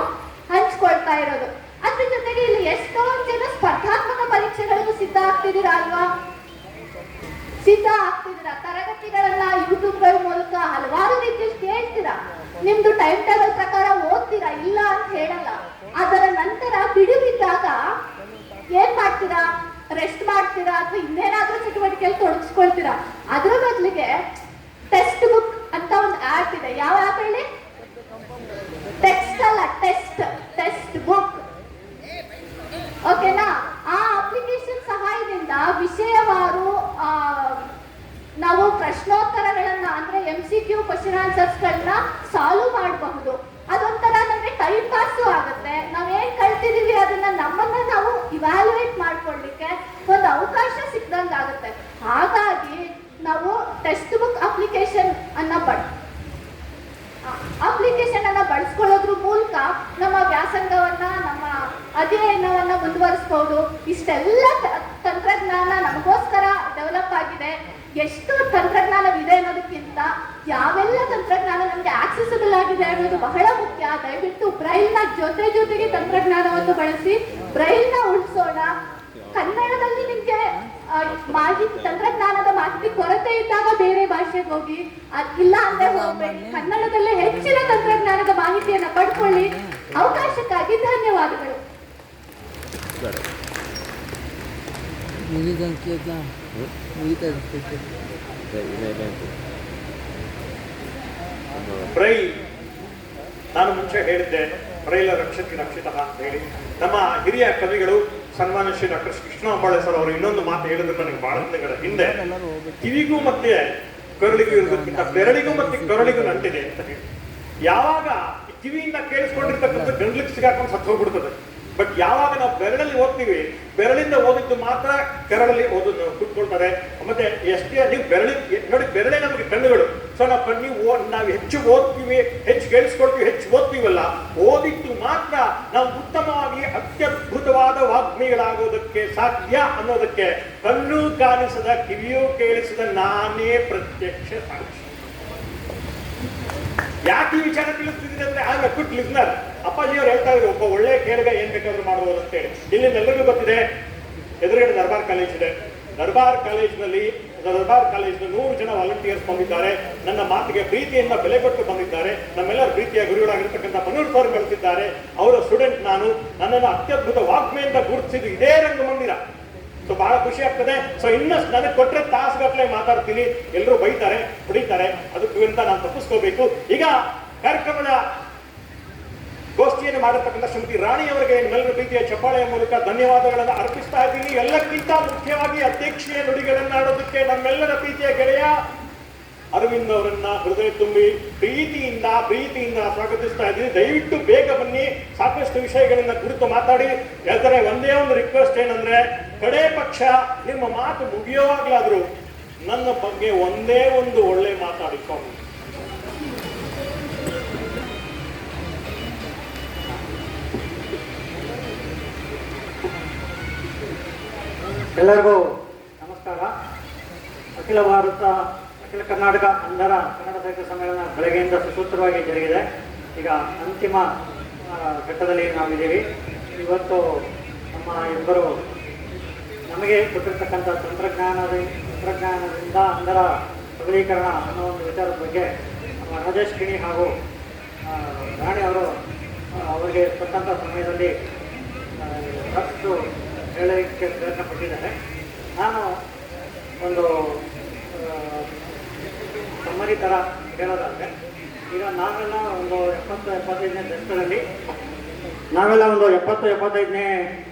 ಹಂಚ್ಕೊಳ್ತಾ ಇರೋದು. ಅದ್ರ ಜೊತೆಗೆ ಇಲ್ಲಿ ಎಷ್ಟೊಂದು ಜನ ಸ್ಪರ್ಧಾತ್ಮಕ ಪರೀಕ್ಷೆಗಳಿಗೂ ಸಿದ್ಧ ಆಗ್ತಿದ್ದೀರಾ ಅಲ್ವಾ? ಸಿದ್ಧ ಆಗ್ತಿದ್ದೀರಾ. ತರಗತಿಗಳನ್ನ ಯೂಟ್ಯೂಬ್ಗಳ ಮೂಲಕ ಹಲವಾರು ರೀತಿಯಲ್ಲಿ ಕೇಳ್ತೀರಾ. ನಿಮ್ದು ಟೈಮ್ ಟೇಬಲ್ ಪ್ರಕಾರ ಓದ್ತೀರಾ, ಇಲ್ಲ ಅಂತ ಹೇಳಲ್ಲ. ಅದರ ನಂತರ ಬಿಡುವಿದ್ದಾಗ ಏನ್ ಮಾಡ್ತೀರಾ? ರೆಸ್ಟ್ ಮಾಡ್ತೀರಾ ಅಥವಾ ಇನ್ನೇನಾದ್ರೂ ಚಟುವಟಿಕೆಯಲ್ಲಿ ತೊಡಗಿಸ್ಕೊಳ್ತೀರಾ. ಅದರ ಬದಲಿಗೆ ಟೆಕ್ಸ್ಟ್ ಬುಕ್ ಅಂತ ಒಂದು ಆ್ಯಪ್ ಇದೆ. ಯಾವ ಆ್ಯಪ್ ಹೇಳಿ? ಟೆಕ್ಸ್ಟ್ ಅಲ್ಲ, ಟೆಕ್ಸ್ಟ್ ಬುಕ್. ಓಕೆನಾ? ಆ ಅಪ್ಲಿಕೇಶನ್ ಸಹಾಯದಿಂದ ವಿಷಯವಾರು ನಾವು ಪ್ರಶ್ನೋತ್ತರಗಳನ್ನ ಅಂದ್ರೆ MCQ ಕ್ವಶನ್ ಆನ್ಸರ್ಸ್ಗಳನ್ನ ಸಾಲ್ವ್ ಮಾಡಬಹುದು. ಅದೊಂಥರ ನಮಗೆ ಟೈಮ್ ಪಾಸು ಆಗುತ್ತೆ. ನಾವೇನ್ ಕಲ್ತಿದೀವಿ ಅದನ್ನ ನಮ್ಮನ್ನ ನಾವು ಇವ್ಯಾಲ್ಯೂಯೇಟ್ ಮಾಡ್ಕೊಳ್ಳಿಕ್ಕೆ ಒಂದು ಅವಕಾಶ ಸಿಕ್ದಂಗಾಗುತ್ತೆ. ಹಾಗಾಗಿ ನಾವು ಟೆಕ್ಸ್ಟ್ ಬುಕ್ ಅಪ್ಲಿಕೇಶನ್ ಅನ್ನ ಬಳಸ್ಕೊಳ್ಳೋದ್ರ ಮೂಲಕ ನಮ್ಮ ವ್ಯಾಸಂಗವನ್ನ, ನಮ್ಮ ಅಧ್ಯಯನವನ್ನ ಮುಂದುವರಿಸಬಹುದು. ಇಷ್ಟೆಲ್ಲ ತಂತ್ರಜ್ಞಾನ ನಮಗೋಸ್ಕರ ಡೆವಲಪ್ ಆಗಿದೆ. ಎಷ್ಟು ತಂತ್ರಜ್ಞಾನವಿದೆ ಅನ್ನೋದಕ್ಕಿಂತ ಯಾವೆಲ್ಲ ತಂತ್ರಜ್ಞಾನ ನಮ್ಗೆ ಆಕ್ಸೆಸಿಬಲ್ ಆಗಿದೆ ಅನ್ನೋದು ಬಹಳ ಮುಖ್ಯ. ದಯವಿಟ್ಟು ಬ್ರೈಲ್ನ ಜೊತೆಗೆ ತಂತ್ರಜ್ಞಾನವನ್ನು ಬಳಸಿ ಬ್ರೈಲ್ನ ಉಳಿಸೋಣ. ಕನ್ನಡದಲ್ಲಿ ನಿಮ್ಗೆ ತಂತ್ರಜ್ಞಾನದ ಮಾಹಿತಿ ಕೊರತೆ ಇದ್ದಾಗ ಬೇರೆ ಭಾಷೆಗೆ ಹೋಗಿ, ಇಲ್ಲ ಅಂದ್ರೆ ಹೋಗ್ಬೇಡಿ. ಕನ್ನಡದಲ್ಲೇ ಹೆಚ್ಚಿನ ತಂತ್ರಜ್ಞಾನದ ಮಾಹಿತಿಯನ್ನ ಪಡ್ಕೊಳ್ಳಿ. ಅವಕಾಶಕ್ಕಾಗಿ ಧನ್ಯವಾದಗಳು. ಬ್ರೈಲ್, ನಾನು ಮುಂಚೆ ಹೇಳಿದ್ದೆ ಬ್ರೈಲ ರಕ್ಷತಿ ರಕ್ಷಿತ ಅಂತ ಹೇಳಿ. ನಮ್ಮ ಹಿರಿಯ ಕವಿಗಳು ಸನ್ಮಾನ್ಯ ಶ್ರೀ ಡಾಕ್ಟರ್ ಕೃಷ್ಣ ಅಂಬಾಳೆ ಸರ್ ಅವರು ಇನ್ನೊಂದು ಮಾತು ಹೇಳಿದ್ರು ನನಗೆ ಬಹಳ ದಿನಗಳ ಹಿಂದೆ. ಕಿವಿಗೂ ಮತ್ತೆ ಕರುಳಿಗೂ ಇರೋದಕ್ಕಿಂತ ಬೆರಳಿಗೂ ಮತ್ತೆ ಕರುಳಿಗೂ ನಂಟಿದೆ ಅಂತ ಹೇಳಿ. ಯಾವಾಗ ಕಿವಿಯಿಂದ ಕೇಳಿಸ್ಕೊಂಡಿರ್ತಕ್ಕಂಥ ಗಂಡ್ಲಿಕ್ಕೆ ಸಿಗಾಕೊಂಡು ಸತ್ತು ಹೋಗ್ಬಿಡ್ತದೆ. ಬಟ್ ಯಾವಾಗ ನಾವು ಬೆರಳಲ್ಲಿ ಓದ್ತೀವಿ, ಬೆರಳಿಂದ ಓದಿದ್ದು ಮಾತ್ರ ಕರಳಲ್ಲಿ ಓದೋದು ಕುಟ್ಕೊಳ್ತಾರೆ. ಮತ್ತೆ ಎಷ್ಟೇ ನೀವು ನೋಡಿ, ಬೆರಳೇ ನಮಗೆ ಕಣ್ಣುಗಳು. ಸೊ ನಾವು ಹೆಚ್ಚು ಓದ್ತೀವಿ, ಹೆಚ್ಚು ಕೇಳಿಸ್ಕೊಳ್ತೀವಿ, ಹೆಚ್ಚು ಓದ್ತೀವಲ್ಲ, ಓದಿದ್ದು ಮಾತ್ರ ನಾವು ಉತ್ತಮವಾಗಿ ಅತ್ಯದ್ಭುತವಾದ ವಾಗ್ಮಿಗಳಾಗೋದಕ್ಕೆ ಸಾಧ್ಯ ಅನ್ನೋದಕ್ಕೆ ಕಣ್ಣು ಕಾಣಿಸದ, ಕಿವಿಯೂ ಕೇಳಿಸದ ನಾನೇ ಪ್ರತ್ಯಕ್ಷ ಸಾಕ್ಷಿ. ಯಾಕೆ ಈ ವಿಚಾರ ತಿಳಿಸ್ತಿದ್ದೀನಿ ಅಂದ್ರೆ, ಆಗ ಕ್ವಿಕ್ ಲಿಸ್ನರ್. ಅಪ್ಪಾಜಿಯವರು ಹೇಳ್ತಾ ಇದ್ರು, ಒಬ್ಬ ಒಳ್ಳೆ ಕೇಳಿಗ ಏನ್ ಬೇಕಾದ್ರೂ ಮಾಡಬಹುದು ಅಂತೇಳಿ. ಇಲ್ಲಿ ಎಲ್ಲರಿಗೂ ಗೊತ್ತಿದೆ, ಎದುರುಗಡೆ ದರ್ಬಾರ್ ಕಾಲೇಜ್ ಇದೆ. ದರ್ಬಾರ್ ಕಾಲೇಜಿನಲ್ಲಿ ದರ್ಬಾರ್ ಕಾಲೇಜಿನ 100 ಜನ ವಾಲಂಟಿಯರ್ಸ್ ಬಂದಿದ್ದಾರೆ. ನನ್ನ ಮಾತಿಗೆ ಪ್ರೀತಿಯಿಂದ ಬೆಲೆ ಕೊಟ್ಟು ಬಂದಿದ್ದಾರೆ. ನಮ್ಮೆಲ್ಲರ ಪ್ರೀತಿಯ ಗುರುಗಳಾಗಿರ್ತಕ್ಕಂಥ ಮನೋಹರ್ ಸರ್ ಕಳಿಸಿದ್ದಾರೆ. ಅವರ ಸ್ಟೂಡೆಂಟ್ ನಾನು. ನನ್ನನ್ನು ಅತ್ಯದ್ಭುತ ವಾಗ್ಮೆಯಿಂದ ಗುರುತಿಸಿದ್ದು ಇದೇ ರಂಗಮಂದಿರ. ಸೊ ಬಹಳ ಖುಷಿ ಆಗ್ತದೆ. ಸೊ ಇನ್ನಷ್ಟು ನನಗೆ ಕೊಟ್ಟರೆ ತಾಸುಗಟ್ಟಲೆ ಮಾತಾಡ್ತೀನಿ, ಎಲ್ಲರೂ ಬೈತಾರೆ ಹೊಡಿತಾರೆ, ಅದಕ್ಕಿಂತ ನಾನು ತಪ್ಪಿಸ್ಕೋಬೇಕು. ಈಗ ಕಾರ್ಯಕ್ರಮದ ಗೋಷ್ಠಿಯನ್ನು ಮಾಡಿರ್ತಕ್ಕಂಥ ಶ್ರೀಮತಿ ರಾಣಿ ಅವರಿಗೆ ನಿಮ್ಮೆಲ್ಲರ ಪ್ರೀತಿಯ ಚಪ್ಪಾಳೆಯ ಮೂಲಕ ಧನ್ಯವಾದಗಳನ್ನು ಅರ್ಪಿಸ್ತಾ ಇದ್ದೀನಿ. ಎಲ್ಲಕ್ಕಿಂತ ಮುಖ್ಯವಾಗಿ ಅಧ್ಯಕ್ಷೀಯ ನುಡಿಗಳನ್ನಾಡೋದಕ್ಕೆ ನಮ್ಮೆಲ್ಲರ ಪ್ರೀತಿಯ ಗೆಳೆಯ ಅರವಿಂದ್ ಅವರನ್ನ ಹೃದಯ ತುಂಬಿ ಪ್ರೀತಿಯಿಂದ ಸ್ವಾಗತಿಸ್ತಾ ಇದ್ದೀನಿ. ದಯವಿಟ್ಟು ಬೇಗ ಬನ್ನಿ, ಸಾಕಷ್ಟು ವಿಷಯಗಳನ್ನ ಕುರಿತು ಮಾತಾಡಿ. ಯಾಕಂದ್ರೆ ಒಂದೇ ಒಂದು ರಿಕ್ವೆಸ್ಟ್ ಏನಂದ್ರೆ, ಕಡೆ ಪಕ್ಷ ನಿಮ್ಮ ಮಾತು ಮುಗಿಯೋವಾಗ್ಲಾದ್ರು ನನ್ನ ಬಗ್ಗೆ ಒಂದೇ ಒಂದು ಒಳ್ಳೆ ಮಾತಾಡಿಕೊಂಡು. ಎಲ್ಲರಿಗೂ ನಮಸ್ಕಾರ. ಅಖಿಲ ಕರ್ನಾಟಕ ಅಂಧರ ಕನ್ನಡ ಸಾಹಿತ್ಯ ಸಮ್ಮೇಳನ ಬೆಳಗ್ಗೆಯಿಂದ ಸುಸೂತ್ರವಾಗಿ ಜರುಗಿದೆ. ಈಗ ಅಂತಿಮ ಘಟ್ಟದಲ್ಲಿ ನಾವಿದ್ದೀವಿ. ಇವತ್ತು ನಮ್ಮ ಇಬ್ಬರು ನಮಗೆ ಕೊಟ್ಟಿರ್ತಕ್ಕಂಥ ತಂತ್ರಜ್ಞಾನದಿಂದ ಅಂಧರ ಸಬಲೀಕರಣ ಅನ್ನೋ ಒಂದು ವಿಚಾರದ ಬಗ್ಗೆ ನಮ್ಮ ರಾಜೇಶ್ ಕಿಣಿ ಹಾಗೂ ರಾಣಿ ಅವರು ಅವರಿಗೆ ಕೊಟ್ಟಂಥ ಸಮಯದಲ್ಲಿ ಸಾಕಷ್ಟು ಹೇಳಲಿಕ್ಕೆ ಪ್ರಯತ್ನ ಪಟ್ಟಿದ್ದಾರೆ. ನಾನು ಒಂದು ಸಮ್ಮರಿ ಥರ ಹೇಳೋದಾದರೆ, ಈಗ ನಾವೆಲ್ಲ ಒಂದು 70-75ನೇ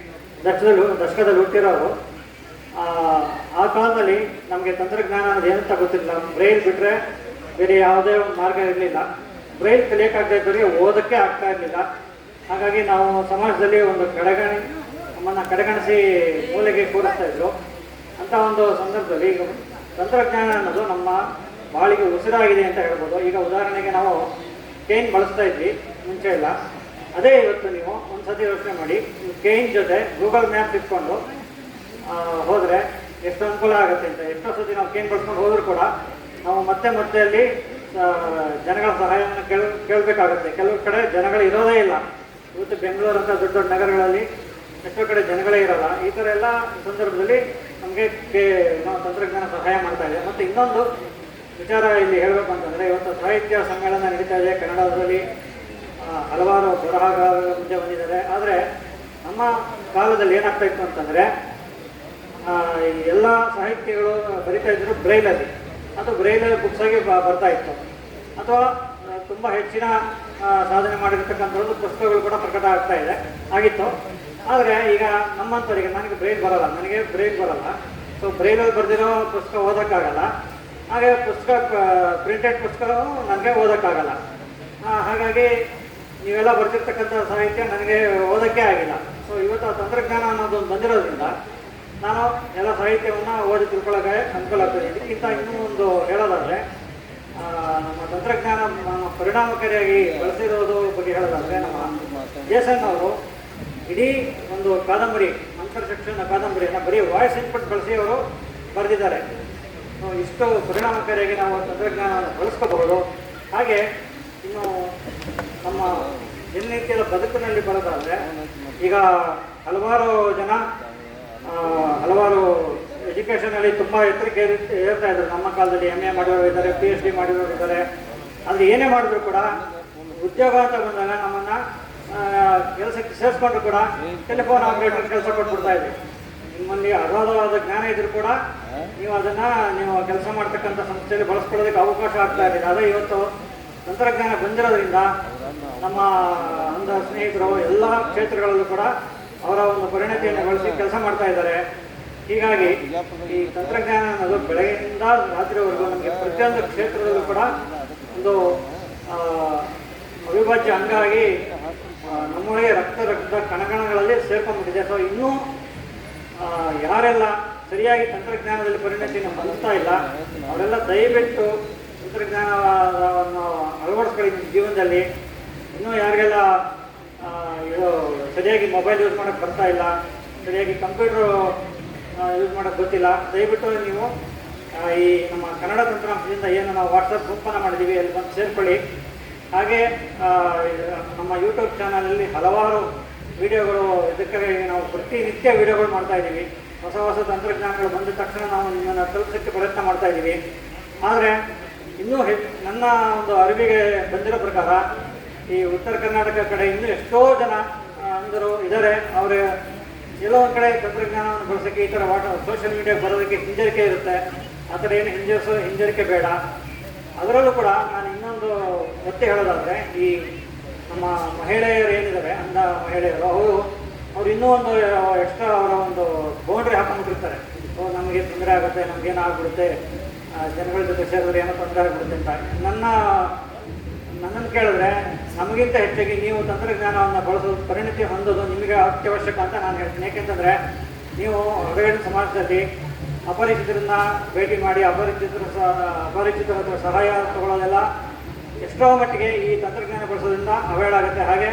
ದಶಕದಲ್ಲಿ ದಶಕದಲ್ಲಿ ಹುಟ್ಟಿರೋರು. ಆ ಕಾಲದಲ್ಲಿ ನಮಗೆ ತಂತ್ರಜ್ಞಾನ ಅನ್ನೋದು ಏನಂತ ಗೊತ್ತಿರಲಿಲ್ಲ. ಬ್ರೈಲ್ ಬಿಟ್ಟರೆ ಬೇರೆ ಯಾವುದೇ ಒಂದು ಮಾರ್ಗ ಇರಲಿಲ್ಲ. ಬ್ರೈಲ್ ಕಲಿಯೋಕ್ಕಾಗದೇ ಇದ್ದವರಿಗೆ ಓದೋಕ್ಕೆ ಆಗ್ತಾ ಇರಲಿಲ್ಲ. ಹಾಗಾಗಿ ನಾವು ಸಮಾಜದಲ್ಲಿ ಒಂದು ನಮ್ಮನ್ನು ಕಡೆಗಣಿಸಿ ಮೂಲೆಗೆ ಕೂರಿಸ್ತಾ ಇದ್ರು. ಅಂಥ ಒಂದು ಸಂದರ್ಭದಲ್ಲಿ ಈಗ ತಂತ್ರಜ್ಞಾನ ಅನ್ನೋದು ನಮ್ಮ ಬಾಳಿಗೆ ಉಸಿರಾಗಿದೆ ಅಂತ ಹೇಳ್ಬೋದು. ಈಗ ಉದಾಹರಣೆಗೆ ನಾವು ಕೇನ್ ಬಳಸ್ತಾ ಇದ್ವಿ, ಮುಂಚೆ ಇಲ್ಲ. ಅದೇ ಇವತ್ತು ನೀವು ಒಂದ್ಸತಿ ಯೋಚನೆ ಮಾಡಿ, ಕೇನ್ ಜೊತೆ ಗೂಗಲ್ ಮ್ಯಾಪ್ ಇಟ್ಕೊಂಡು ಹೋದರೆ ಎಷ್ಟು ಅನುಕೂಲ ಆಗುತ್ತೆ ಅಂತ. ಎಷ್ಟೋ ಸತಿ ನಾವು ಕೇನ್ ಬಳಸ್ಕೊಂಡು ಹೋದರೂ ಕೂಡ ನಾವು ಮತ್ತೆ ಅಲ್ಲಿ ಜನಗಳ ಸಹಾಯವನ್ನು ಕೇಳಬೇಕಾಗುತ್ತೆ. ಕೆಲವು ಕಡೆ ಜನಗಳು ಇರೋದೇ ಇಲ್ಲ. ಇವತ್ತು ಬೆಂಗಳೂರು ಅಂತ ದೊಡ್ಡ ದೊಡ್ಡ ನಗರಗಳಲ್ಲಿ ಎಷ್ಟೋ ಕಡೆ ಜನಗಳೇ ಇರೋಲ್ಲ. ಈ ಥರ ಎಲ್ಲ ಸಂದರ್ಭದಲ್ಲಿ ನಮಗೆ ತಂತ್ರಜ್ಞಾನ ಸಹಾಯ ಮಾಡ್ತಾ ಇದೆ. ಮತ್ತು ಇನ್ನೊಂದು ವಿಚಾರ ಇಲ್ಲಿ ಹೇಳಬೇಕು ಅಂತಂದರೆ, ಇವತ್ತು ಸಾಹಿತ್ಯ ಸಮ್ಮೇಳನ ನಡೀತಾ ಇದೆ. ಕನ್ನಡದಲ್ಲಿ ಹಲವಾರು ಬರಹಗಾರರು ಮುಂದೆ ಬಂದಿದ್ದಾರೆ. ಆದರೆ ನಮ್ಮ ಕಾಲದಲ್ಲಿ ಏನಾಗ್ತಾ ಇತ್ತು ಅಂತಂದರೆ, ಎಲ್ಲ ಸಾಹಿತ್ಯಗಳು ಬರಿತಾ ಇದ್ರು ಬ್ರೈಲಲ್ಲಿ. ಅದು ಬ್ರೈಲಲ್ಲಿ ಬುಕ್ಸಾಗಿ ಬರ್ತಾ ಇತ್ತು. ಅಥವಾ ತುಂಬ ಹೆಚ್ಚಿನ ಸಾಧನೆ ಮಾಡಿರ್ತಕ್ಕಂಥದ್ದು ಪುಸ್ತಕಗಳು ಕೂಡ ಪ್ರಕಟ ಆಗಿತ್ತು. ಆದರೆ ಈಗ ನಮ್ಮಂಥವರಿಗೆ, ನನಗೆ ಬ್ರೈಲ್ ಬರಲ್ಲ. ಸೊ ಬ್ರೈಲಲ್ಲಿ ಬರೆದಿರೋ ಪುಸ್ತಕ ಓದೋಕ್ಕಾಗಲ್ಲ. ಹಾಗೆ ಪ್ರಿಂಟೆಡ್ ಪುಸ್ತಕವೂ ನನಗೆ ಓದೋಕ್ಕಾಗಲ್ಲ. ಹಾಗಾಗಿ ನೀವೆಲ್ಲ ಬರ್ತಿರ್ತಕ್ಕಂಥ ಸಾಹಿತ್ಯ ನನಗೆ ಓದೋಕ್ಕೆ ಆಗಿಲ್ಲ. ಸೊ ಇವತ್ತು ಆ ತಂತ್ರಜ್ಞಾನ ಅನ್ನೋದೊಂದು ಬಂದಿರೋದ್ರಿಂದ ನಾನು ಎಲ್ಲ ಸಾಹಿತ್ಯವನ್ನು ಓದಿ ತಿಳ್ಕೊಳ್ಳೋಕೆ ಅನುಕೂಲ ಆಗ್ತದೆ. ಇದಕ್ಕಿಂತ ಇನ್ನೂ ಒಂದು ಹೇಳೋದಾದರೆ, ನಮ್ಮ ತಂತ್ರಜ್ಞಾನ ಪರಿಣಾಮಕಾರಿಯಾಗಿ ಬಳಸಿರೋದು ಬಗ್ಗೆ ಹೇಳೋದಾದರೆ, ನಮ್ಮ ಜೇಸನ್ ಅವರು ಇಡೀ ಒಂದು ಕಾದಂಬರಿ, ಅಂತರ್ಸೆಕ್ಷನ್ ಕಾದಂಬರಿಯನ್ನು ಬರೀ ವಾಯ್ಸ್ ಇನ್ಪುಟ್ ಬಳಸಿ ಅವರು ಬರೆದಿದ್ದಾರೆ. ಇಷ್ಟು ಪರಿಣಾಮಕಾರಿಯಾಗಿ ನಾವು ತಂತ್ರಜ್ಞಾನವನ್ನು ಬಳಸ್ಕೋಬಹುದು. ಹಾಗೆ ಇನ್ನು ನಮ್ಮ ದಿನನಿತ್ಯದ ಬದುಕಿನಲ್ಲಿ ಬರೋದಾದರೆ, ಈಗ ಹಲವಾರು ಜನ ಹಲವಾರು ಎಜುಕೇಷನಲ್ಲಿ ತುಂಬ ಎತ್ತರಕ್ಕೆ ಏರ್ತಾ ಇದ್ದಾರೆ. ನಮ್ಮ ಕಾಲದಲ್ಲಿ MA ಮಾಡಿರೋರು ಇದ್ದಾರೆ, PhD ಮಾಡಿರೋರು ಇದ್ದಾರೆ. ಆದರೆ ಏನೇ ಮಾಡಿದ್ರು ಕೂಡ ಉದ್ಯೋಗ ಅಂತ ಬಂದಾಗ ನಮ್ಮನ್ನು ಕೆಲಸಕ್ಕೆ ಸೇರಿಸ್ಕೊಂಡ್ರು ಕೂಡ ಟೆಲಿಫೋನ್ ಆಪರೇಟರ್ ಕೆಲಸ ಕೊಟ್ಬಿಡ್ತಾ ಇದ್ವಿ. ನಿಮ್ಮಲ್ಲಿ ಅಗಾಧವಾದ ಜ್ಞಾನ ಇದ್ರೂ ಕೂಡ ನೀವು ಕೆಲಸ ಮಾಡ್ತಕ್ಕಂಥ ಸಂಸ್ಥೆಯಲ್ಲಿ ಬಳಸ್ಕೊಳ್ಳೋದಕ್ಕೆ ಅವಕಾಶ ಆಗ್ತಾ ಇರಲಿಲ್ಲ. ಅದೇ ಇವತ್ತು ತಂತ್ರಜ್ಞಾನ ಬಂದಿರೋದ್ರಿಂದ ನಮ್ಮ ಅಂಧ ಸ್ನೇಹಿತರು ಎಲ್ಲ ಕ್ಷೇತ್ರಗಳಲ್ಲೂ ಕೂಡ ಅವರ ಒಂದು ಪರಿಣತಿಯನ್ನು ಬಳಸಿ ಕೆಲಸ ಮಾಡ್ತಾ ಇದ್ದಾರೆ. ಹೀಗಾಗಿ ಈ ತಂತ್ರಜ್ಞಾನ ಅನ್ನೋದು ಬೆಳಗ್ಗೆಯಿಂದ ರಾತ್ರಿವರೆಗೂ ನಮಗೆ ಪ್ರತಿಯೊಂದು ಕ್ಷೇತ್ರದಲ್ಲೂ ಕೂಡ ಒಂದು ಅವಿಭಾಜ್ಯ ಅಂಗ ಆಗಿ ನಮ್ಮೊಳಗೆ ರಕ್ತದ ಕಣಕಣಗಳಲ್ಲಿ ಸೇರ್ಕೊಂಡ್ಬಿಟ್ಟಿದೆ. ಸೊ ಇನ್ನೂ ಯಾರೆಲ್ಲ ಸರಿಯಾಗಿ ತಂತ್ರಜ್ಞಾನದಲ್ಲಿ ಪರಿಣತಿಯನ್ನು ಹೊಂದ್ತಾ ಇಲ್ಲ ಅವರೆಲ್ಲ ದಯವಿಟ್ಟು ತಂತ್ರಜ್ಞಾನವನ್ನು ಅಳವಡಿಸ್ಕೊಳ್ಳಿ ನಿಮ್ಮ ಜೀವನದಲ್ಲಿ. ಇನ್ನೂ ಯಾರಿಗೆಲ್ಲ ಇದು ಸರಿಯಾಗಿ ಮೊಬೈಲ್ ಯೂಸ್ ಮಾಡೋಕ್ಕೆ ಬರ್ತಾ ಇಲ್ಲ, ಸರಿಯಾಗಿ ಕಂಪ್ಯೂಟರ್ ಯೂಸ್ ಮಾಡೋಕ್ಕೆ ಗೊತ್ತಿಲ್ಲ, ದಯವಿಟ್ಟು ನೀವು ಈ ನಮ್ಮ ಕನ್ನಡ ತಂತ್ರಾಂಶದಿಂದ ಏನು ನಾವು ವಾಟ್ಸಪ್ ಗ್ರೂಪನ್ನು ಮಾಡಿದ್ದೀವಿ ಅಲ್ಲಿ ಬಂದು ಸೇರ್ಕೊಳ್ಳಿ. ಹಾಗೆ ನಮ್ಮ ಯೂಟ್ಯೂಬ್ ಚಾನಲಲ್ಲಿ ಹಲವಾರು ವಿಡಿಯೋಗಳು, ಇದಕ್ಕಾಗಿ ನಾವು ಪ್ರತಿನಿತ್ಯ ವಿಡಿಯೋಗಳು ಮಾಡ್ತಾ ಇದ್ದೀವಿ. ಹೊಸ ಹೊಸ ತಂತ್ರಜ್ಞಾನಗಳು ಬಂದ ತಕ್ಷಣ ನಾವು ನಿಮ್ಮನ್ನು ತಲುಪಿಸೋಕ್ಕೆ ಪ್ರಯತ್ನ ಮಾಡ್ತಾ ಇದ್ದೀವಿ. ಆದರೆ ಇನ್ನೂ ನನ್ನ ಒಂದು ಅರಿವಿಗೆ ಬಂದಿರೋ ಪ್ರಕಾರ ಈ ಉತ್ತರ ಕರ್ನಾಟಕ ಕಡೆ ಇನ್ನೂ ಎಷ್ಟೋ ಜನ ಅಂದರು ಇದ್ದಾರೆ. ಅವರು ಎಲ್ಲೋ ಒಂದು ಕಡೆ ತಂತ್ರಜ್ಞಾನವನ್ನು ಬಳಸೋಕ್ಕೆ ಈ ಥರ ಸೋಷಿಯಲ್ ಮೀಡಿಯಾಗೆ ಬರೋದಕ್ಕೆ ಹಿಂಜರಿಕೆ ಇರುತ್ತೆ. ಆ ಥರ ಏನು ಹಿಂಜರಿಕೆ ಬೇಡ. ಅದರಲ್ಲೂ ಕೂಡ ನಾನು ಇನ್ನೊಂದು ಒತ್ತಿ ಹೇಳೋದಾದರೆ, ಈ ನಮ್ಮ ಮಹಿಳೆಯರು ಏನಿದ್ದಾರೆ ಅಂಧ ಮಹಿಳೆಯರು, ಅವರು ಇನ್ನೂ ಒಂದು ಎಕ್ಸ್ಟ್ರಾ ಅವರ ಒಂದು ಬೌಂಡ್ರಿ ಹಾಕೊಂಡ್ಬಿಟ್ಟಿರ್ತಾರೆ. ನಮಗೆ ತೊಂದರೆ ಆಗುತ್ತೆ, ನಮಗೇನು ಆಗ್ಬಿಡುತ್ತೆ, ಜನಗಳ ಜೊತೆ ಸೇರಿದ್ರೆ ಏನೋ ತೊಂದರೆ ಆಗ್ಬಿಡುತ್ತೆ ಅಂತ. ನನ್ನನ್ನು ಕೇಳಿದ್ರೆ ನಮಗಿಂತ ಹೆಚ್ಚಾಗಿ ನೀವು ತಂತ್ರಜ್ಞಾನವನ್ನು ಬಳಸೋದು, ಪರಿಣತಿ ಹೊಂದೋದು ನಿಮಗೆ ಅತ್ಯವಶ್ಯಕ ಅಂತ ನಾನು ಹೇಳ್ತೀನಿ. ಏಕೆಂತಂದರೆ ನೀವು ಹೊರಗಡೆ ಸಮಾಜದಲ್ಲಿ ಅಪರಿಚಿತರನ್ನ ಭೇಟಿ ಮಾಡಿ ಅಪರಿಚಿತರ ಹತ್ರ ಸಹಾಯ ತಗೊಳ್ಳೋದೆಲ್ಲ ಎಷ್ಟೋ ಮಟ್ಟಿಗೆ ಈ ತಂತ್ರಜ್ಞಾನ ಬಳಸೋದ್ರಿಂದ ಅವಾಯ್ಡ್ ಆಗುತ್ತೆ. ಹಾಗೆ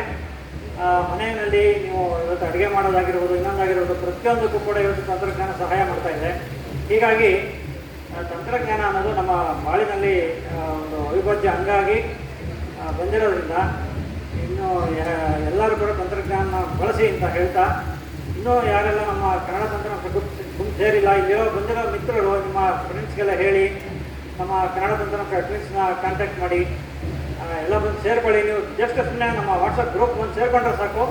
ಮನೆಯಲ್ಲಿ ನೀವು ಇವತ್ತು ಅಡುಗೆ ಮಾಡೋದಾಗಿರ್ಬೋದು, ಇನ್ನೊಂದಾಗಿರ್ಬೋದು, ಪ್ರತಿಯೊಂದಕ್ಕೂ ಕೂಡ ಇವತ್ತು ತಂತ್ರಜ್ಞಾನ ಸಹಾಯ ಮಾಡ್ತಾ ಇದೆ. ಹೀಗಾಗಿ ತಂತ್ರಜ್ಞಾನ ಅನ್ನೋದು ನಮ್ಮ ಬಾಳಿನಲ್ಲಿ ಒಂದು ಅವಿಭಾಜ್ಯ ಅಂಗಾಗಿ ಬಂದಿರೋದ್ರಿಂದ ಇನ್ನು ಎಲ್ಲರೂ ಕೂಡ ತಂತ್ರಜ್ಞಾನ ಬಳಸಿ ಅಂತ ಹೇಳ್ತಾ, ಇನ್ನೂ ಯಾರೆಲ್ಲ ನಮ್ಮ ಕನ್ನಡ ತಂತ್ರ ಗುಂಪು ಸೇರಿಲ್ಲ, ಇಲ್ಲಿರೋ ಬಂದಿರೋ ಮಿತ್ರರು ನಿಮ್ಮ ಫ್ರೆಂಡ್ಸ್ಗೆಲ್ಲ ಹೇಳಿ ನಮ್ಮ ಕನ್ನಡ ತಂತ್ರ ಅಡ್ಮಿನ್ಸ್ನ ಕಾಂಟ್ಯಾಕ್ಟ್ ಮಾಡಿ ಎಲ್ಲ ಬಂದು ಸೇರ್ಕೊಳ್ಳಿ. ನೀವು ಜಸ್ಟ್ ಸುಮ್ಮನೆ ನಮ್ಮ ವಾಟ್ಸಪ್ ಗ್ರೂಪ್ ಒಂದು ಸೇರ್ಕೊಂಡ್ರೆ ಸಾಕು.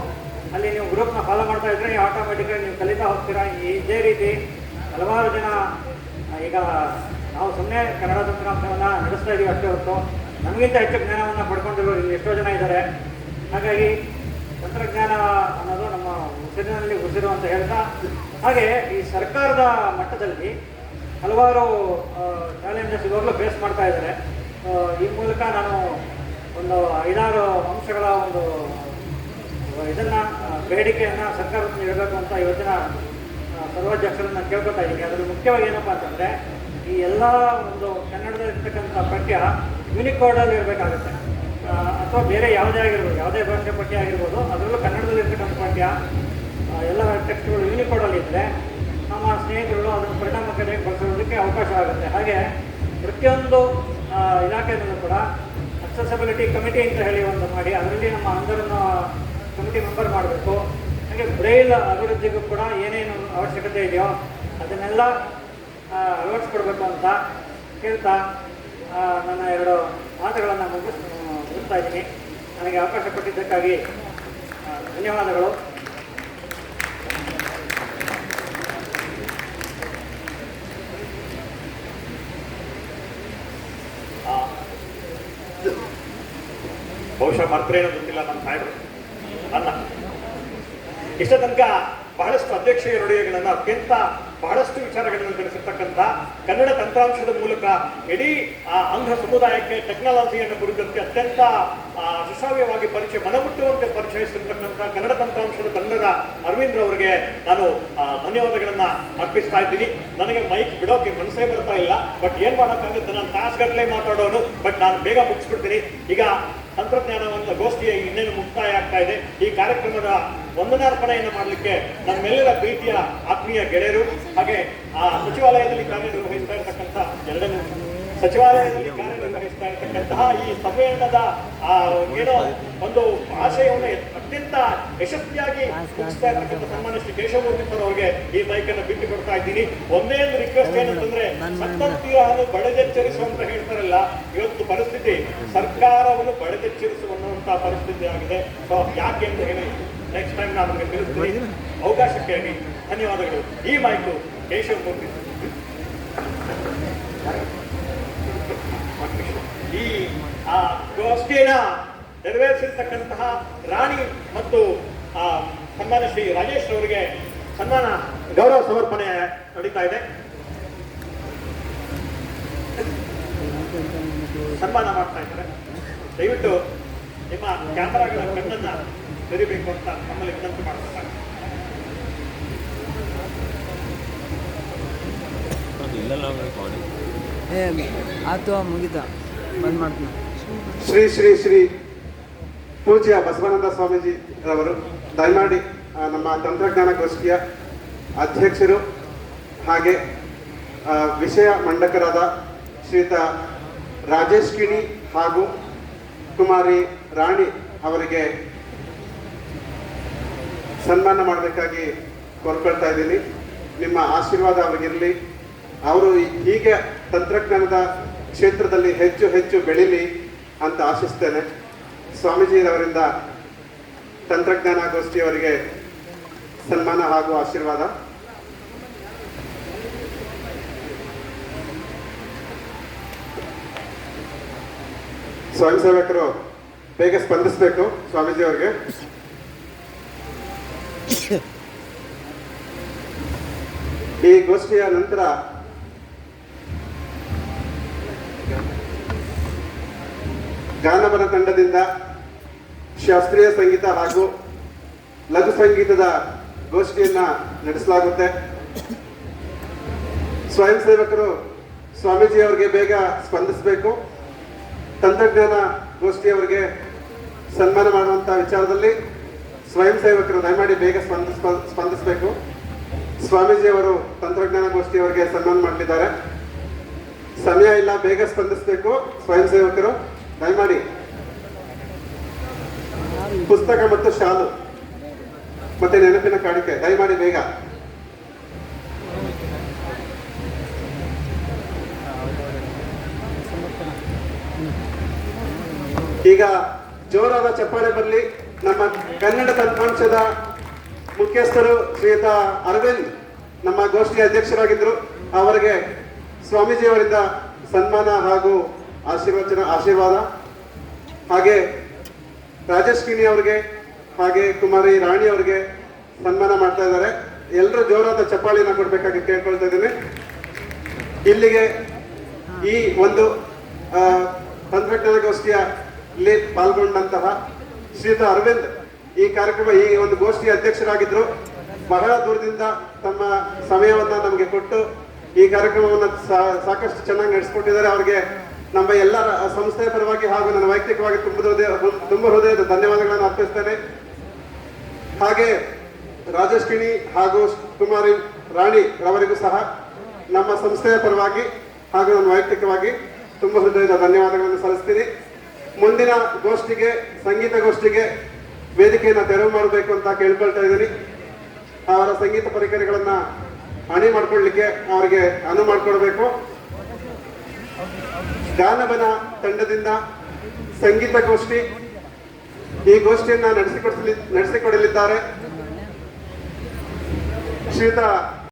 ಅಲ್ಲಿ ನೀವು ಗ್ರೂಪ್ನ ಫಾಲೋ ಮಾಡ್ತಾ ಇದ್ರೆ ಆಟೋಮೆಟಿಕಾಗಿ ನೀವು ಕಲಿತಾ ಹೋಗ್ತೀರಾ. ಇದೇ ರೀತಿ ಹಲವಾರು ಜನ ಈಗ ನಾವು ಸುಮ್ಮನೆ ಕನ್ನಡ ತಂತ್ರಾಂಶವನ್ನು ನಡೆಸ್ತಾ ಇದ್ದೀವಿ ಅಷ್ಟೇ ಹೊತ್ತು ನಮಗಿಂತ ಹೆಚ್ಚು ಜ್ಞಾನವನ್ನು ಪಡ್ಕೊಂಡಿರೋರು ಇಲ್ಲಿ ಎಷ್ಟೋ ಜನ ಇದ್ದಾರೆ. ಹಾಗಾಗಿ ತಂತ್ರಜ್ಞಾನ ಅನ್ನೋದು ನಮ್ಮ ಉಸಿರಿನಲ್ಲಿ ಉಸಿರು ಅಂತ ಹೇಳ್ತಾ, ಹಾಗೆ ಈ ಸರ್ಕಾರದ ಮಟ್ಟದಲ್ಲಿ ಹಲವಾರು ಚಾಲೆಂಜಸ್ ಇವಾಗಲೂ ಫೇಸ್ ಮಾಡ್ತಾ ಇದ್ದಾರೆ. ಈ ಮೂಲಕ ನಾನು ಒಂದು 5-6 ಅಂಶಗಳ ಒಂದು ಇದನ್ನು ಬೇಡಿಕೆಯನ್ನು ಸರ್ಕಾರದಿಂದ ಇಡಬೇಕು ಅಂತ ಇವತ್ತಿನ ಸರ್ವಾಧ್ಯಕ್ಷರನ್ನು ಕೇಳ್ಕೊತಾ ಇದ್ದೀನಿ. ಅದರಲ್ಲಿ ಮುಖ್ಯವಾಗಿ ಏನಪ್ಪ ಅಂತಂದರೆ, ಈ ಎಲ್ಲ ಒಂದು ಕನ್ನಡದಲ್ಲಿರ್ತಕ್ಕಂಥ ಪಠ್ಯ ಯೂನಿಕೋಡಲ್ಲಿ ಇರಬೇಕಾಗುತ್ತೆ. ಅಥವಾ ಬೇರೆ ಯಾವುದೇ ಆಗಿರ್ಬೋದು, ಯಾವುದೇ ಭಾಷೆ ಪಠ್ಯ ಆಗಿರ್ಬೋದು, ಅದರಲ್ಲೂ ಕನ್ನಡದಲ್ಲಿರ್ತಕ್ಕಂಥ ಪಠ್ಯ ಎಲ್ಲ ಟೆಕ್ಸ್ಟ್ಗಳು ಯೂನಿಕೋಡಲ್ಲಿ ಇದ್ದರೆ ನಮ್ಮ ಸ್ನೇಹಿತರು ಅದನ್ನು ಪರಿಣಾಮಕಾರಿಯಾಗಿ ಬಳಸೋದಕ್ಕೆ ಅವಕಾಶ ಆಗುತ್ತೆ. ಹಾಗೆ ಪ್ರತಿಯೊಂದು ಇಲಾಖೆಯಲ್ಲೂ ಕೂಡ ಅಕ್ಸೆಸಿಬಿಲಿಟಿ ಕಮಿಟಿ ಅಂತ ಹೇಳಿ ಒಂದು ಮಾಡಿ, ಅದರಲ್ಲಿ ನಮ್ಮ అందರನ್ನು ಕಮಿಟಿ ಮೆಂಬರ್ ಮಾಡಬೇಕು. ಹಾಗೆ ಬ್ರೈಲ್ ಅಭಿವೃದ್ಧಿಗೂ ಕೂಡ ಏನೇನು ಅವಶ್ಯಕತೆ ಇದೆಯೋ ಅದನ್ನೆಲ್ಲ ಅಳವಡಿಸ್ಕೊಡ್ಬೇಕು ಅಂತ ಕೇಳ್ತಾ ನನ್ನ 2 ಮಾತುಗಳನ್ನು ಮುಗಿಸ್ತಾ ಇದ್ದೀನಿ. ನನಗೆ ಅವಕಾಶ ಕೊಟ್ಟಿದ್ದಕ್ಕಾಗಿ ಧನ್ಯವಾದಗಳು. ಬಹುಶಃ ಮರ್ತೇನೋ ಗೊತ್ತಿಲ್ಲ ನಮ್ಮ ಸಾಹೇಬರು ಅಲ್ಲ. ಇಷ್ಟ ತನಕ ಬಹಳಷ್ಟು ಅಧ್ಯಕ್ಷೀಯ ನುಡಿಗಳನ್ನು ಅತ್ಯಂತ ಬಹಳಷ್ಟು ವಿಚಾರಗಳನ್ನು ತಿಳಿಸಿರ್ತಕ್ಕಂಥ ಕನ್ನಡ ತಂತ್ರಾಂಶದ ಮೂಲಕ ಇಡೀ ಅಂಧ ಸಮುದಾಯಕ್ಕೆ ಟೆಕ್ನಾಲಜಿಯನ್ನು ಕುರಿತಂತೆ ಅತ್ಯಂತ ಸುಶ್ರಾವ್ಯವಾಗಿ ಮನಮುಟ್ಟುವಂತೆ ಪರಿಚಯಿಸಿರ್ತಕ್ಕಂಥ ಕನ್ನಡ ತಂತ್ರಾಂಶದ ತಂಡದ ಅರವಿಂದ್ ಅವರಿಗೆ ನಾನು ಧನ್ಯವಾದಗಳನ್ನು ಅರ್ಪಿಸ್ತಾ ಇದ್ದೀನಿ. ನನಗೆ ಮೈಕ್ ಬಿಡೋಕೆ ಮನಸ್ಸೇ ಬರ್ತಾ ಇಲ್ಲ, ಬಟ್ ಏನ್ ಮಾಡೋಕ್ಕಾಗುತ್ತೆ, ನಾನು ತಾಸುಗಟ್ಟಲೆ ಮಾತಾಡೋನು, ಬಟ್ ನಾನು ಬೇಗ ಮುಗಿಸ್ಬಿಡ್ತೀನಿ. ಈಗ ತಂತ್ರಜ್ಞಾನವಂತ ಗೋಷ್ಠಿಯ ಇನ್ನೇನು ಮುಕ್ತಾಯ ಆಗ್ತಾ ಇದೆ. ಈ ಕಾರ್ಯಕ್ರಮದ ವಂದನಾರ್ಪಣೆಯನ್ನು ಮಾಡಲಿಕ್ಕೆ ನಮ್ಮೆಲ್ಲರ ಪ್ರೀತಿಯ ಆತ್ಮೀಯ ಗೆಳೆಯರು, ಹಾಗೆ ಸಚಿವಾಲಯದಲ್ಲಿ ಕಾರ್ಯನಿರ್ವಹಿಸ್ತಾ ಇರತಕ್ಕಂತಹ ಈ ಸಮ್ಮೇಳನದ ಏನೋ ಒಂದು ಆಶಯವನ್ನು ಅತ್ಯಂತ ಯಶಸ್ವಿಯಾಗಿ ಮುಗಿಸ್ತಾ ಇರ್ತಕ್ಕಂಥ ಸನ್ಮಾನ್ಯ ಶ್ರೀ ಕೇಶವಮೂರ್ತಿ ಸರ್ ಅವರಿಗೆ ಈ ಮೈಕನ್ನು ಬಿಟ್ಟು ಕೊಡ್ತಾ ಇದ್ದೀನಿ. ಒಂದೇ ಒಂದು ರಿಕ್ವೆಸ್ಟ್ ಏನಂತಂದ್ರೆ, ಸತ್ತಂತೀರನ್ನು ಬಡದೆಚ್ಚರಿಸುವಂತ ಹೇಳ್ತಾರಲ್ಲ, ಇವತ್ತು ಪರಿಸ್ಥಿತಿ ಸರ್ಕಾರವನ್ನು ಬಡದೆಚ್ಚರಿಸುವಂತ ಪರಿಸ್ಥಿತಿ ಆಗಿದೆ. ಸೊ ಯಾಕೆ ಅಂತ ಹೇಳಿ ನೆಕ್ಸ್ಟ್ ಟೈಮ್ ನಾನು ನಿಮಗೆ ತಿಳಿಸ್ತೀನಿ. ಅವಕಾಶಕ್ಕೆ ಧನ್ಯವಾದಗಳು. ಈ ಮೈಕು ಕೇಶವಮೂರ್ತಿ. ಈ ಗೋಷ್ಠಿಯನ್ನ ನೆರವೇರಿಸಿರ್ತಕ್ಕಂತಹ ರಾಣಿ ಮತ್ತು ಸನ್ಮಾನ್ಯ ಶ್ರೀ ರಾಜೇಶ್ ಅವರಿಗೆ ಸನ್ಮಾನ ಗೌರವ ಸಮರ್ಪಣೆ ನಡೀತಾ ಇದೆ. ಸನ್ಮಾನ ಮಾಡ್ತಾ ಇದ್ದಾರೆ. ದಯವಿಟ್ಟು ನಿಮ್ಮ ಕ್ಯಾಮರಾಗಳ ಕಣ್ಣನ್ನ ತೆರಿಬೇಕು ಅಂತ ನಮ್ಮಲ್ಲಿ ವಿನಂತಿ ಮಾಡ್ತಾರೆ. ಆತು ಮುಗಿತಾ ಬಂದ್ ಮಾಡ್ತೀನಿ. ಶ್ರೀ ಶ್ರೀ ಶ್ರೀ ಪೂಜ್ಯ ಬಸವಾನಂದ ಸ್ವಾಮೀಜಿ ರವರು ದಯಮಾಡಿ ನಮ್ಮ ತಂತ್ರಜ್ಞಾನ ಗೋಷ್ಠಿಯ ಅಧ್ಯಕ್ಷರು ಹಾಗೆ ವಿಷಯ ಮಂಡಕರಾದ ಶ್ರೀಯುತ ರಾಜೇಶ್ ಕಿಣಿ ಹಾಗೂ ಕುಮಾರಿ ರಾಣಿ ಅವರಿಗೆ ಸನ್ಮಾನ ಮಾಡಬೇಕಾಗಿ ಕೋರ್ಕೊಳ್ತಾ ಇದ್ದೀನಿ. ನಿಮ್ಮ ಆಶೀರ್ವಾದ ಅವರಿಗಿರಲಿ. ಅವರು ಹೀಗೆ ತಂತ್ರಜ್ಞಾನದ ಕ್ಷೇತ್ರದಲ್ಲಿ ಹೆಚ್ಚು ಹೆಚ್ಚು ಬೆಳೀಲಿ ಅಂತ ಆಶಿಸ್ತೇನೆ. ಸ್ವಾಮೀಜಿಯವರಿಂದ ತಂತ್ರಜ್ಞಾನ ಗೋಷ್ಠಿಯವರಿಗೆ ಸನ್ಮಾನ ಹಾಗೂ ಆಶೀರ್ವಾದ. ಸ್ವಯಂ ಸೇವಕರು ಬೇಗ ಸ್ಪಂದಿಸಬೇಕು ಸ್ವಾಮೀಜಿ ಅವರಿಗೆ. ಈ ಗೋಷ್ಠಿಯ ನಂತರ ಗಾನವನ ತಂಡದಿಂದ ಶಾಸ್ತ್ರೀಯ ಸಂಗೀತ ಹಾಗೂ ಲಘು ಸಂಗೀತದ ಗೋಷ್ಠಿಯನ್ನ ನಡೆಸಲಾಗುತ್ತೆ. ಸ್ವಯಂ ಸೇವಕರು ಸ್ವಾಮೀಜಿ ಅವರಿಗೆ ಬೇಗ ಸ್ಪಂದಿಸಬೇಕು. ತಂತ್ರಜ್ಞಾನ ಗೋಷ್ಠಿಯವರಿಗೆ ಸನ್ಮಾನ ಮಾಡುವಂತಹ ವಿಚಾರದಲ್ಲಿ ಸ್ವಯಂ ಸೇವಕರು ದಯಮಾಡಿ ಬೇಗ ಸ್ಪಂದಿಸಬೇಕು. ಸ್ವಾಮೀಜಿ ಅವರು ತಂತ್ರಜ್ಞಾನ ಗೋಷ್ಠಿಯವರಿಗೆ ಸನ್ಮಾನ ಮಾಡಲಿದ್ದಾರೆ. ಸಮಯ ಇಲ್ಲ, ಬೇಗ ಸ್ಪಂದಿಸಬೇಕು ಸ್ವಯಂ ಸೇವಕರು ದಯಮಾಡಿ. ಪುಸ್ತಕ ಮತ್ತು ಶಾಲು ಮತ್ತೆ ನೆನಪಿನ ಕಾಣಿಕೆ ದಯಮಾಡಿ ಬೇಗ. ಈಗ ಜೋರಾದ ಚಪ್ಪಾಳೆ ಬರಲಿ. ನಮ್ಮ ಕನ್ನಡ ತಂತ್ರಾಂಶದ ಮುಖ್ಯಸ್ಥರು ಶ್ರೀಯುತ ಅರವಿಂದ್ ನಮ್ಮ ಗೋಷ್ಠಿಯ ಅಧ್ಯಕ್ಷರಾಗಿದ್ದರು. ಅವರಿಗೆ ಸ್ವಾಮೀಜಿಯವರಿಂದ ಸನ್ಮಾನ ಹಾಗೂ ಆಶೀರ್ವಾದ. ಹಾಗೆ ರಾಜೇಶ್ ಕಿಣಿ ಅವರಿಗೆ ಹಾಗೆ ಕುಮಾರಿ ರಾಣಿ ಅವರಿಗೆ ಸನ್ಮಾನ ಮಾಡ್ತಾ ಇದ್ದಾರೆ. ಎಲ್ಲರೂ ಜೋರಾದ ಚಪ್ಪಾಳಿನ ಕೊಡ್ಬೇಕಾಗಿ ಕೇಳ್ಕೊಳ್ತಾ ಇದ್ದೀನಿ. ಇಲ್ಲಿಗೆ ಈ ಒಂದು ತಂತ್ರಜ್ಞಾನ ಗೋಷ್ಠಿಯಲ್ಲಿ ಪಾಲ್ಗೊಂಡಂತಹ ಶ್ರೀಯುತ ಅರವಿಂದ್ ಈ ಕಾರ್ಯಕ್ರಮ ಈ ಒಂದು ಗೋಷ್ಠಿಯ ಅಧ್ಯಕ್ಷರಾಗಿದ್ದರು. ಬಹಳ ದೂರದಿಂದ ತಮ್ಮ ಸಮಯವನ್ನ ನಮಗೆ ಕೊಟ್ಟು ಈ ಕಾರ್ಯಕ್ರಮವನ್ನು ಸಾಕಷ್ಟು ಚೆನ್ನಾಗಿ ನಡೆಸಿಕೊಟ್ಟಿದ್ದಾರೆ. ಅವರಿಗೆ ನಮ್ಮ ಎಲ್ಲರ ಸಂಸ್ಥೆಯ ಪರವಾಗಿ ಹಾಗೂ ನನ್ನ ವೈಯಕ್ತಿಕವಾಗಿ ತುಂಬ ಹೃದಯದ ಧನ್ಯವಾದಗಳನ್ನು ಅರ್ಪಿಸ್ತೇನೆ. ಹಾಗೆ ರಾಜೇಶ್ ಕಿಣಿ ಹಾಗೂ ಕುಮಾರಿ ರಾಣಿ ಅವರಿಗೂ ಸಹ ನಮ್ಮ ಸಂಸ್ಥೆಯ ಪರವಾಗಿ ಹಾಗೂ ನನ್ನ ವೈಯಕ್ತಿಕವಾಗಿ ತುಂಬ ಹೃದಯದ ಧನ್ಯವಾದಗಳನ್ನು ಸಲ್ಲಿಸ್ತೀನಿ. ಮುಂದಿನ ಗೋಷ್ಠಿಗೆ, ಸಂಗೀತ ಗೋಷ್ಠಿಗೆ ವೇದಿಕೆಯನ್ನು ತೆರವು ಮಾಡಬೇಕು ಅಂತ ಕೇಳ್ಕೊಳ್ತಾ ಇದ್ದೀನಿ. ಅವರ ಸಂಗೀತ ಪರಿಕರಗಳನ್ನ ಅಣಿ ಮಾಡ್ಕೊಳ್ಳಿಕ್ಕೆ ಅವರಿಗೆ ಅನುವು ಮಾಡಿಕೊಡ್ಬೇಕು. ಗಾನವನ ತಂಡದಿಂದ ಸಂಗೀತ ಗೋಷ್ಠಿ, ಈ ಗೋಷ್ಠಿಯನ್ನ ನಡೆಸಿಕೊಡಲಿದ್ದಾರೆ ಶ್ರೀಯುತ